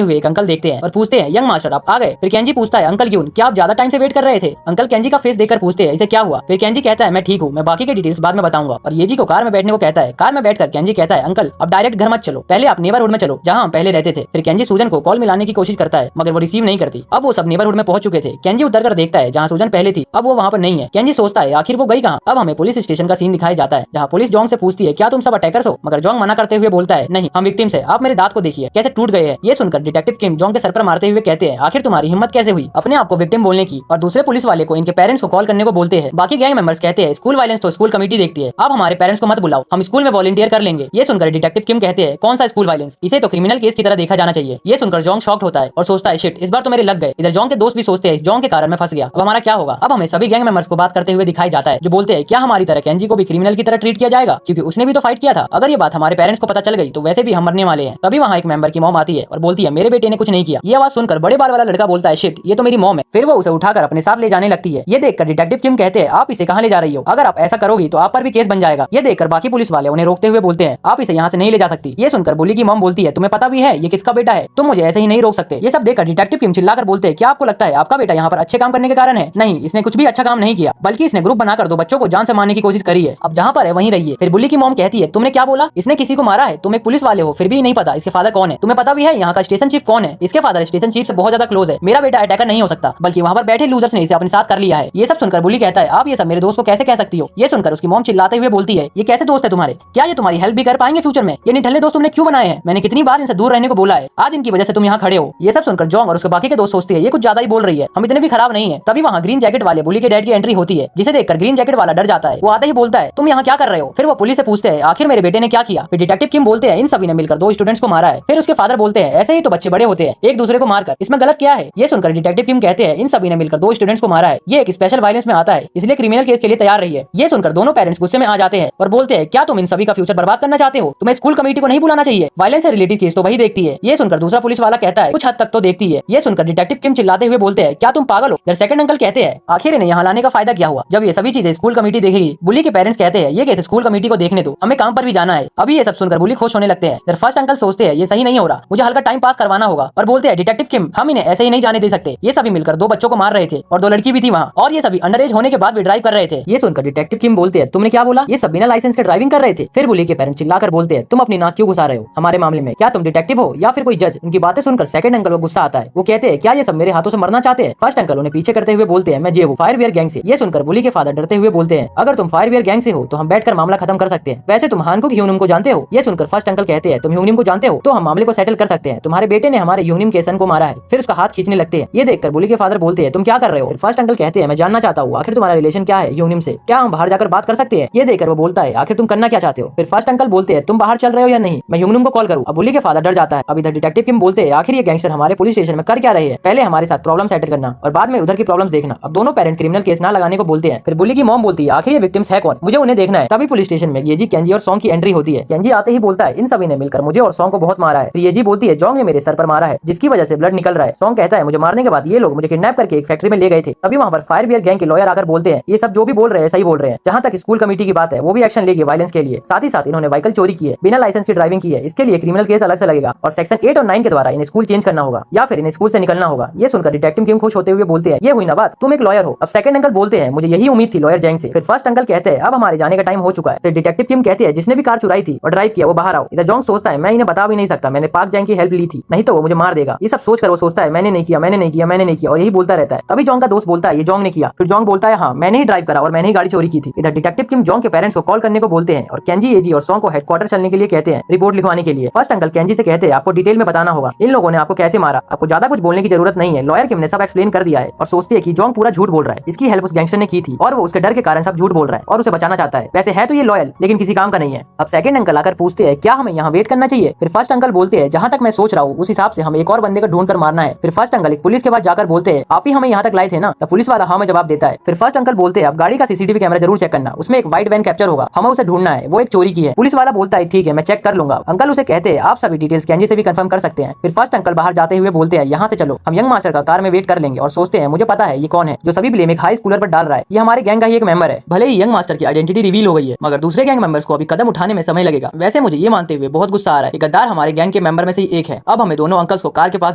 हुए एक अंकल देखते हैं और पूछते हैं यंग मास्टर आप आ गए? फिर केंजी पूछता है अंकल क्यों, क्या आप ज्यादा टाइम से वेट कर रहे थे? अंकल केंजी का फेस देखकर पूछते हैं इसे क्या हुआ? फिर केंजी कहता है मैं ठीक हूँ, मैं बाकी के डिटेल्स बाद में बताऊंगा। और येजी को कार में बैठने को कहता है। कार में बैठकर केंजी कहता है अंकल अब डायरेक्ट घर मत चलो, पहले आप नेबरहुड में चलो जहाँ हम पहले रहते थे। फिर केंजी सूजन को कॉल मिलाने की कोशिश करता है मगर वो रिसीव नहीं करती। अब वो सब नेबरहुड में पहुंच चुके थे। केंजी उतर कर देखता है जहाँ सूजन पहले थी, अब वो वहाँ पर नहीं है। केंजी सोचता है आखिर वो गई कहाँ। अब हमें पुलिस स्टेशन का सीन दिखाया जाता है जहाँ पुलिस जोंग से पूछती है क्या तुम सब अटैकर्स हो, मगर जोंग मना करते हुए बोलता है नहीं हम विक्टिम्स है, आप मेरे दांत को देखिए कैसे टूट गए हैं। ये सुनकर डिटेक्टिव किम जोंग के सर पर मारते हुए कहते हैं आखिर तुम्हारी हिम्मत कैसे हुई अपने आप को विक्टिम बोलने की। और दूसरे पुलिस वाले को इनके पेरेंट्स को कॉल करने को बोलते हैं। बाकी गैंग मेंबर्स कहते हैं स्कूल वायलेंस तो स्कूल कमेटी देखती है, अब हमारे पेरेंट्स को मत बुलाओ, हम स्कूल में वॉलंटियर कर लेंगे। ये सुनकर डिटेक्टिव किम कहते हैं कौन सा स्कूल वायलेंस, इसे तो क्रिमिनल केस की तरह देखा जाना चाहिए। ये सुनकर जोंग शॉक्ड होता है और सोचता है शिट इस बार तो मेरे लग गए। इधर जोंग के दोस्त भी सोचते हैं इस जोंग के कारण मैं फंस गया, अब हमारा क्या होगा। अब हमें सभी गैंग मेंबर्स को बात करते हुए दिखाई जाता है जो बोलते हैं क्या हमारी तरह केंजी को भी क्रिमिनल की तरह ट्रीट किया जाएगा क्योंकि उसने भी तो फाइट किया था। अगर ये बात हमारे पेरेंट्स को पता चल गई तो वैसे भी हम मरने वाले हैं। तभी वहाँ एक मेंबर की मॉम आती है और बोलती है मेरे बेटे ने कुछ नहीं किया। ये आवाज सुनकर बड़े बाल वाला लड़का बोलता है शिट ये तो मेरी मॉम है। फिर वो उसे उठाकर अपने साथ ले जाने लगती है। ये देखकर डिटेक्टिव किम कहते हैं आप इसे कहाँ ले जा रही हो, अगर आप ऐसा करोगी तो आप पर भी केस बन जाएगा। ये देखकर बाकी पुलिस वाले उन्हें रोकते हुए बोलते हैं आप इसे यहाँ से नहीं ले जा सकती। ये सुनकर बुली की मॉम बोलती है तुम्हें पता भी है ये किसका बेटा है, तुम मुझे ऐसे ही नहीं रोक सकते। ये सब देखकर डिटेक्टिव किम चिल्लाकर बोलते हैं क्या आपको लगता है आपका बेटा यहाँ पर अच्छे काम करने के कारण है? नहीं, इसने कुछ भी अच्छा काम नहीं किया, बल्कि इसने ग्रुप बनाकर दो बच्चों को जान से मारने की कोशिश करी है। अब जहाँ पर है वहीं रहिए। फिर बुली की मॉम कहती है तुमने क्या बोला, इसने किसी को मारा है? तुम एक पुलिस वाले हो फिर भी नहीं पता इसके फादर कौन है? तुम्हें पता भी है यहाँ का स्टेशन चीफ कौन है? इसके फादर स्टेशन चीफ से बहुत ज्यादा क्लोज है। मेरा बेटा अटैकर नहीं हो सकता, बल्कि वहाँ पर बैठे लूजर्स ने इसे अपने साथ कर लिया है। ये सब सुनकर बुली कहता है आप ये सब मेरे दोस्त को कैसे कह सकती हो? ये सुनकर उसकी मॉम चिल्लाते हुए बोलती है ये कैसे दोस्त है तुम्हारे, क्या ये तुम्हारी हेल्प भी कर पाएंगे फ्यूचर में? ये निठल्ले दोस्त तुमने क्यों बनाए हैं? मैंने कितनी बार इनसे दूर रहने को बोला है, आज इनकी वजह से तुम यहाँ खड़े हो। ये सब सुनकर जोंग और उसके बाकी के दोस्त सोचते हैं ये कुछ ज्यादा ही बोल रही है, हम इतने भी खराब नहीं है। तभी वहाँ ग्रीन जैकेट वाले बुली के डैड की एंट्री होती है जिसे देखकर ग्रीन जैकेट वाला डर जाता है। वो आते ही बोलता है तुम यहाँ क्या कर रहे हो? फिर वो पुलिस से पूछते हैं आखिर मेरे बेटे ने क्या किया? फिर डिटेक्टिव किम बोलते हैं इन सभी ने मिलकर दो स्टूडेंट्स को मारा है। फिर उसके फादर बोलते हैं ऐसे ही तो बच्चे बड़े होते हैं एक दूसरे को मारकर, इसमें गलत क्या है? ये सुनकर डिटेक्टिव किम कहते हैं इन सभी ने मिलकर दो स्टूडेंट्स को मारा है, ये एक स्पेशल वायलेंस में आता है इसलिए क्रिमिनल केस के लिए तैयार रही है। ये सुनकर दोनों पेरेंट्स गुस्से में आ जाते हैं और बोलते हैं क्या तुम इन सभी का फ्यूचर बर्बाद करना चाहते हो? तुम्हें स्कूल कमेटी को नहीं बुलाना चाहिए, वायलेंस से रिलेटेड केस तो वही देखती है। ये सुनकर दूसरा पुलिस वाला कहता है कुछ हद तक तो देखती है। ये सुनकर डिटेक्टिव किम चिल्लाते हुए बोलते हैं क्या तुम पागल हो? सेकंड अंकल कहते हैं आखिर इन्हें यहाँ लाने का फायदा क्या हुआ जब ये सभी चीजें स्कूल कमेटी देखेगी। बुली के पेरेंट्स कहते हैं ये कैसे स्कूल कमेटी को देखने दो, हमें काम पर भी जाना है। अभी ये सब सुनकर बुली खुश होने लगते हैं। फर्स्ट अंकल सोचते हैं ये सही नहीं हो रहा, मुझे हल्का टाइम पास करवाना होगा और बोलते हैं डिटेक्टिव किम हम इन्हें ऐसे ही नहीं जाने दे सकते। ये सभी मिलकर दो बच्चों को मार रहे थे और दो लड़की भी थी वहाँ, और ये सभी अंडर एज होने के बाद भी ड्राइव कर रहे थे। ये सुनकर डिटेक्टिव किम बोलते हैं तुमने क्या बोला? ये सब बिना लाइसेंस के ड्राइविंग कर रहे थे। फिर बुली के पेरेंट्स चिल्लाकर बोलते हैं तुम अपनी नाक क्यों घुसा रहे हो हमारे मामले में, क्या तुम डिटेक्टिव हो या फिर कोई जज? उनकी बातें सुनकर सेकंड अंकल को गुस्सा आता है। वो कहते हैं क्या ये सब मेरे हाथों से मरना चाहते हैं? फर्स्ट अंकल उन्हें पीछे करते हुए बोलते हैं मैं जे हूँ फायरवियर गैंग से। ये सुनकर बुली के फादर डरते हुए बोलते हैं अगर तुम फायरवियर गैंग से हो तो हम बैठकर मामला खत्म कर सकते हैं, वैसे तुम हानकुक ह्यूनिम को जानते हो? ये सुनकर फर्स्ट अंकल कहते हैं तुम ह्यूनिम को जानते हो तो हम मामले को सेटल कर सकते हैं, तुम्हारे बेटे ने हमारे ह्यूनिम के सन को मारा है। फिर उसका हाथ खींचने लगते हैं। ये देखकर बुली के फादर बोलते हैं तुम क्या कर रहे हो? फर्स्ट अंकल कहते हैं मैं जानना चाहता हूँ आखिर तुम्हारा रिलेशन क्या है ह्यूनिम से, क्या हम बाहर जाकर बात कर सकते हैं? ये देखकर वो बोलता है आखिर तुम करना क्या चाहते हो? फिर फर्स्ट अंकल बोलते हैं तुम बाहर चल रहे हो या नहीं, मैं ह्यूनिम को कॉल करूँ? अब बुली के फादर डर जाता है। अब इधर डिटेक्टिव किम बोलते हैं आखिर ये गैंगस्टर हमारे पुलिस स्टेशन में कर क्या रहे हैं, पहले हमारे साथ प्रॉब्लम सेटल करना और बाद में उधर की प्रॉब्लम्स देखना। अब दोनों पेरेंट क्रिमिनल केस ना लगाने को बोलते हैं। फिर बुली की मॉम बोलती है आखिर ये विक्टिम्स है कौन, मुझे उन्हें देखना है। तभी पुलिस स्टेशन में येजी, केंजी और सॉन्ग की एंट्री होती है। केंजी आते ही बोलता है इन सभी ने मिलकर मुझे और सॉन्ग को बहुत मारा है। फिर येजी बोलती है जोंग ने मेरे सर पर मारा है जिसकी वजह से ब्लड निकल रहा है। सॉन्ग कहता है मुझे मारने के बाद ये लोग मुझे किडनैप करके एक फैक्ट्री में ले गए थे। तभी वहाँ पर फायरवियर गैंग के लॉयर आकर बोलते हैं ये सब जो भी बोल रहे हैं सही बोल रहे हैं, जहाँ तक स्कूल कमेटी की बात है वो भी एक्शन लेगी वायलेंस के लिए। साथ ही साथ इन्होंने व्हीकल चोरी की है, बिना लाइसेंस की ड्राइविंग की है, इसके लिए क्रिमिनल केस अलग से लगेगा और सेक्शन 8 और 9 के द्वारा इन्हें स्कूल चेंज करना होगा या फिर इन्हें स्कूल से निकलना होगा। ये सुनकर डिटेक्टिव किम खुश होते हुए बोलते हैं ये हुई ना बात, तुम एक लॉयर हो। अब सेकंड अंकल बोलते हैं मुझे यही उम्मीद थी लॉयर जैंग से। फिर फर्स्ट अंकल कहते हैं अब हमारे जाने का टाइम हो चुका है। फिर डिटेक्टिव किम कहते हैं जिसने भी कार चुराई थी और ड्राइव किया वो बाहर आओ। इधर जोंग सोचता है मैं इन्हें बता भी नहीं सकता, मैंने पार्क जैंग की हेल्प ली थी, नहीं तो वो मुझे मार देगा। ये सब सोचकर वो सोचता है मैंने नहीं किया, मैंने नहीं किया, मैंने नहीं किया और यही बोलता रहता है। तभी जोंग का दोस्त बोलता है ये जोंग ने किया। फिर जोंग बोलता है हाँ मैंने ही ड्राइव करा और मैंने ही गाड़ी चोरी की थी। इधर डिटेक्टिव किम जोंग के पेरेंट्स को कॉल करने को बोलते हैं और केंजी, येजी और सॉन्ग को हेडक्वार्टर चलने के लिए कहते हैं रिपोर्ट लिखवाने के लिए। फर्स्ट अंकल केंजी से कहते हैं आपको डिटेल में बताना होगा इन लोगों ने आपको कैसे मारा, आपको ज्यादा कुछ बोलने की जरूरत नहीं है, लॉयर किम ने सब एक्सप्लेन कर दिया है। और सोचती है कि जोंग पूरा झूठ बोल रहा है, इसकी हेल्प उस गैंगस्टर ने की थी और वो उसके डर के कारण सब झूठ बोल रहा है और उसे बचाना चाहता है। वैसे है तो ये लॉयल लेकिन किसी काम का नहीं है। अब सेकंड अंकल आकर पूछते हैं क्या हमें यहाँ वेट करना चाहिए। फिर फर्स्ट अंकल बोलते हैं जहाँ तक मैं सोच रहा हूँ उस हिसाब से हमें एक और बंदे को ढूंढ कर मारना है। फिर फर्स्ट अंकल एक पुलिस के पास जाकर बोलते हैं आप ही हमें यहाँ तक लाए थे ना। तब पुलिस वाला हाँ में जवाब देता है। फिर फर्स्ट अंकल बोलते हैं अब गाड़ी का सीसीटीवी कैमरा जरूर चेक करना, उसमें एक व्हाइट वैन कैप्चर होगा, हमें उसे ढूंढना है, वो एक चोरी की है। पुलिस वाला बोलता है ठीक है मैं चेक कर लूंगा। अंकल उसे कहते हैं आप सभी डिटेल्स केंजी से भी कंफर्म कर सकते हैं। फिर फर्स्ट अंकल बाहर जाते हुए बोलते हैं यहाँ से चलो, हम यंग मास्टर का कार में वेट कर लेंगे और सोचते हैं मुझे पता है ये कौन है जो सभी ब्लेम एक हाई स्कूलर पर डाल रहा है, ये हमारे गैंग का ही एक मेंबर है। भले ही यंग मास्टर की आइडेंटिटी रिवील हो गई है मगर दूसरे गैंग मेंबर्स को अभी कदम उठाने में समय लगेगा। वैसे मुझे ये मानते हुए बहुत गुस्सा आ रहा है कि गद्दार हमारे गैंग के मेंबर में से ही एक है। अब हमें दोनों अंकल्स को कार के पास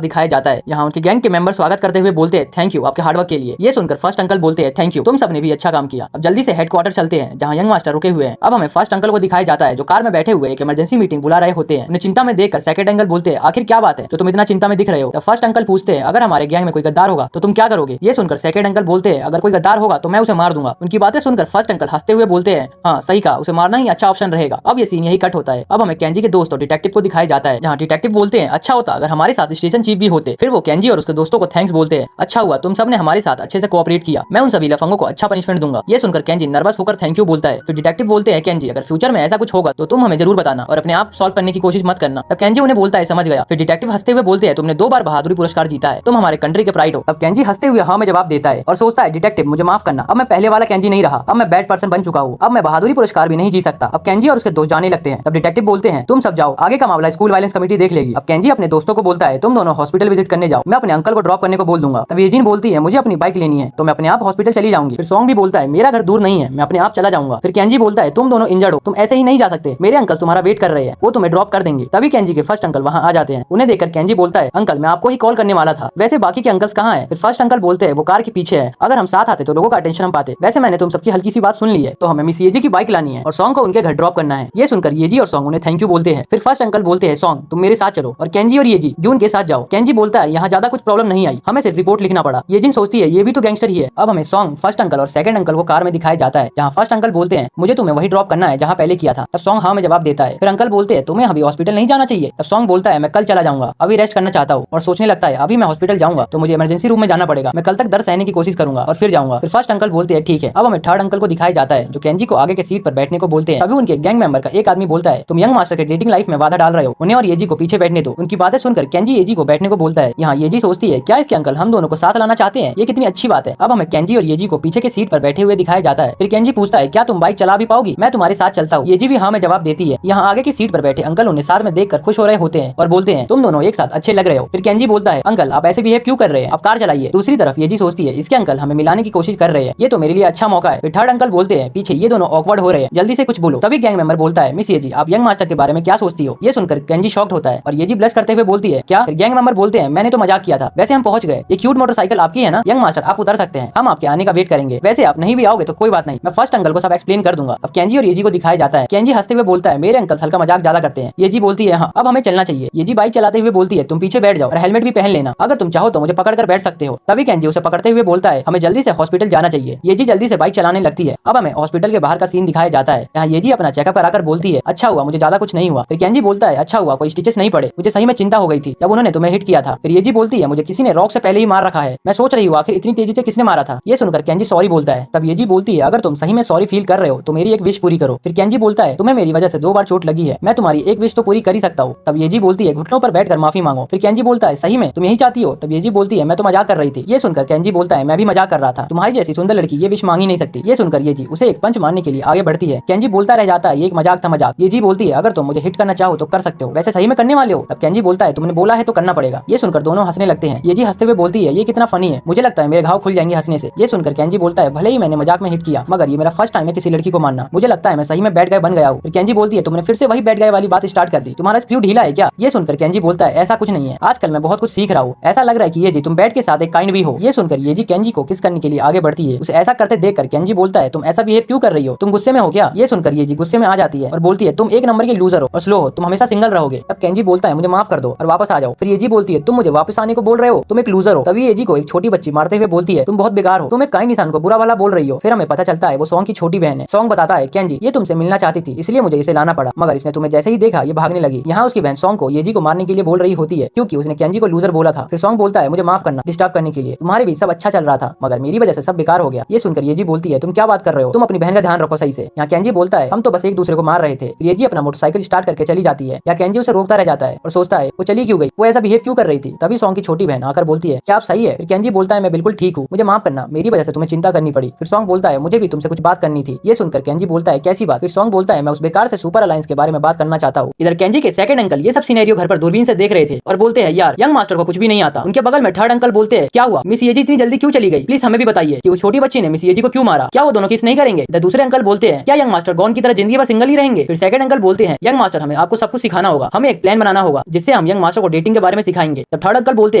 दिखाया जाता है, यहाँ उनके गैंग के मेंबर स्वागत करते हुए बोलते हैं थैंक यू आपके हार्डवर्क के लिए। ये सुनकर फर्स्ट अंकल बोलते हैं थैंक यू, तुम सबने भी अच्छा काम किया। अब जल्दी से हेडक्वार्टर चलते हैं जहाँ यंग मास्टर रुके हुए हैं। अब हमें फर्स्ट अंकल को दिखाया जाता है जो कार में बैठे हुए एक इमरजेंसी मीटिंग बुला रहे होते हैं। उन्हें चिंता में देखकर सेकंड अंकल बोलते हैं आखिर क्या बात है जो तुम इतना चिंता में दिख रहे हो। तब फर्स्ट अंकल पूछते हैं अगर हमारे गैंग में कोई गद्दार होगा तो तुम क्या करोगे। ये सुनकर सेकंड अंकल बोलते हैं अगर कोई गद्दार होगा तो मैं उसे मार दूंगा। उनकी बातें सुनकर फर्स्ट अंकल हंसते हुए बोलते हैं हाँ सही कहा, उसे मारना ही अच्छा ऑप्शन रहेगा। अब ये सीन यही कट होता है। अब हमें केंजी के दोस्त और डिटेक्टिव को दिखाया जाता है जहाँ डिटेक्टिव बोलते हैं अच्छा होता अगर हमारे साथ स्टेशन चीफ भी होते। फिर वो केंजी और उसके दोस्तों को थैंक्स बोलते हैं, अच्छा हुआ तुम सबने हमारे साथ अच्छे से कोऑपरेट किया, मैं उन सभी लफंगों को अच्छा पनिशमेंट दूंगा। ये सुनकर केंजी नर्वस होकर थैंक यू बोलता है। फिर डिटेक्टिव बोलते हैं केंजी अगर फ्यूचर में ऐसा कुछ होगा तो तुम हमें जरूर बताना और अपने आप सॉल्व करने की कोशिश मत करना। तब केंजी उन्हें बोलता है समझ गया। फिर डिटेक्टिव हंसते हुए बोलते हैं तुमने 2 बार बहादुरी पुरस्कार जीता है, तुम हमारे कंट्री के प्राइड हो। तब केंजी हंसते हुए हाँ में जवाब देता है और सोचता है डिटेक्टिव मुझे माफ करना, अब मैं पहले वाला केंजी नहीं रहा, अब मैं बैड पर्सन बन चुका हूँ, अब मैं बहादुरी पुरस्कार भी नहीं जीत सकता। अब केंजी और उसके दोस्त जाने लगते हैं। तब डिटेक्टिव बोलते हैं तुम सब जाओ, आगे का मामला स्कूल वायलेंस कमेटी देख लेगी। अब केंजी अपने दोस्तों को बोलता है तुम दोनों हॉस्पिटल विजिट करने जाओ, मैं अपने अंकल को ड्रॉप करने को बोल दूंगा। तब येजिन बोलती है मुझे अपनी बाइक लेनी है तो मैं अपने आप हॉस्पिटल चली जाऊंगी। फिर सॉन्ग भी बोलता है मेरा घर दूर नहीं है, मैं अपने आप चला जाऊंगा। फिर केंजी बोलता है तुम दोनों इंजर्ड हो, तुम ऐसे ही नहीं जा सकते, मेरे अंकल तुम्हारा वेट कर रहे हैं, वो तुम्हें ड्रॉप कर देंगे। तभी केंजी के फर्स्ट अंकल वहाँ आ जाते हैं। उन्हें देखकर केंजी बोलता है अंकल मैं आपको ही कॉल करने वाला था, वैसे बाकी के अंकल्स कहाँ हैं। फिर फर्स्ट अंकल बोलते हैं वो कार के पीछे है, अगर हम साथ आते तो लोगों का अटेंशन हम पाते, वैसे मैंने तुम सबकी हल्की सी बात सुन ली है तो हमें मिस येजी की बाइक लानी है और सॉन्ग को उनके घर ड्रॉप करना है। ये सुनकर येजी और सॉन्ग उन्हें थैंक यू बोलते हैं। फिर फर्स्ट अंकल बोलते हैं सॉन्ग तुम मेरे साथ चलो और केंजी और येजी जून के साथ जाओ। केंजी बोलता है यहाँ ज्यादा कुछ प्रॉब्लम नहीं आई, हमें सिर्फ रिपोर्ट लिखना पड़ा। येजिन सोचती है ये भी तो गैंगस्टर ही है। अब हमें सॉन्ग फर्स्ट अंकल और सेकंड अंकल को कार में दिखाया जाता है जहाँ फर्स्ट अंकल बोलते हैं मुझे तुम्हें वही ड्रॉप करना है जहाँ पहले किया था। तब सॉन्ग हाँ में जवाब देता है। फिर अंकल बोलते हैं तुम्हें अभी हॉस्पिटल नहीं जाना चाहिए। तब सॉन्ग बोलता है मैं कल चला जाऊंगा, अभी रेस्ट करना चाहता हूँ और सोचने लगता है अभी मैं हॉस्पिटल जाऊंगा तो मुझे इमरजेंसी रूम में जाना पड़ेगा, मैं कल तक दर्द सहने की कोशिश करूंगा और फिर जाऊंगा। फिर फर्स्ट अंकल बोलते हैं ठीक है। अब हमें थर्ड अंकल को दिखाया जाता है जो केंजी को आगे के सीट पर बैठने को बोलते हैं। तभी उनके गैंग मेंबर का एक आदमी बोलता है तुम यंग मास्टर के डेटिंग लाइफ में बाधा डाल रहे हो, उन्हें और येजी को पीछे बैठने दो। उनकी बातें सुनकर केंजी येजी को बैठने को बोलता है। यहाँ येजी सोचती है क्या इसके अंकल हम दोनों को साथ लाना चाहते हैं, ये कितनी अच्छी बात है। अब हमें केंजी और येजी को पीछे के सीट पर बैठे हुए दिखाया जाता है। फिर केंजी पूछता है क्या तुम बाइक चला भी पाओगी, मैं तुम्हारे साथ चलता हूँ। येजी भी हाँ में जवाब देती है। यहाँ आगे की सीट पर बैठे अंकल उन्हें साथ में देखकर खुश हो रहे होते हैं और बोलते हैं तुम दोनों एक साथ अच्छे लग रहे हो। फिर केंजी बोलता है अंकल आप ऐसे बिहेव क्यों कर रहे हैं, आप कार चलाइए। दूसरी तरफ येजी सोचती है इसके अंकल हमें मिलाने की कोशिश कर रहे हैं, ये तो मेरे लिए अच्छा मौका है। फिर थर्ड अंकल बोलते हैं पीछे ये दोनों ऑकवर्ड हो रहे हैं, जल्दी से कुछ बोलो। तभी गैंग मेंबर बोलता है मिस येजी आप यंग मास्टर के बारे में क्या सोचती हो। ये सुनकर केंजी शॉक्ड होता है और येजी ब्लश करते हुए बोलती है क्या। फिर गैंग मेंबर बोलते हैं मैंने तो मजाक किया था, वैसे हम पहुंच गए, ये क्यूट मोटरसाइकिल आपकी है ना यंग मास्टर, आप उतर सकते हैं, हम आपके आने का वेट करेंगे, वैसे आप नहीं भी आओगे तो कोई बात नहीं, मैं फर्स्ट अंकल को सब एक्सप्लेन कर दूंगा। अब केंजी और येजी को दिखाया जाता है। केंजी हंसते हुए बोलता है मेरे अंकल हल्का मजाक ज्यादा करते हैं। येजी बोलती है हाँ अब हमें चलना चाहिए। येजी बाइक चलाते हुए बोलती है तुम पीछे बैठ जाओ और हेलमेट भी पहन लेना, अगर तुम चाहो तो मुझे पकड़ कर बैठ सकते हो। तभी केंजी उसे पकड़ते हुए बोलता है हमें जल्दी से हॉस्पिटल जाना चाहिए। येजी जल्दी से बाइक चलाने लगती है। अब हमें हॉस्पिटल के बाहर का सीन दिखाया जाता है जहाँ येजी अपना चेकअप कराकर बोलती है अच्छा हुआ मुझे ज्यादा कुछ नहीं हुआ। फिर केंजी बोलता है अच्छा हुआ कोई स्टिचेस नहीं पड़े, मुझे सही में चिंता हो गई थी जब उन्होंने तुम्हें हिट किया था। फिर येजी बोलती है मुझे किसी ने रॉक से पहले ही मार रखा है, मैं सोच रही हूँ आखिर इतनी तेजी से किसने मारा था। ये सुनकर केंजी सॉरी बोलता है। तब येजी बोलती है अगर तुम सही में सॉरी फील कर रहे हो तो मेरी एक विश पूरी करो। फिर केंजी बोलता है तुम्हें मेरी वजह से 2 बार चोट लगी है, मैं तुम्हारी एक विश तो पूरी कर ही सकता हूँ। तब येजी बोलती है घुटनों पर बैठकर माफी मांगो। फिर केंजी बोलता है सही में तुम यही चाहती हो। तब येजी बोलती है मैं तो मजाक कर रही थी। ये सुनकर केंजी बोलता है मैं भी मजाक कर रहा था, तुम्हारी जैसी सुंदर लड़की ये विश मांग ही नहीं सकती। ये सुनकर येजी उसे एक पंच मारने के लिए आगे बढ़ती है। केंजी बोलता रह जाता है ये एक मजाक था मजाक। येजी बोलती है अगर तुम मुझे हिट करना चाहो तो कर सकते हो, वैसे सही में करने वाले हो। तब केंजी बोलता है तुमने बोला है तो करना पड़ेगा। ये सुनकर दोनों हंसने लगते हैं। येजी हंसते हुए बोलती है ये कितना फनी है, मुझे लगता है मेरे घाव खुल जाएंगे हंसने से। ये सुनकर केंजी बोलता है भले ही मैंने मजाक में हिट किया मगर ये मेरा फर्स्ट टाइम है किसी लड़की को मारना, मुझे लगता है मैं सही में बैड गाय बन गया हूँ। फिर केंजी बोलती है तुमने फिर से वही बैड गाय वाली बात स्टार्ट कर दी, तुम्हारा स्क्रू ढीला है क्या। ये सुनकर केंजी बोलता है ऐसा कुछ नहीं है, आजकल मैं बहुत कुछ सीख रहा हूँ, ऐसा लग रहा है कि येजी तुम बैड के साथ एक काइंड भी हो। ये सुनकर येजी केंजी को किस करने के लिए आगे बढ़ती है। उसे ऐसा करते देखकर केंजी बोलता है तुम ऐसा बिहेव क्यों कर रही हो, तुम गुस्से में हो क्या। ये सुनकर येजी गुस्से में आ जाती है और बोलती है तुम एक नंबर के लूजर हो और स्लो हो, तुम हमेशा सिंगल रहोगे। तब केंजी बोलता है मुझे माफ कर दो और वापस आ जाओ। फिर येजी बोलती है तुम मुझे वापस आने को बोल रहे हो, तुम एक लूजर हो। तभी येजी को एक छोटी बच्ची मारते हुए बोलती है तुम बहुत बेकार हो, तुम एक काइंड इंसान को बुरा वाला बोल रही हो। फिर हमें पता चलता है वो सॉन्ग की छोटी बहन है। सॉन्ग बताता है केंजी ये तुमसे मिलना चाहती थी इसलिए मुझे इसे लाना पड़ा, मगर इसने तुम्हें जैसे ही देखा ये भागने लगी। यहाँ उसकी बहन सॉन्ग को येजी को मारने के लिए बोल रही होती है क्योंकि उसने केंजी को लूजर बोला था। फिर सॉन्ग बोलता है मुझे माफ करना डिस्टर्ब करने के लिए, तुम्हारी हमारे भी सब अच्छा चल रहा था, मगर मेरी वजह से सब बेकार हो गया। ये सुनकर येजी बोलती है, तुम क्या बात कर रहे हो, तुम अपनी बहन का ध्यान रखो सही से। यहाँ केंजी बोलता है, हम तो बस एक दूसरे को मार रहे थे। येजी अपना मोटरसाइकिल स्टार्ट करके चली जाती है। या केंजी उसे रोकता रह जाता है और सोचता है वो चली क्यों गई, वो ऐसा बिहेव क्यों कर रही थी। तभी सॉन्ग की छोटी बहन आकर बोलती है, क्या आप सही है। फिर केंजी बोलता है, मैं बिल्कुल ठीक हूँ, मुझे माफ करना, मेरी वजह से तुम्हें चिंता करनी पड़ी। फिर सॉन्ग बोलता है, मुझे भी तुमसे कुछ बात करनी थी। ये सुनकर केंजी बोलता है, कैसी बात। फिर सॉन्ग बोलता है, मैं उस बेकार से सुपर अलायंस के बारे में बात करना चाहता हूँ। इधर केंजी के सेकंड अंकल ये सब सिनेरियो घर पर दूरबीन से देख रहे थे और बोलते हैं, यार यंग मास्टर को कुछ भी नहीं आता। उनके बगल में थर्ड अंकल बोलते हैं, क्या हुआ, मिस येजी इतनी जल्दी क्यों चली गई, प्लीज हमें भी बताइए कि वो छोटी बच्ची ने मिस येजी को क्यों मारा, क्या वो दोनों किस नहीं करेंगे। इधर दूसरे अंकल बोलते हैं, क्या यंग मास्टर गॉन की तरह जिंदगी भर सिंगल ही रहेंगे। फिर सेकंड अंकल बोलते हैं, यंग मास्टर हमें आपको सब कुछ सिखाना होगा, हमें एक प्लान बनाना होगा जिससे हम यंग मास्टर को डेटिंग के बारे में सिखाएंगे। तब थर्ड अंकल बोलते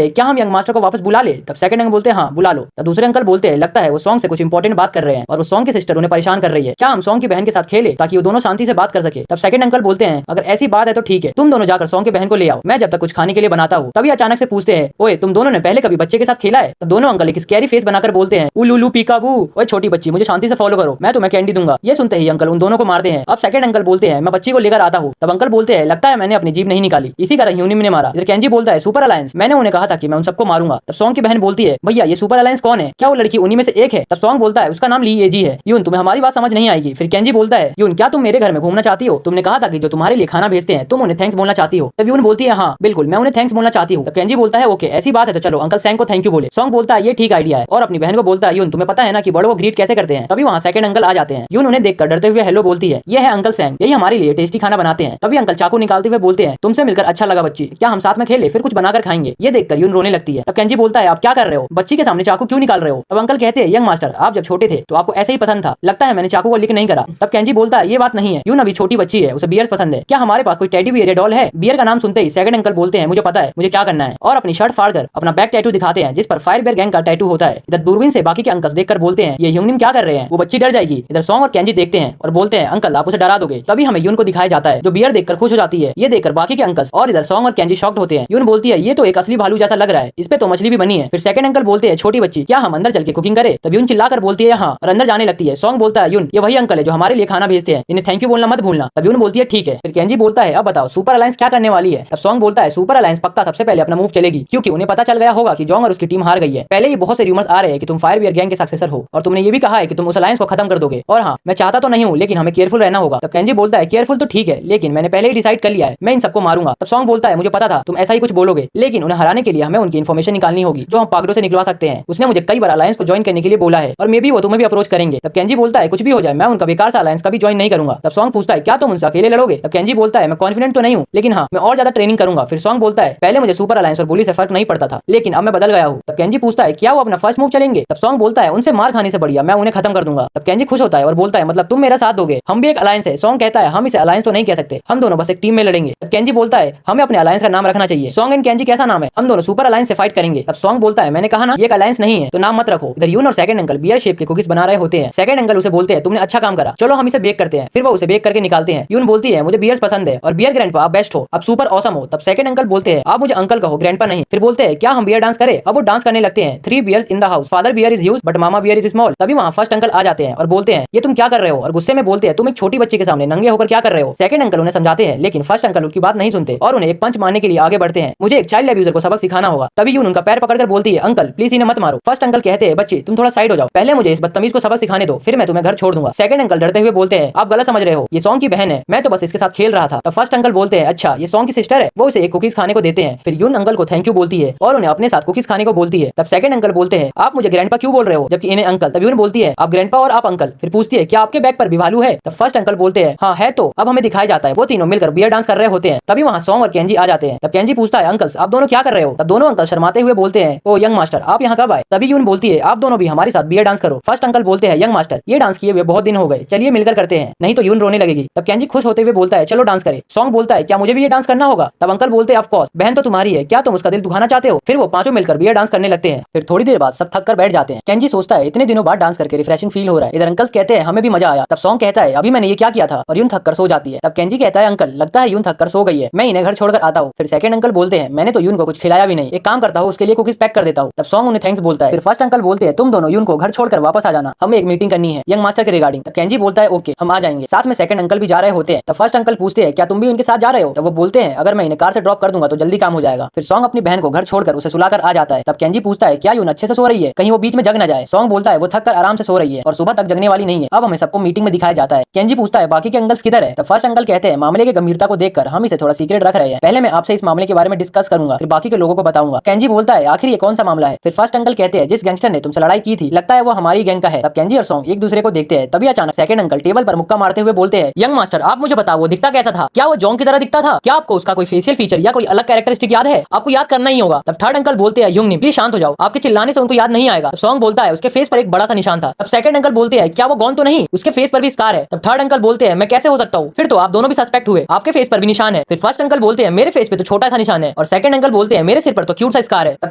हैं, क्या हम यंग मास्टर को वापस बुला ले। तब सेकंड अंकल बोलते हैं, हाँ बुला लो। तब दूसरे अंकल बोलते हैं, लगता है वो सॉन्ग से कुछ इंपॉर्टेंट बात कर रहे हैं और वो सॉन्ग की सिस्टर उन्हें परेशान कर रही है, क्या हम सॉन्ग की बहन के साथ खेले ताकि वो दोनों शांति से बात कर सके। तब सेकंड अंकल बोलते हैं, अगर ऐसी बात है तो ठीक है, तुम दोनों जाकर सॉन्ग की बहन को ले आओ, मैं जब तक कुछ खाने के लिए बनाता हूँ। तभी अचानक से पूछते हैं, ओए तुम दोनों ने पहले कभी बच्चे के साथ खेला है। तब दोनों अंकल एक स्कैरी फेस बनाकर बोलते हैं, उलूलू पीकाबू, ओए छोटी बच्ची मुझे शांति से फॉलो करो, मैं तुम्हें कैंडी दूंगा। ये सुनते ही अंकल उन दोनों को मारते हैं। अब सेकंड अंकल बोलते हैं, मैं बच्ची को लेकर आता हूँ। तब अंकल बोलते हैं, लगता है मैंने अपनी जीभ नहीं निकाली, इसी कारण यूनिम ने मारा। इधर केंजी बोलता है, सुपर अलायंस, मैंने उन्हें कहा था कि मैं उन सबको मारूंगा। तब सॉन्ग की बहन बोलती है, भैया ये सुपर अलायंस कौन है, क्या वो लड़की उन्हीं में से एक है। तब सॉन्ग बोलता है, उसका नाम ली येजी है। यून तुम्हें हमारी बात समझ नहीं आएगी। फिर केंजी बोलता है, यून क्या तुम मेरे घर में घूमना चाहती हो, तुमने कहा था कि जो तुम्हारे लिए खाना भेजते हैं तुम उन्हें थैंक्स बोलना चाहती हो। तब यून बोलती है, हाँ बिल्कुल मैं उन्हें थैंक्स बोलना चाहती हूँ। तब केंजी बोलता है, ओके ऐसी बात है तो चलो अंकल सैंग को थैंक यू बोले। सॉन्ग बोलता है, ये ठीक आइडिया है, और अपनी बहन को बोलता है, यून तुम्हें पता है ना कि बड़ों को ग्रीट कैसे करते हैं। तभी वहाँ सेकंड अंकल आ जाते हैं। यून उन्हें देखकर डरते हुए हेलो बोलती है, ये है अंकल सैंग, यही हमारे लिए टेस्टी खाना बनाते हैं। तभी अंकल चाकू निकालते हुए बोलते हैं, तुमसे मिलकर अच्छा लगा बच्ची, क्या हम साथ में खेले, फिर कुछ बनाकर खाएंगे। ये देखकर यून रोने लगती है। तब केंजी बोलता है, आप क्या कर रहे हो, बच्ची के सामने चाकू क्यों निकाल रहे हो। तब अंकल कहते हैं, यंग मास्टर आप जब छोटे थे तो आपको ऐसे ही पसंद था, लगता है मैंने चाकू को लीक नहीं करा। तब केंजी बोलता है, ये बात नहीं है, यून अभी छोटी बच्ची है, उसे बियर पसंद है, क्या हमारे पास कोई टेडी बियर या डॉल है। बियर का नाम सुनते ही सेकंड अंकल बोलते हैं, मुझे पता है मुझे क्या करना है, और अपनी शर्ट फाड़कर अपना बैक टैटू दिखाते हैं जिस पर फायर बियर गैंग का टैटू होता है। इधर दूरबीन से बाकी के अंकल्स देखकर बोलते हैं, ये यूनिम क्या कर रहे हैं, वो बच्ची डर जाएगी। इधर सॉन्ग और केंजी देखते हैं और बोलते हैं, अंकल आप उसे डरा दोगे। तभी हमें यून को दिखाया जाता है जो बियर देखकर खुश हो जाती है। ये देखकर बाकी के अंकल्स और इधर सॉन्ग और केंजी शॉक्ड होते हैं। यून बोलती है, ये तो एक असली भालू जैसा लग रहा है, इस पे तो मछली भी बनी है। फिर सेकंड अंकल बोलते हैं, छोटी बच्ची क्या हम अंदर चल के कुकिंग करें। तब यून चिल्लाकर बोलती है, हाँ, और अंदर जाने लगती है। सॉन्ग बोलता है, यून ये वही अंकल है जो हमारे लिए खाना भेजते हैं, इन्हें थैंक यू बोलना मत भूलना। तब यून बोलती है, ठीक है। फिर केंजी बोलता है, अब बताओ सुपर अलायंस क्या करने वाली है। तब सॉन्ग बोलता है, सुपर अलायंस पक्का सबसे पहले अपना मूव चलेगी, क्योंकि उन्हें पता चल गया होगा कि जोंग और उसकी टीम हार गई है। पहले ही बहुत से रूमर्स आ रहे हैं कि तुम फायर बियर गैंग के सक्सेसर हो, और तुमने ये भी कहा है कि तुम उस अलायंस को खत्म कर दोगे। और हाँ, मैं चाहता तो नहीं हूँ लेकिन हमें केयरफुल रहना होगा। तब केंजी बोलता है, केयरफुल तो ठीक है, लेकिन मैंने पहले ही डिसाइड कर लिया है, मैं इन सबको मारूंगा। तब सॉन्ग बोलता है, मुझे पता था तुम ऐसा ही कुछ बोलोगे, लेकिन उन्हें हराने के लिए हमें उनकी इन्फॉर्मेशन निकालनी होगी जो हम पागड़ों से निकलवा सकते हैं। उसने मुझे कई बार अलायंस को ज्वाइन करने के लिए बोला है, और मे भी वो तुम्हें भी अप्रोच करेंगे। तब केंजी बोलता है, कुछ भी हो जाए मैं उनका बेकार सा अलायंस कभी ज्वाइन नहीं करूंगा। तब सॉन्ग पूछता है, क्या तुम उनसे अकेले लड़ोगे। तब केंजी बोलता है, मैं कॉन्फिडेंट तो नहीं हूँ, लेकिन हाँ मैं और ज्यादा ट्रेनिंग करूंगा। फिर सॉन्ग बोलता है, पहले मुझे सुपर अलायंस और बुली से फर्क नहीं पड़ता था, लेकिन अब मैं बदल गया हूँ। तब केंजी पूछता है, क्या वो अपना फर्स्ट मूव चलेंगे। तब सॉन्ग बोलता है, उनसे मार खाने से बढ़िया मैं उन्हें खत्म कर दूंगा। तब केंजी खुश होता है और बोलता है, मतलब तुम मेरा साथ दोगे, हम भी एक अलायंस है। सॉन्ग कहता है, हम इसे अलायंस तो नहीं कह सकते, हम दोनों बस एक टीम में लड़ेंगे। तब केंजी बोलता है, हमें अपने अलायंस का नाम रखना चाहिए। सॉन्ग एंड केंजी कैसा नाम है, हम दोनों सुपर अलायंस से फाइट करेंगे। तब सॉन्ग बोलता है, मैंने कहा ना ये एक अलायंस नहीं है, तो नाम मत रखो। इधर यून और सेकंड अंकल बियर शेप के कुकीज बना रहे होते हैं। सेकंड अंकल उसे बोलते हैं, तुमने अच्छा काम करा, चलो हम इसे बेक करते हैं। फिर वो उसे बेक करके निकालते हैं। यून बोलती है, मुझे बियर्स पसंद है, और बियर ग्रैंडपा आप बेस्ट हो, आप सुपर ऑसम हो। तब सेकंड अंकल बोलते हैं, आप मुझे अंकल कहो ग्रैंडपा नहीं। फिर बोलते हैं, क्या हम बियर डांस करें। अब वो डांस करने लगते हैं। 3 bears in the house, father bear is huge but mama bear is small. तभी वहाँ फर्स्ट अंकल आ जाते हैं और बोलते हैं, ये तुम क्या कर रहे हो, और गुस्से में बोलते हैं, तुम एक छोटी बच्ची के सामने नंगे होकर क्या कर रहे हो। सेकंड अंकल उन्हें समझाते हैं, लेकिन फर्स्ट अंकल उनकी बात नहीं सुनते और उन्हें एक पंच मारने के लिए आगे बढ़ते हैं। मुझे एक चाइल्ड अब्यूजर को सबक सिखाना होगा। तभी यून उनका पैर पकड़कर बोलती है, अंकल प्लीज इन्हें मत मारो। फर्स्ट अंकल कहते हैं, बच्ची तुम थोड़ा साइड हो जाओ, पहले मुझे इस बदतमीज को सबक सिखाने दो, फिर मैं तुम्हें घर छोड़ दूंगा। सेकंड अंकल डरते हुए बोलते हैं, आप गलत समझ रहे हो, ये सॉन्ग की बहन है, मैं तो बस इसके साथ खेल रहा था। तब फर्स्ट अंकल बोलते हैं, अच्छा ये सॉन्ग की सिस्टर है। वो उसे एक कुकीज खाने को देते हैं। फिर यून अंकल को थैंक यू बोलती है और उन्हें अपने साथ कुकीज खाने को बोलती है। तब सेकंड अंकल बोलते हैं, आप मुझे ग्रैंडपा क्यों बोल रहे हो जबकि इन्हें अंकल। तब यून बोलती है, आप ग्रैंडपा और आप अंकल। फिर पूछती है, क्या आपके बैग पर भी भालू है। तब फर्स्ट अंकल बोलते हैं, हाँ है। तो अब हमें दिखाया जाता है वो तीनों मिलकर बियर डांस कर रहे होते हैं। तभी वहाँ सॉन्ग और केंजी आ जाते हैं। तब केंजी पूछता है, अंकल्स आप दोनों क्या कर रहे हो। तब दोनों अंकल शर्माते हुए बोलते हैं, ओ यंग मास्टर आप यहाँ कब आए। तभी यून बोलती है, आप दोनों भी हमारे साथ बियर डांस करो। फर्स्ट अंकल बोलते हैं, यंग मास्टर ये डांस किए हुए बहुत दिन हो गए, चलिए मिलकर करते हैं, नहीं तो यून रोने लगेगी। तब केंजी खुश होते हुए बोलता है, चलो डांस करें। सॉन्ग बोलता है, क्या मुझे भी ये डांस करना होगा। तब अंकल बोलते हैं, ऑफ कोर्स, बहन तो तुम्हारी है, क्या तुम उसका दिल दुखाना चाहते हो। फिर वो पांचों मिलकर बियर डांस करने लगते हैं। फिर थोड़ी देर बाद सब थक कर बैठ जाते हैं। केंजी सोचता है, इतने दिनों बाद डांस करके रिफ्रेशिंग फील हो रहा है। इधर अंकल्स कहते हैं, हमें भी मजा आया। तब सॉन्ग कहता है, अभी मैंने ये क्या किया था, और यून थक कर सो जाती है। तब केंजी कहता है, अंकल लगता है यून थक कर सो गई है, मैं इन्हें घर छोड़कर आता हूँ। फिर सेकंड अंकल बोलते हैं, मैंने तो यून को कुछ खिलाया भी नहीं, एक काम करता हूँ उसके लिए कुकीज पैक कर देता हूँ। तब सॉन्ग उन्हें थैंक्स बोलता है। फिर फर्स्ट अंकल बोलते हैं, तुम दोनों यून को घर छोड़कर वापस आ जाना, हमें एक मीटिंग करनी है यंग मास्टर के रिगार्डिंग। तब केंजी बोलता है, ओके हम आ जाएंगे। साथ में सेकंड अंकल भी जा रहे होते हैं। तब फर्स्ट अंकल पूछते हैं, क्या तुम भी उनके साथ जा रहे हो। तब वो बोलते हैं, अगर मैं इन्हें कार से ड्रॉप कर दूंगा तो जल्दी काम हो जाएगा। फिर सॉन्ग अपनी बहन को घर छोड़कर उसे सुलाकर आ जाता है। तब केंजी पूछता है क्या यून अच्छे से सो रही है, कहीं वो बीच में जग न जाए। सॉन्ग बोलता है वो थक कर आराम से सो रही है और सुबह तक जगने वाली नहीं है। अब हमें सबको मीटिंग में दिखाया जाता है। केंजी पूछता है बाकी के अंकल्स किधर है। तो फर्स्ट अंकल कहते हैं मामले की गंभीरता को देखकर हम इसे थोड़ा सीक्रेट रख रहे हैं, पहले मैं आपसे इस मामले के बारे में डिस्कस करूंगा, फिर बाकी के लोगों को बताऊंगा। केंजी बोलता है आखिर ये कौन सा मामला है। फिर फर्स्ट अंकल कहते हैं जिस गैंगस्टर ने तुमसे लड़ाई की थी लगता है वो हमारी गैंग का है। तब केंजी और सॉन्ग एक दूसरे को देखते हैं। तभी अचानक सेकंड अंकल टेबल पर मुक्का मारते हुए बोलते हैं यंग मास्टर आप मुझे बताओ वो दिखता कैसा था, क्या वो जोंग की तरह दिखता था, क्या आपको उसका कोई फेशियल फीचर या कोई अलग कैरेक्टरिस्टिक याद है, आपको याद करना ही होगा। तब थर्ड अंकल बोलते हैं युंगनिम प्लीज शांत हो जाओ, आपके चिल्लाने से उनको याद नहीं आएगा। तब सॉन्ग बोलता है उसके फेस पर एक बड़ा सा निशान था। तब सेकंड अंकल बोलते हैं क्या वो गॉन तो नहीं, उसके फेस पर भी स्कार है। तब थर्ड अंकल बोलते हैं मैं कैसे हो सकता हूँ, फिर तो आप दोनों भी सस्पेक्ट हुए, आपके फेस पर भी निशान है। फिर फर्स्ट अंकल बोलते हैं मेरे फेस पे तो छोटा सा निशान है और सेकंड अंकल बोलते हैं मेरे सिर पर तो क्यूट सा स्कार है। तब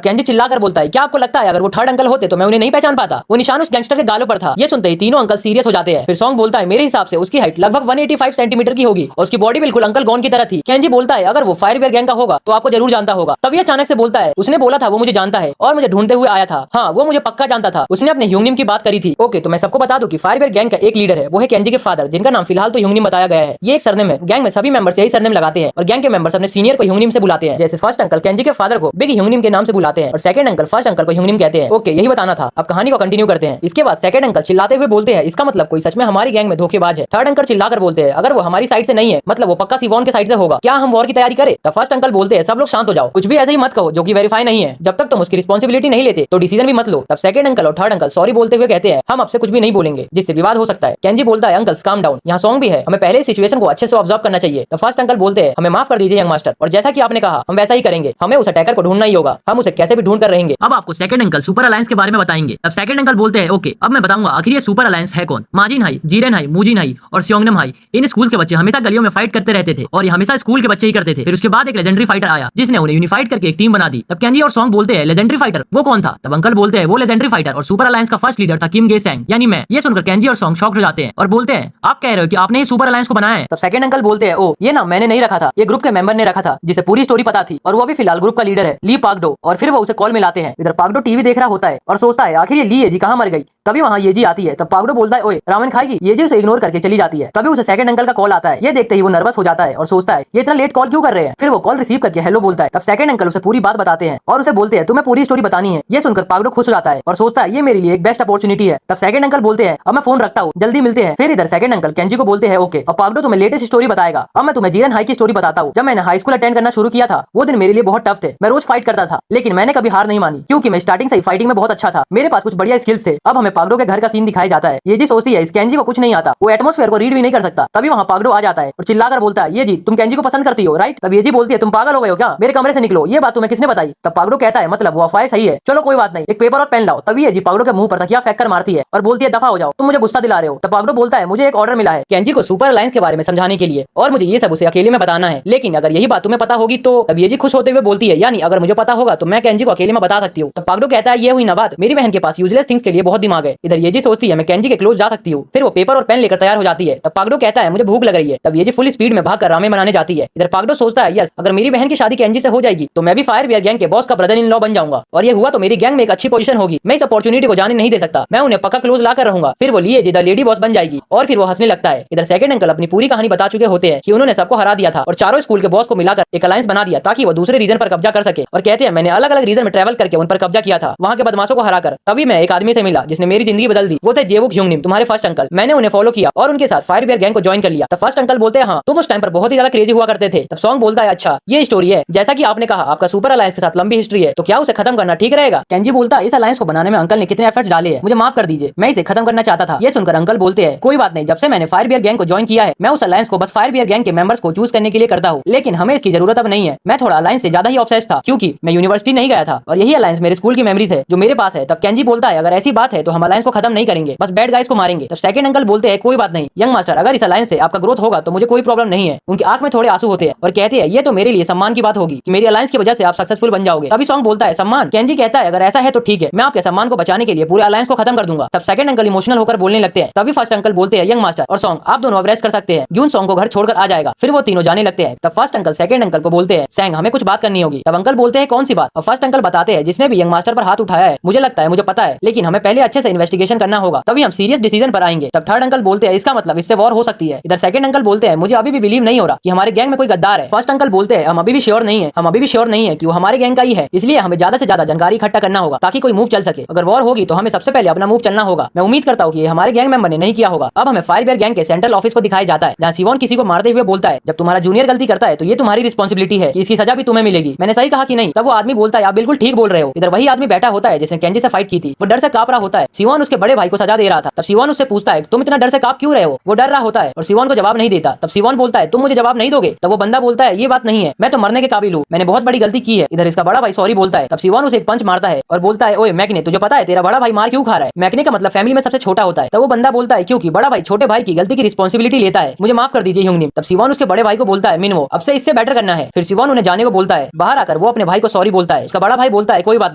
केंजी चिल्लाकर बोलता है क्या आपको लगता है अगर वो थर्ड अंकल होते तो मैं उन्हें नहीं पहचान पाता, वो निशान उस गैंगस्टर के गालों पर था। ये सुनते ही तीनों अंकल सीरियस हो जाते हैं। फिर सॉन्ग बोलता है मेरे हिसाब से उसकी हाइट लगभग 185 सेंटीमीटर की होगी और उसकी बॉडी बिल्कुल अंकल गॉन की तरह थी। केंजी बोलता है अगर वो फायरवेयर गैंग का होगा तो आपको जरूर जानता होगा। तभी अचानक से बोलता है उसने बोला था वो मुझे जानता है और मुझे ढूंढते हुए आया था। हाँ वो मुझे पक्का जानता था, उसने अपने ह्यूंगनिम की बात करी थी। ओके तो मैं सबको बता दूं कि फायरवेयर गैंग का एक लीडर है, वो है केंजी के फादर जिनका नाम फिलहाल तो ह्यूंगनिम बताया गया है। ये एक सरनेम है, गैंग में सभी मेंबर्स यही सरनेम लगाते हैं और गैंग के मेंबर्स अपने सीनियर को ह्यूंगनिम से बुलाते हैं। जैसे फर्स्ट अंकल केंजी के फादर को बिग ह्यूंगनिम के नाम से बुलाते हैं और सेकंड अंकल फर्स्ट अंकल को ह्यूंगनिम कहते हैं। ओके यही बताना था, अब कहानी को कंटिन्यू करते हैं। इसके बाद सेकंड अंकल चिल्लाते हुए बोलते हैं इसका मतलब कोई सच में हमारी गैंग में धोखेबाज है। थर्ड अंकल चिल्लाकर बोलते हैं अगर वो हमारी साइड से नहीं है मतलब वो पक्का सिवॉन के साइड से होगा, क्या हम वॉर की तैयारी करें। तब फर्स्ट अंकल बोलते हैं सब लोग शांत हो जाओ, कुछ भी ऐसे ही मत कहो जो कि वेरीफाई नहीं है, जब तक तुम उसकी रिस्पांसिबिलिटी नहीं लेते तो डिसीजन भी मत लो। तब सेकंड अंकल और थर्ड अंकल सॉरी बोलते हुए कहते हैं हम आपसे कुछ भी नहीं बोलेंगे जिससे विवाद हो सकता है। केंजी बोलता है अंकल्स काम डाउन, यहाँ सॉन्ग भी है, हमें पहले सिचुएशन को अच्छे से ऑब्जर्व करना चाहिए। तब फर्स्ट अंकल बोलते हैं हमें माफ कर दीजिए यंग मास्टर, और जैसा कि आपने कहा हम वैसा ही करेंगे, हमें उस अटैकर को ढूंढना ही होगा, हम उसे कैसे भी ढूंढ कर रहेंगे। अब आपको सेकंड अंकल सुपर अलायंस के बारे में बताएंगे। तब सेकंड अंकल बोलते हैं ओके अब मैं बताऊंगा आखिर ये सुपर अलायंस है कौन। माजिन हाई, जीरेन हाई, मूजिन हाई और स्योंगनम हाई, इन स्कूल के बच्चे हमेशा गलियों में फाइट करते रहते थे और ये हमेशा स्कूल के बच्चे ही करते थे। फिर उसके बाद एक लेजेंडरी फाइटर आया जिसने उन्हें यूनिफाइड करके एक टीम बना दी। तब केंजी और सॉन्ग बोलते हैं लेजेंडरी फाइटर वो कौन था। तब अंकल बोलते हैं वो लेजेंडरी फाइटर और सुपर अलायंस का फर्स्ट लीडर था किम गे सैंग यानी मैं। ये सुनकर केंजी और सॉन्ग शॉक्ड हो जाते हैं और बोलते हैं आप कह रहे हो कि आपने ये सुपर अलायंस को बनाया है। तब सेकंड अंकल बोलते हैं ओ ये नाम मैंने नहीं रखा था, ये ग्रुप के मेंबर ने रखा था जिसे पूरी स्टोरी पता थी और वो भी फिलहाल ग्रुप का लीडर है ली पाकडो। और फिर वो उसे कॉल मिलाते हैं। इधर पाकडो टीवी देख रहा होता है और सोचता है आखिर ये ली येजी कहाँ मर गई। तभी वहाँ येजी आती है। तब पाकडो बोलता है ओए रामेन खाएगी, येजी उसे इग्नोर करके चली जाती है। तभी उसे सेकंड अंकल का कॉल आता है। ये देखते ही वो नर्वस हो जाता है और सोचता है ये इतना लेट कॉल क्यों कर रहे हैं। फिर वो कॉल रिसीव करके हेलो बोलता है। तब सेकंड अंकल उसे पूरी बात बताते हैं और उसे बोलते हैं तुम्हें पूरी स्टोरी बतानी है। ये सुनकर पाकडो खुश हो जाता है और सोचता है ये मेरे लिए एक बेस्ट अपॉर्चुनिटी है। तब सेकंड अंकल बोलते हैं अब मैं फोन रखता हूँ, जल्दी मिलते हैं। फिर इधर सेकंड अंकल केंजी को बोलते हैं ओके अब पाकडो तुम्हें लेटेस्ट स्टोरी बताएगा। अब मैं तुम्हें जीरन हाई की स्टोरी बताता हूँ। जब मैंने हाई स्कूल अटेंड करना शुरू किया था वो दिन मेरे लिए बहुत टफ थे, मैं रोज फाइट करता था लेकिन मैंने कभी हार नहीं मानी क्योंकि मैं स्टार्टिंग से ही फाइटिंग में बहुत अच्छा था, मेरे पास कुछ बढ़िया स्किल्स थे। अब हमें पाकडो के घर का सीन दिखाया जाता है। ये जी सोचती है इस केंजी को कुछ नहीं आता, वो एटमॉस्फेयर को रीड भी नहीं कर सकता। तभी वहाँ पाकडो आ जाता है और चिल्लाकर बोलता है ये जी तुम केंजी को पसंद करती हो राइट। तब ये जी बोलती है तुम पागल हो गए हो क्या, मेरे कमरे से निकलो, ये बात तुम्हें किसने बताई। तब पाकडो कहता है मतलब वो अफवाह सही है, चलो कोई बात नहीं, एक पेपर और पेन लाओ। तभी ये जी पाकडो के मुंह पर तकिया फेंक कर मारती है और बोलती है दफा हो जाओ, तुम मुझे गुस्सा दिला रहे हो। तब पाकडो बोलता है मुझे एक ऑर्डर मिला है केंजी को सुपर अलायंस के बारे में समझाने के लिए और मुझे ये सब उसे अकेले में बताना है, लेकिन अगर यही बात तुम्हें पता होगी तो। तब ये जी खुश होते हुए बोलती है यानी अगर मुझे पता होगा तो मैं केंजी को अकेले में बता सकती हूँ। तब पाकडो कहता है ये हुई ना बात, मेरी बहन के पास यूजलेस थिंग्स के लिए बहुत दिमाग है। इधर ये जी सोचती है मैं केंजी के क्लोज जा सकती हूँ। फिर वो पेपर और पेन लेकर तैयार हो जाती है। तब पाकडो कहता है मुझे भूख लग रही है। तब ये जी फुल स्पीड में भागकर रामेन बनाने जाती है। इधर पाकडो सोचता है यस अगर मेरी बहन की शादी केंजी से हो जाएगी तो मैं भी फायरवेयर गैंग के बॉस का ब्रदर इन लॉ बन जाऊंगा और ये हुआ तो मेरी गैंग में एक अच्छी पोजीशन होगी, मैं इस अपॉर्चुनिटी को जाने नहीं दे सकता, मैं उन्हें पक्का क्लोज ला कर रहूंगा। फिर वो लिए द लेडी बॉस बन जाएगी और फिर वो हंसने लगता है। इधर सेकंड अंकल अपनी पूरी कहानी बता चुके होते हैं कि उन्होंने सबको हरा दिया था और चारों स्कूल के बॉस को मिलाकर एक अलायंस बना दिया ताकि वो दूसरे रीजन पर कब्जा कर सके और कहते हैं मैंने अलग अलग रीजन में ट्रैवल करके उन पर कब्जा किया था, वहाँ के बदमाशों को हराकर। तभी मैं एक आदमी से मिला जिसने मेरी जिंदगी बदल दी, वो थे जेवुक ह्यूंगनिम तुम्हारे फर्स्ट अंकल। मैंने उन्हें फॉलो किया और उनके साथ फायरवेयर गैंग को ज्वाइन कर लिया। तब फर्स्ट अंकल बोलते हैं हाँ तुम उस टाइम पर बहुत ही ज्यादा क्रेजी हुआ करते थे। तब सॉन्ग बोलता है अच्छा ये स्टोरी है, जैसा कि आपने कहा आपका सुपर अलायंस के साथ लंबी हिस्ट्री है तो क्या उसे खत्म करना ठीक रहेगा। केंजी बोलता है इस अलायंस को बनाने में अंकल ने कितने एफर्ट्स डाले हैं, मुझे माफ कर दीजिए, मैं इसे खत्म करना चाहता था। ये सुनकर अंकल बोलते हैं कोई बात नहीं, जब से मैंने फायरवेयर गैंग को ज्वाइन किया है मैं उस अलायंस को बस फायरवेयर गैंग के मेंबर्स को चूज करने के लिए करता हूँ, लेकिन हमें इसकी जरूरत अब नहीं है। मैं थोड़ा अलायंस से ज्यादा ही ऑब्सेस्ड था क्योंकि मैं यूनिवर्सिटी नहीं गया था और यही अलायंस मेरे स्कूल की मेमोरीज है जो मेरे पास है। तब केंजी बोलता है अगर ऐसी बात है तो हम अलायंस को खत्म नहीं करेंगे, बस बैड गाइस को मारेंगे। तब सेकंड अंकल बोलते हैं कोई बात नहीं यंग मास्टर, अगर इस अलायंस से आपका ग्रोथ होगा तो मुझे कोई प्रॉब्लम नहीं है। उनकी आंख में थोड़े आंसू होते हैं और कहते हैं ये तो मेरे लिए सम्मान की बात होगी कि मेरी अलायंस की वजह से आप सक्सेसफुल बन जाओगे। तभी सॉन्ग बोलता है सम्मान। केंजी कहता है अगर ऐसा है तो ठीक है, मैं आपके सम्मान को बचाने के लिए पूरे अलायंस को खत्म कर दूंगा। तब सेकंड अंकल इमोशनल होकर बोलने लगते हैं। तभी फर्स्ट अंकल बोलते हैं यंग मास्टर और सॉन्ग आप दोनों अब रेस्ट कर सकते हैं, जून सॉन्ग को घर छोड़कर आ जाएगा। फिर वो तीनों जाने लगते हैं। तब फर्स्ट अंकल सेकंड अंकल को बोलते हैं सैंग हमें कुछ बात करनी होगी। तब अंकल बोलते हैं कौन सी बात। और फर्स्ट अंकल बताते हैं जिसने भी यंग मास्टर पर हाथ उठाया है मुझे लगता है मुझे पता है, लेकिन हमें पहले अच्छे से इन्वेस्टिगेशन करना होगा तभी हम सीरियस डिसीजन पर आएंगे। तब थर्ड अंकल बोलते हैं इसका मतलब इससे वॉर हो सकती है। इधर सेकंड अंकल बोलते हैं मुझे अभी भी बिलीव नहीं हो रहा कि हमारे गैंग में कोई गद्दार है। फर्स्ट अंकल बोलते हैं हम अभी भी श्योर नहीं है, हम अभी भी श्योर नहीं है कि वो हमारे गैंग का ही है, इसलिए हमें ज्यादा से ज्यादा जानकारी इकट्ठा करना होगा ताकि कोई मूव चल सके। अगर वॉर होगी तो हमें सबसे पहले अपना मूव चलना होगा। मैं उम्मीद करता हूँ कि हमारे गैंग मेंबर ने नहीं किया होगा। अब हमें फायरबेयर गैंग के सेंट्रल ऑफिस को दिखाया जाता है, जहाँ सिवोन किसी को मारते हुए बोलता है, जब तुम्हारा जूनियर गलती करता है तो ये तुम्हारी रिस्पॉन्सिबिलिटी है कि इसकी सजा भी तुम्हें मिलेगी। मैंने सही कहा कि नहीं? तब वो आदमी बोलता है, आप बिल्कुल ठीक बोल रहे हो। इधर वही आदमी बैठा होता है जिसने केंजी से फाइट की थी। वो डर से कांप रहा होता है। सिवोन उसके बड़े भाई को सजा दे रहा था। तब सिवोन उससे पूछता है, तुम इतना डर से कांप क्यों रहे हो? वो डर रहा होता है और सिवोन को जवाब नहीं देता। तब सिवोन बोलता है, तुम मुझे जवाब नहीं दोगे? तब वो बंदा बोलता है, ये बात नहीं है, मैं तो मरने के काबिल हूँ, मैंने बहुत बड़ी गलती की है। इधर इसका बड़ा भाई सॉरी बोलता है। तब सिवोन उसे एक पंच मारता है और बोलता है, ओए मैकने, तुझे पता है तेरा बड़ा भाई मार क्यों खा रहा है? मैकने का मतलब फैमिली में सबसे छोटा होता है। तब वो बंदा बोलता है, क्योंकि बड़ा भाई छोटे भाई की गलती की रिस्पॉन्सिबिलिटी लेता है, मुझे माफ कर दीजिए ह्यूंगनिम। तब सिवोन उसके बड़े भाई को बोलता है, मिनवो, अब से इससे बेटर करना है। फिर सिवोन उन्हें जाने को बोलता है। बाहर आकर वो अपने भाई को सॉरी बोलता है। उसका बड़ा भाई बोलता है, कोई बात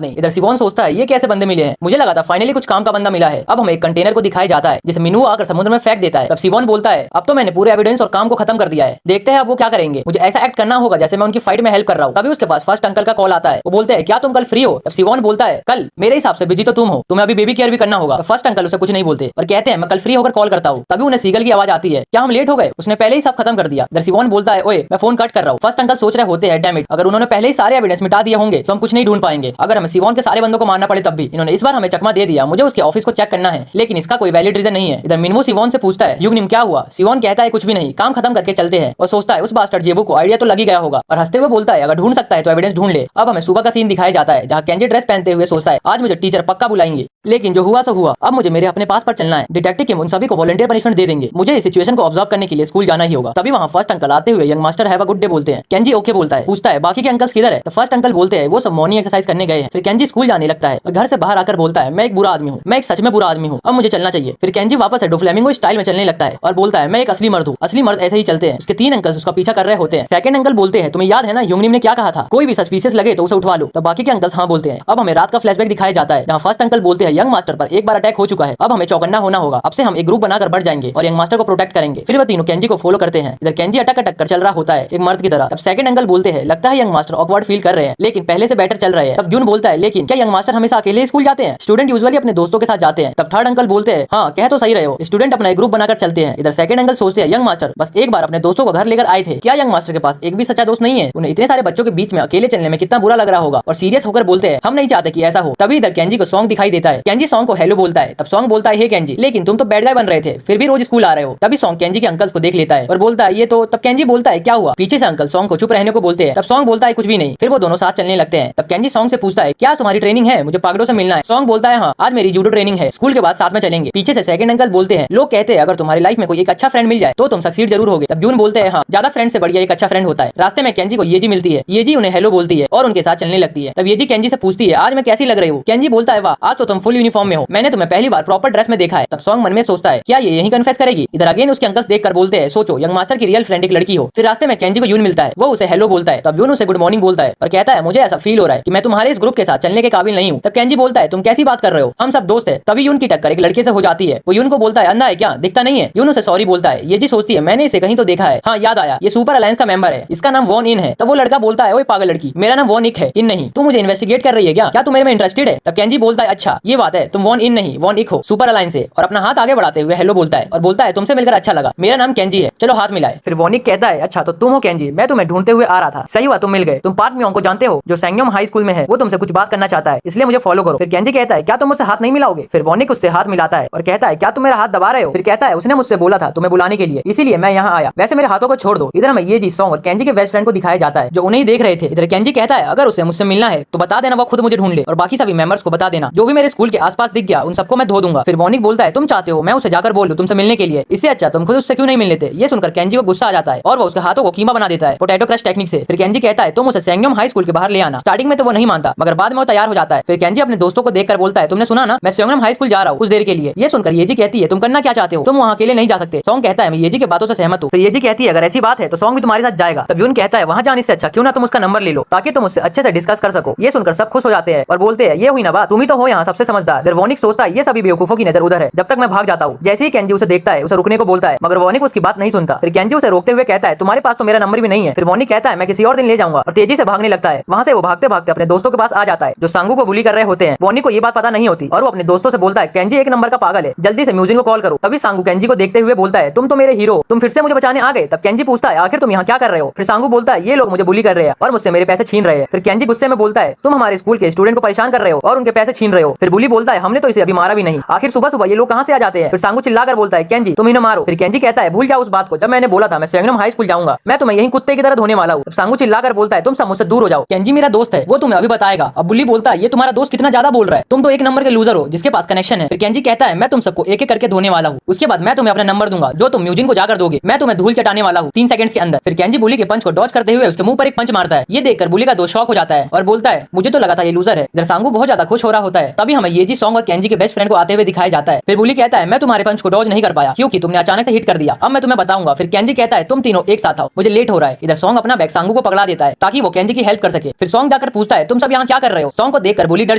नहीं। इधर सिवोन सोचता है, ये कैसे बंदे मिले हैं, मुझे लगा था फाइनली कुछ काम का बंदा मिला है। अब हमें एक कंटेनर को दिखाया जाता है जिसे मिनवो आकर समुद्र में फेंक देता है। तब सिवोन बोलता है, अब तो मैंने पूरे एविडेंस और काम को खत्म कर दिया है, देखते हैं अब वो क्या करेंगे। मुझे ऐसा एक्ट करना होगा जैसे मैं उनकी फाइट में हेल्प कर रहा हूँ। तभी उसके पास फर्स्ट अंकल का कॉल आता है। वो बोलते हैं, क्या तुम कल फ्री हो? तब सिवोन बोलता है, कल? मेरे हिसाब से बिजी तो तुम हो, तुम्हें अभी बेबी केयर भी करना होगा। तो फर्स्ट अंकल उसे कुछ नहीं बोलते और कहते हैं, मैं कल फ्री होकर कॉल करता हूँ। तभी उन्हें सीगल की आवाज आती है, क्या हम लेट हो गए? उसने पहले ही सब खत्म कर दिया। इधर सिवोन बोलता है, ओए मैं फोन कट कर रहा हूँ। फर्स्ट अंकल सोच रहे होते हैं, डैम इट, अगर उन्होंने पहले ही सारे एविडेंस मिटा दिए होंगे तो हम कुछ नहीं ढूंढ पाएंगे। अगर हमें सिवोन के सारे बंदों को मारना पड़े तब भी इन्होंने इस बार हमें चकमा दे दिया। मुझे उसके ऑफिस को चेक करना है, लेकिन इसका कोई वैलिड रीजन नहीं है। इधर मिनवो सिवोन से पूछता है, ह्यूंगनिम क्या हुआ? सिवोन कहता है, कुछ भी नहीं, काम खत्म करके चलते हैं। और सोचता है, उस बास्टर्ड जेबू को आइडिया तो लग ही गया होगा और हंसते हुए बोलता है, अगर ढूंढ सकता है तो एविडेंस ढूंढ ले। अब हमें सुबह का सीन दिखाया जाता है जहाँ केंजी ड्रेस पहनते हुए सोचता है, आज मुझे टीचर पक्का बुलाएंगे, लेकिन जो हुआ सो हुआ, अब मुझे मेरे अपने पास पर चलना है। डिटेक्टिव किम उन सभी को वॉलंटियर पनिशमेंट दे देंगे, मुझे इस सिचुएशन को ऑब्जर्व करने के लिए स्कूल जाना ही होगा। तभी वहाँ फर्स्ट अंकल आते हुए young master have a good day बोलते हैं। केंजी ओके बोलता है, पूछता है, बाकी के अंकल्स किधर है? तो फर्स्ट अंकल बोलते हैं, वो सब मॉर्निंग एक्सरसाइज करने गए हैं। फिर केंजी स्कूल जाने लगता है और घर से बाहर आकर बोलता है, मैं एक बुरा आदमी हूँ, मैं एक सच में बुरा आदमी हूँ, अब मुझे चलना चाहिए। फिर केंजी वापस डोफ्लेमिंगो स्टाइल में चलने लगता है और बोलता है, मैं एक असली मर्द हूँ, असली मर्द ऐसे ही चलते हैं। उसके 3 अंकल्स उसका पीछा कर रहे होते हैं। सेकंड अंकल बोलते हैं, तुम्हें याद है ना ह्यूंगनिम ने क्या कहा था, कोई भी सस्पिशियस लगे तो उसे उठवा लो। तब बाकी के अंकल्स हाँ बोलते हैं। अब हमें रात का फ्लैशबैक दिखाया जाता है जहाँ फर्स्ट अंकल बोलते हैं, यंग मास्टर पर एक बार अटैक हो चुका है, अब हमें चौकन्ना होना होगा, अब से हम एक ग्रुप बनाकर बढ़ जाएंगे और यंग मास्टर को प्रोटेक्ट करेंगे। फिर वो तीनों केंजी को फॉलो करते हैं। इधर केंजी अटक अटक कर चल रहा होता है एक मर्द की तरह। तब सेकंड अंकल बोलते हैं, लगता है यंग मास्टर ऑकवर्ड फील कर रहे हैं, लेकिन पहले से बेटर चल रहे हैं। तब जून बोलता है, लेकिन क्या यंग मास्टर हमेशा अकेले स्कूल जाते हैं? स्टूडेंट यूजुअली अपने दोस्तों के साथ जाते हैं। तब थर्ड अंकल बोलते हैं, हाँ कह तो सही रहे हो, स्टूडेंट अपना एक ग्रुप बनाकर चलते हैं। इधर सेकंड अंकल सोचते हैं, यंग मास्टर बस एक बार अपने दोस्तों को घर लेकर आए थे, क्या यंग मास्टर के पास एक भी सच्चा दोस्त नहीं है? उन्हें इतने सारे बच्चों के बीच में अकेले चलने में कितना बुरा लग रहा होगा और सीरियस होकर बोलते हैं, हम नहीं चाहते कि ऐसा हो। तभी इधर केंजी को सॉन्ग दिखाई देता है। केंजी सॉन्ग को हेलो बोलता है। तब सॉन्ग बोलता है, हे केंजी, लेकिन तुम तो बैड गाय बन रहे थे, फिर भी रोज स्कूल आ रहे हो। तभी सॉन्ग केंजी के अंकल्स को देख लेता है और बोलता है, ये तो। तब केंजी बोलता है, क्या हुआ? पीछे से अंकल सॉन्ग को चुप रहने को बोलते हैं। तब सॉन्ग बोलता है, कुछ भी नहीं। फिर वो दोनों साथ चलने लगते हैं। तब केंजी सॉन्ग से पूछता है, क्या तुम्हारी ट्रेनिंग है? मुझे पागड़ों से मिलना है। सॉन्ग बोलता है, हाँ आज मेरी जूडो ट्रेनिंग है, स्कूल के बाद साथ में चलेंगे। पीछे से सेकंड अंकल बोलते हैं, लोग कहते हैं अगर तुम्हारी लाइफ में कोई एक अच्छा फ्रेंड मिल जाए तो तुम सक्सीड जरूर होगे। तब जून बोलते हैं, हाँ ज्यादा फ्रेंड से बढ़िया एक अच्छा फ्रेंड होता है। रास्ते में केंजी को येजी मिलती है। येजी उन्हें हेलो बोलती है और उनके साथ चलने लगती है। तब येजी केंजी से पूछती है, आज मैं कैसी लग रही हूँ? केंजी बोलता है, वाह आज तो तुम फुल यूनिफॉर्म में हो, मैंने तुम्हें पहली बार प्रॉपर ड्रेस में देखा है। तब सॉन्ग मन में सोचता है, क्या ये यही कन्फेस करेगी? इधर अगेन उसके अंकल्स देखकर बोलते हैं, सोचो यंग मास्टर की रियल फ्रेंड एक लड़की हो। फिर रास्ते में केंजी को यून मिलता है, वो उसे हेलो बोलता है। तब यून उसे गुड मॉर्निंग बोलता है और कहता है, मुझे ऐसा फील हो रहा है कि मैं तुम्हारे इस ग्रुप के साथ चलने के काबिल नहीं हूँ। तब केंजी बोलता है, तुम कैसी बात कर रहे हो, हम सब दोस्त है। तभी यून की टक्कर एक लड़के से हो जाती है। वो यून को बोलता है, अंधा है क्या, दिखता नहीं है? यून उसे सॉरी बोलता है। ये जी सोचती है, मैंने इसे कहीं तो देखा है, हाँ याद आया, ये सुपर अलायंस का मेंबर है, इसका नाम वॉन इन है। तब वो लड़का बोलता है, ओए पागल लड़की, मेरा नाम वॉन इक है, इन नहीं। तू मुझे इन्वेस्टिगेट कर रही है क्या तू मेरे में इंटरेस्टेड है? तब केंजी बोलता है, अच्छा ये बात है, तुम वॉन इन नहीं वॉन इक हो, सुपर अलायंस से। और अपना हाथ आगे बढ़ाते हुए हेलो बोलता है और बोलता है, तुमसे मिलकर अच्छा लगा, मेरा नाम केंजी है, चलो हाथ मिलाए। फिर वॉनिक कहता है, अच्छा तो तुम हो केंजी, मैं तुम्हें ढूंढते हुए आ रहा था, सही हुआ तुम मिल गए। तुम पार्क म्योंग को जानते हो जो सैंगयोम हाई स्कूल में है, वो तुमसे कुछ बात करना चाहता है, इसलिए मुझे फॉलो करो। फिर केंजी कहता है, क्या तुम मुझसे हाथ नहीं मिलाओगे? फिर वॉनिक उससे हाथ मिलाता है और कहता है, क्या तुम मेरा हाथ दबा रहे हो? फिर कहता है, उसने मुझसे बोला था तुम्हें बुलाने के लिए, इसीलिए मैं यहाँ आया, वैसे मेरे हाथों को छोड़ दो। इधर हमें ये जी सॉन्ग और केंजी के बेस्ट फ्रेंड को दिखाया जाता है जो उन्हें देख रहे थे। इधर केंजी कहता है, अगर उसे मुझसे मिलना है तो बता देना, वो खुद मुझे ढूंढ ले और बाकी सभी मेंबर्स को बता देना, जो भी मेरे स्कूल के आसपास दिख गया उन सबको मैं धो दूंगा। फिर वॉनिक बोलता है, तुम चाहते हो मैं उसे जाकर बोल दूं तुमसे मिलने के लिए, इससे अच्छा तुम खुद उससे क्यों नहीं मिल लेते? ये सुनकर केंजी को गुस्सा आ जाता है और वो उसके हाथों को कीमा बना देता है पोटैटो क्रश टेक्निक से। फिर केंजी कहता है, तुम उसे सैंगयोम हाई स्कूल के बाहर ले आना। स्टार्टिंग में तो वो नहीं मानता, मगर बाद में वो तैयार हो जाता है। फिर केंजी अपने दोस्तों को देखकर बोलता है, तुमने सुना ना, मैं सैंगयोम हाई स्कूल जा रहा हूँ कुछ देर के लिए। ये सुनकर येजी कहती है, तुम करना क्या चाहते हो? तुम वहाँ अकेले नहीं जा सकते। सॉन्ग कहता है, मैं येजी के बातों से सहमत हूँ। फिर येजी कहती है, अगर ऐसी बात है तो सॉन्ग भी तुम्हारे साथ जाएगा। तब यून कहता है, वहाँ जाने से अच्छा क्यों ना तुम उसका नंबर ले लो ताकि तुम उससे अच्छे से डिस्कस कर सको। ये सुनकर सब खुश हो जाते हैं और बोलते हैं, ये हुई ना बात, तुम ही तो हो यहाँ सबसे समझदार। फिर वॉनिक सोचता है, ये सभी बेवकूफों की नजर उधर है, जब तक मैं भाग जाता हूँ। जैसे ही केंजी उसे देखता है उसे रुकने को बोलता है, मगर वॉनिक उसकी बात नहीं सुनता। फिर केंजी उसे रोकते हुए कहता है, तुम्हारे पास तो मेरा नंबर भी नहीं है। फिर वॉनिक कहता है, मैं किसी और दिन ले जाऊंगा और तेजी से भागने लगता है। वहाँ से वो भागते भागते अपने दोस्तों के पास आ जाता है जो सांगू को बुली कर रहे होते हैं। वॉनिक को ये बात पता नहीं होती और वो अपने दोस्तों से बोलता है, केंजी एक नंबर का पागल है, जल्दी से म्यूजिन को कॉल करो। तभी सांगू केंजी को देखते हुए बोलता है, तुम तो मेरे हीरो, तुम फिर से मुझे बचाने आ गए। तब केंजी पूछता है, आखिर तुम यहाँ क्या कर रहे हो? फिर सांगू बोलता है, ये लोग मुझे बुली कर रहे हैं और मुझसे मेरे पैसे छीन रहे हैं। फिर केंजी गुस्से में बोलता है, तुम हमारी हमारे स्कूल के स्टूडेंट को परेशान कर रहे हो और उनके पैसे छीन रहे हो। फिर बुली बोलता है हमने तो इसे अभी मारा भी नहीं, आखिर सुबह सुबह ये लोग कहाँ से आ जाते हैं। फिर सांगू चिल्लाकर बोलता है केंजी तुम इन्हें मारो। फिर केंजी कहता है भूल जाओ उस बात को, जब मैंने बोला था मैं सेंगनम हाई स्कूल जाऊंगा, मैं तुम्हें यही कुत्ते की तरह धोने वाला हूँ। सांगू चिल्लाकर बोलता है तुम सब मुझसे दूर हो जाओ, केंजी मेरा दोस्त है, वो तुम्हें अभी बताएगा। अब बुली बोलता है ये तुम्हारा दोस्त कितना ज्यादा बोल रहा है, तुम तो एक नंबर के लूजर हो जिसके पास कनेक्शन है। फिर केंजी कहता है मैं तुम सबको एक एक करके धोने वाला हूँ, उसके बाद मैं तुम्हें अपना नंबर दूंगा, जो तुम म्यूजिन को जाकर दोगे मैं तुम्हें धूल चटाने वाला हूँ 3 सेकंड्स के अंदर। फिर केंजी बुली के पंच को डॉज करते हुए उसके मुंह पर एक पंच मारता है। ये देखकर बुली का दोस्त शॉक हो जाता है और बोलता है मुझे तो लगा था ये लूजर है। इधर सांगू बहुत ज्यादा खुश हो रहा होता है। तभी हमें येजी, सॉन्ग और केंजी के बेस्ट फ्रेंड को आते हुए दिखाया जाता है। फिर बुली कहता है मैं तुम्हारे पंच को डॉज नहीं कर पाया क्योंकि तुमने अचानक से हिट कर दिया, अब मैं तुम्हें बताऊंगा। फिर केंजी कहता है तुम तीनों एक साथ आओ, मुझे लेट हो रहा है। इधर सॉन्ग अपना बैग सांगू को पकड़ा देता है ताकि वो केंजी की हेल्प कर सके। फिर सॉन्ग जाकर पूछता है तुम सब यहाँ क्या कर रहे हो। सॉन्ग को देखकर बुली डर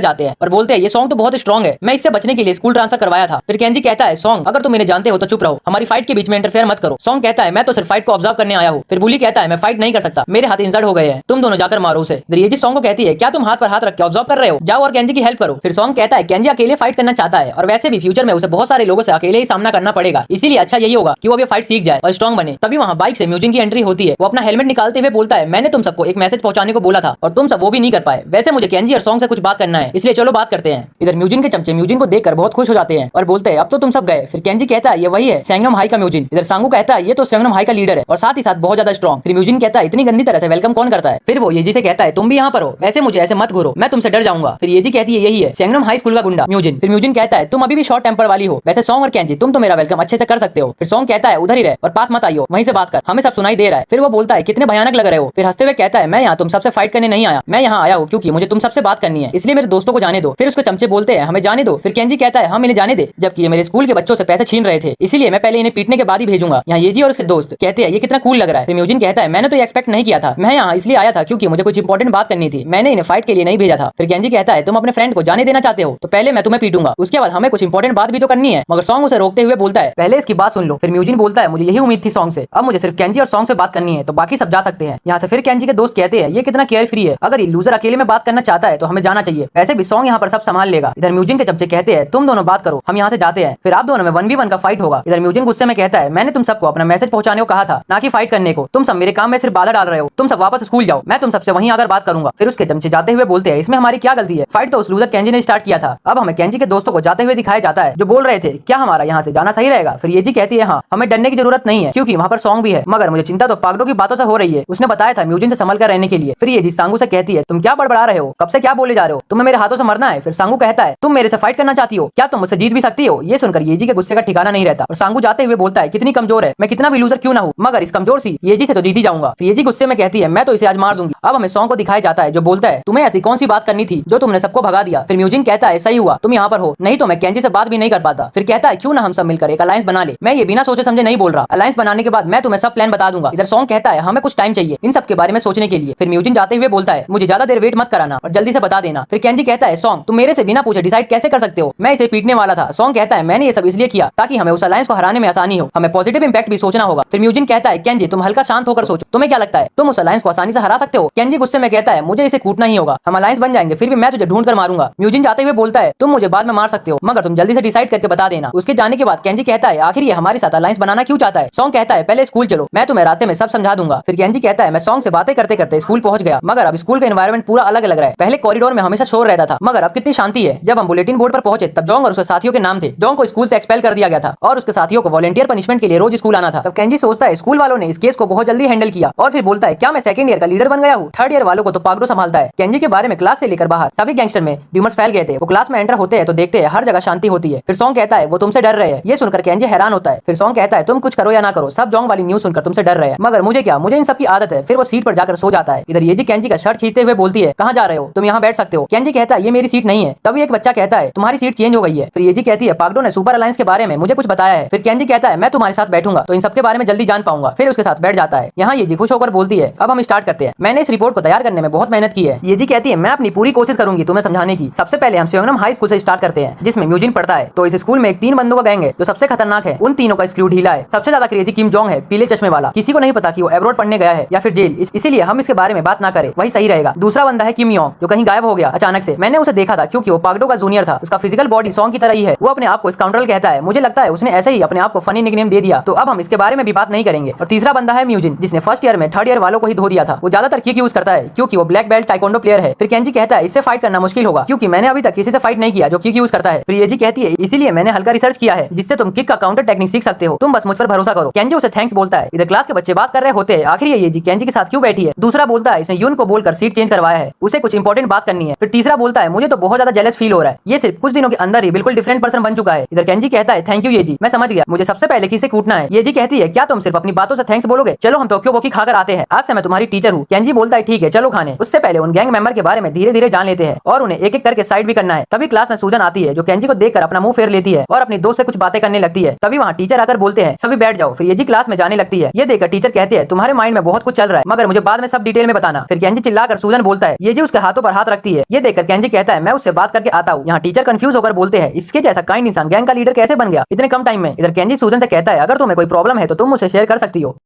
जाते हैं और बोलते हैं ये सॉन्ग तो बहुत स्ट्रॉन्ग है, मैं इससे बचने के लिए स्कूल ट्रांसफर करवाया था। फिर केंजी कहता है सॉन्ग अगर तुम इन्हें जानते हो तो चुप रहो, हमारी फाइट के बीच में इंटरफेयर मत करो। सॉन्ग कहता है मैं तो सिर्फ फाइट को ऑब्जर्व करने आया हूँ। फिर बुली कहता है मैं फाइट नहीं कर सकता, मेरे हाथ इंजर्ड हो गए हैं, तुम दोनों जाकर मारो उसे। येजी सॉन्ग को कहती है क्या तुम हाथ पर हाथ रख के ऑब्जर्व कर रहे हो, जाओ और केंजी की हेल्प करो। फिर सॉन्ग कहता है केंजी अकेले फाइट करना चाहता है और वैसे भी फ्यूचर में उसे बहुत सारे लोगों से अकेले ही सामना करना पड़ेगा, इसीलिए अच्छा यही होगा कि वो अभी फाइट सीख जाए और स्ट्रॉन्ग बने। तभी वहाँ बाइक से म्यूजिन की एंट्री होती है। वो अपना हेलमेट निकालते हुए बोलता है मैंने तुम सबको एक मैसेज पहुंचाने को बोला था और तुम सब वो भी नहीं कर पाए, वैसे मुझे केंजी और सॉन्ग से कुछ बात करना है, इसलिए चलो बात करते हैं। इधर म्यूजिन के चमचे म्यूजिन को देखकर बहुत खुश हो जाते हैं और बोलते हैं अब तो तुम सब गए। फिर केंजी कहता है ये वही है सेंगनम हाई का म्यूजिन। इधर सांगू कहता है ये तो सेंगनम हाई का लीडर है और साथ ही साथ बहुत ज्यादा स्ट्रॉन्ग। फिर म्यूजिन कहता है इतनी गंदी तरह से वेलकम कौन करता है। फिर वो येजी से कहता है तुम भी यहाँ पर हो, वैसे मुझे ऐसे मत घूरो, मैं तुमसे डर जाऊंगा। फिर येजी कहती है यही है सेंगनम हाई स्कूल का गुंडा म्यूजिन। फिर म्यूजिन कहता है तुम अभी भी शॉर्ट टेम्पर वाली हो, वैसे सॉन्ग और केंजी तुम तो मेरा वेलकम अच्छे से कर सकते हो। फिर सॉन्ग कहता है उधर ही रह और पास मत आइयो, वहीं से बात कर, हमें सब सुनाई दे रहा है। फिर वो बोलता है कितने भयानक लग रहे हो। फिर हंसते हुए कहता है मैं यहाँ तुम सबसे फाइट करने नहीं आया, मैं यहाँ आया हूँ क्योंकि मुझे तुम सबसे बात करनी है, इसलिए मेरे दोस्तों को जाने दो। फिर उसके चमचे बोलते हैं हमें जाने दो। फिर केंजी कहता है हम इन्हें जाने दे, जबकि ये मेरे स्कूल के बच्चों से पैसे छीन रहे थे, इसीलिए मैं पहले इन्हें पीटने के बाद ही भेजूंगा। यहाँ येजी और उसके दोस्त कहते हैं ये कितना कूल लग रहा है। फिर म्यूजिन कहता है मैंने तो ये एक्सपेक्ट नहीं किया था, मैं यहाँ इसलिए आया था क्योंकि मुझे कुछ इंपॉर्टेंट बात करनी थी, मैंने इन्हें फाइट के लिए नहीं भेजा था। फिर केंजी कहता है तुम अपने फ्रेंड को जाने देना चाहते हो तो पहले मैं तुम्हें पीटूंगा, उसके बाद हमें कुछ इंपॉर्टेंट बात भी तो करनी है। मगर सॉन्ग उसे रोकते हुए बोलता है पहले इसकी बात सुन लो। फिर म्यूजिन बोलता है मुझे यही उम्मीद थी सॉन्ग से, अब मुझे सिर्फ केंजी और सॉन्ग से बात करनी है तो बाकी सब जा सकते हैं यहाँ से। फिर केंजी के दोस्त कहते हैं ये कितना केयर फ्री है, अगर ये लूजर अकेले में बात करना चाहता है तो हमें जाना चाहिए, वैसे भी सॉन्ग यहाँ पर सब संभाल लेगा। इधर म्यूजिन के चमचे कहते हैं तुम दोनों बात करो, हम यहाँ से जाते हैं, फिर आप दोनों में 1v1 का फाइट होगा। इधर म्यूजिन गुस्से में कहता है मैंने तुम सबको अपना मैसेज पहुंचाने को कहा था, ना कि फाइट करने को, तुम सब मेरे काम में सिर्फ बाधा डाल रहे हो, तुम सब वापस स्कूल जाओ, मैं तुम सबसे वहीं आकर बात करूंगा। फिर उसके चमचे जाते हुए बोलते हैं इसमें हमारी क्या गलती है, फाइट तो उस लूजर केंजी ने स्टार्ट किया था। अब हमें केंजी के दोस्तों को जाते हुए दिखाया जाता है जो बोल रहे थे क्या हमारा यहाँ से जाना सही रहेगा। फिर येजी कहती है हाँ हमें डरने की जरूरत नहीं है क्योंकि वहाँ पर सॉन्ग भी है, मगर मुझे चिंता तो पागडो की बातों से हो रही है, उसने बताया था म्यूजिन से संभल कर रहने के लिए। फिर येजी सांगू से कहती है तुम क्या बड़बड़ा रहे हो, कब से क्या बोले जा रहे हो, तुम्हें मेरे हाथों से मरना है। फिर सांगू कहता है तुम मेरे से फाइट करना चाहती हो, क्या तुम मुझसे जीत भी सकती हो। ये सुनकर येजी के गुस्से का ठिकाना नहीं रहता और सांगू जाते हुए बोलता है कितनी कमजोर है, मैं कितना भी लूजर क्यों ना हूँ, मगर इस कमजोर सी येजी से तो जीत ही जाऊंगा। फिर येजी गुस्से में कहती है मैं तो इसे आज मार दूंगी। अब हमें सॉन्ग को दिखाया जाता है जो बोलता है तुम्हें ऐसी कौन सी बात करनी थी जो तुमने सबको भगा दिया। फिर म्यूजिन कहता है सही हुआ तुम यहाँ पर हो, नहीं तो मैं केंजी से बात भी नहीं कर पाता। फिर कहता है क्यों ना हम सब मिलकर एक अलायंस बना ले, मैं ये बिना सोचे समझे नहीं बोल रहा, अलायंस बनाने के बाद मैं तुम्हें सब प्लान बता दूंगा। इधर सॉन्ग कहता है हमें कुछ टाइम चाहिए इन सब के बारे में सोचने के लिए। फिर म्यूजिन जाते हुए बोलता है मुझे ज्यादा देर वेट मत कराना और जल्दी से बता देना। फिर केंजी कहता है सॉन्ग तुम मेरे से बिना पूछे डिसाइड कैसे कर सकते हो, मैं इसे पीटने वाला था। सॉन्ग कहता है मैंने ये सब इसलिए किया ताकि हमें उस अलायंस को हराने में आसानी हो, हमें पॉजिटिव इंपैक्ट भी सोचना होगा। फिर म्यूजिन कहता है केंजी तुम हल्का शांत होकर सोचो, तुम्हें क्या लगता है तुम उस अलायंस को आसानी से हरा सकते हो। केंजी गुस्से में कहता है मुझे इसे कूटना ही होगा, हम अलायंस बन जाएंगे फिर भी मैं तुझे ढूंढ कर मारूंगा। म्यूजिन जाते हुए बोलता है तुम मुझे बाद में मार सकते हो मगर तुम जल्दी से डिसाइड करके बता देना। उसके जाने के बाद केंजी कहता है आखिर ये हमारे साथ अलायंस बनाना क्यों चाहता है। सॉन्ग कहता है पहले स्कूल चलो, मैं तुम्हें रास्ते में सब समझा दूंगा। फिर केंजी कहता है मैं सॉन्ग से बातें करते करते स्कूल पहुंच गया, मगर अब स्कूल का एनवायरनमेंट पूरा अलग लग रहा है। पहले कॉरिडोर में हमेशा शोर रहता था मगर अब कितनी शांति है। जब हम बुलेटिन बोर्ड पर पहुंचे तब जोंग और उसके साथियों के नाम थे। जोंग को स्कूल से एक्सपेल कर दिया गया था और उसके साथियों को वॉलंटियर पनिशमेंट के लिए रोज स्कूल आना था। तब केंजी सोचता है स्कूल वालों ने इस केस को बहुत जल्दी हैंडल किया और फिर बोलता है क्या मैं सेकंड ईयर का लीडर बन गया हूँ, थर्ड ईयर वालों को तो पागडो संभालता है। केंजी के बारे में क्लास से लेकर बाहर सभी गैंगस्टर में र्यूमर्स फैल गए थे। वो क्लास में एंटर होते हैं तो देखते हैं हर जगह शांति होती है। फिर सॉन्ग कहता है वो तुमसे डर रहे हैं। ये सुनकर केंजी हैरान होता है। फिर सॉन्ग कहता है तुम कुछ करो या ना करो सब जोंग वाली न्यूज सुनकर तुमसे डर रहे हैं, मगर मुझे क्या, मुझे इन सब की आदत है। फिर वो सीट पर जाकर सो जाता है। इधर येजी केंजी का शर्ट खींचते हुए बोलती है कहाँ जा रहे हो, तुम यहाँ बैठ सकते हो। केंजी कहता है ये मेरी सीट नहीं है। तभी एक बच्चा कहता है तुम्हारी सीट चेंज हो गई है। फिर येजी कहती है पागडो ने सुपर अलायंस के बारे में मुझे कुछ बताया है। फिर केंजी कहता है मैं तुम्हारे साथ बैठूंगा तो इन सबके बारे में जल्दी जान पाऊंगा। फिर उसके साथ बैठ जाता है। यहाँ येजी खुश होकर बोलती है अब हम स्टार्ट करते हैं, मैंने इस रिपोर्ट को तैयार करने में बहुत मेहनत की है। येजी कहती है मैं अपनी पूरी कोशिश करूंगी तुम्हें समझाने की। सबसे पहले हम सेंगनम हाई स्कूल से स्टार्ट करते हैं जिसमें म्यूजिन पढ़ता है। तो इस स्कूल में एक 3 बंदों का गैंग है जो सबसे खतरनाक है। उन तीनों का स्क्रू ढीला है। सबसे ज्यादा क्रेजी किम जोंग है, पीले चश्मे वाला। किसी को नहीं पता कि वो एब्रॉड पढ़ने गया है या फिर जेल, इसीलिए हम इसके बारे में बात ना करें, वही सही रहेगा। दूसरा बंदा है किम योंग जो कहीं गायब हो गया अचानक से। मैंने उसे देखा था क्योंकि वो पागडो का जूनियर था। उसका फिजिकल बॉडी सॉन्ग की तरह ही है। वो अपने आप को स्काउंड्रल कहता है। मुझे लगता है उसने ऐसे ही अपने आप को फनी निकनेम दे दिया, तो अब हम इसके बारे में भी बात नहीं करेंगे। और तीसरा बंदा है म्यूजिन जिसने फर्स्ट ईयर में थर्ड ईयर वालों को ही धो दिया था। वो ज्यादातर किक यूज करता है क्योंकि वो ब्लैक बेल्ट टाइकोंडो प्लेयर है। फिर केंजी कहता है इससे फाइट करना मुश्किल होगा क्योंकि मैंने अभी तक किसी से फाइट नहीं किया जो किक यूज करता है। फिर येजी कहती है इसीलिए मैंने हल्का रिसर्च किया है जिससे तुम किक का काउंटर टेक्निक सीख सकते हो, तुम बस मुझ पर भरोसा करो। केंजी उसे थैंक्स बोलता है। इधर क्लास के बच्चे बात कर रहे होते हैं आखिर येजी केंजी के साथ क्यों बैठी है। दूसरा बोलता है इसने यून को बोलकर सीट चेंज करवाया है, उसे कुछ इंपॉर्टेंट बात करनी है। फिर तीसरा बोलता है मुझे तो बहुत ज्यादा जेलस फील हो रहा है, ये सिर्फ कुछ दिनों के अंदर ही बिल्कुल डिफरेंट पर्सन बन चुका है। इधर केंजी कहता है थैंक यू येजी, मैं समझ गया, मुझे सबसे पहले किसे कूटना है। येजी कहती है क्या तुम सिर्फ अपनी बातों से थैंक्स बोलोगे, चलो हम टोक्यो बॉकी खाकर आते हैं, आज से मैं तुम्हारी टीचर हूँ। केंजी बोलता है ठीक है चलो खाने। उससे पहले उन गैंग मेंबर के बारे में धीरे धीरे जान लेते हैं और उन्हें एक एक करके साइड भी करना है। तभी क्लास में सूजन आती है जो केंजी को देखकर अपना मुंह फेर लेती है और अपनी दोस्त से कुछ बातें करने लगती है। तभी वहाँ टीचर आकर बोलते हैं सभी बैठ जाओ। फिर येजी क्लास में जाने लगती है। ये देखकर टीचर कहते हैं तुम्हारे माइंड में बहुत कुछ चल रहा है मगर मुझे बाद में सब डिटेल में बताना। फिर केंजी चिल्लाकर सूजन बोलता है। येजी उसके हाथों पर हाथ रखती है। ये देखकर केंजी कहता है मैं उससे बात करके आता हूँ। यहाँ टीचर कंफ्यूज होकर बोलते हैं इसके जैसा काइंड इंसान गैंग का लीडर कैसे बन गया इतने कम टाइम में। इधर केंजी सूजन से कहता है अगर तुम्हें कोई प्रॉब्लम है तो तुम मुझसे शेयर कर सकती हो।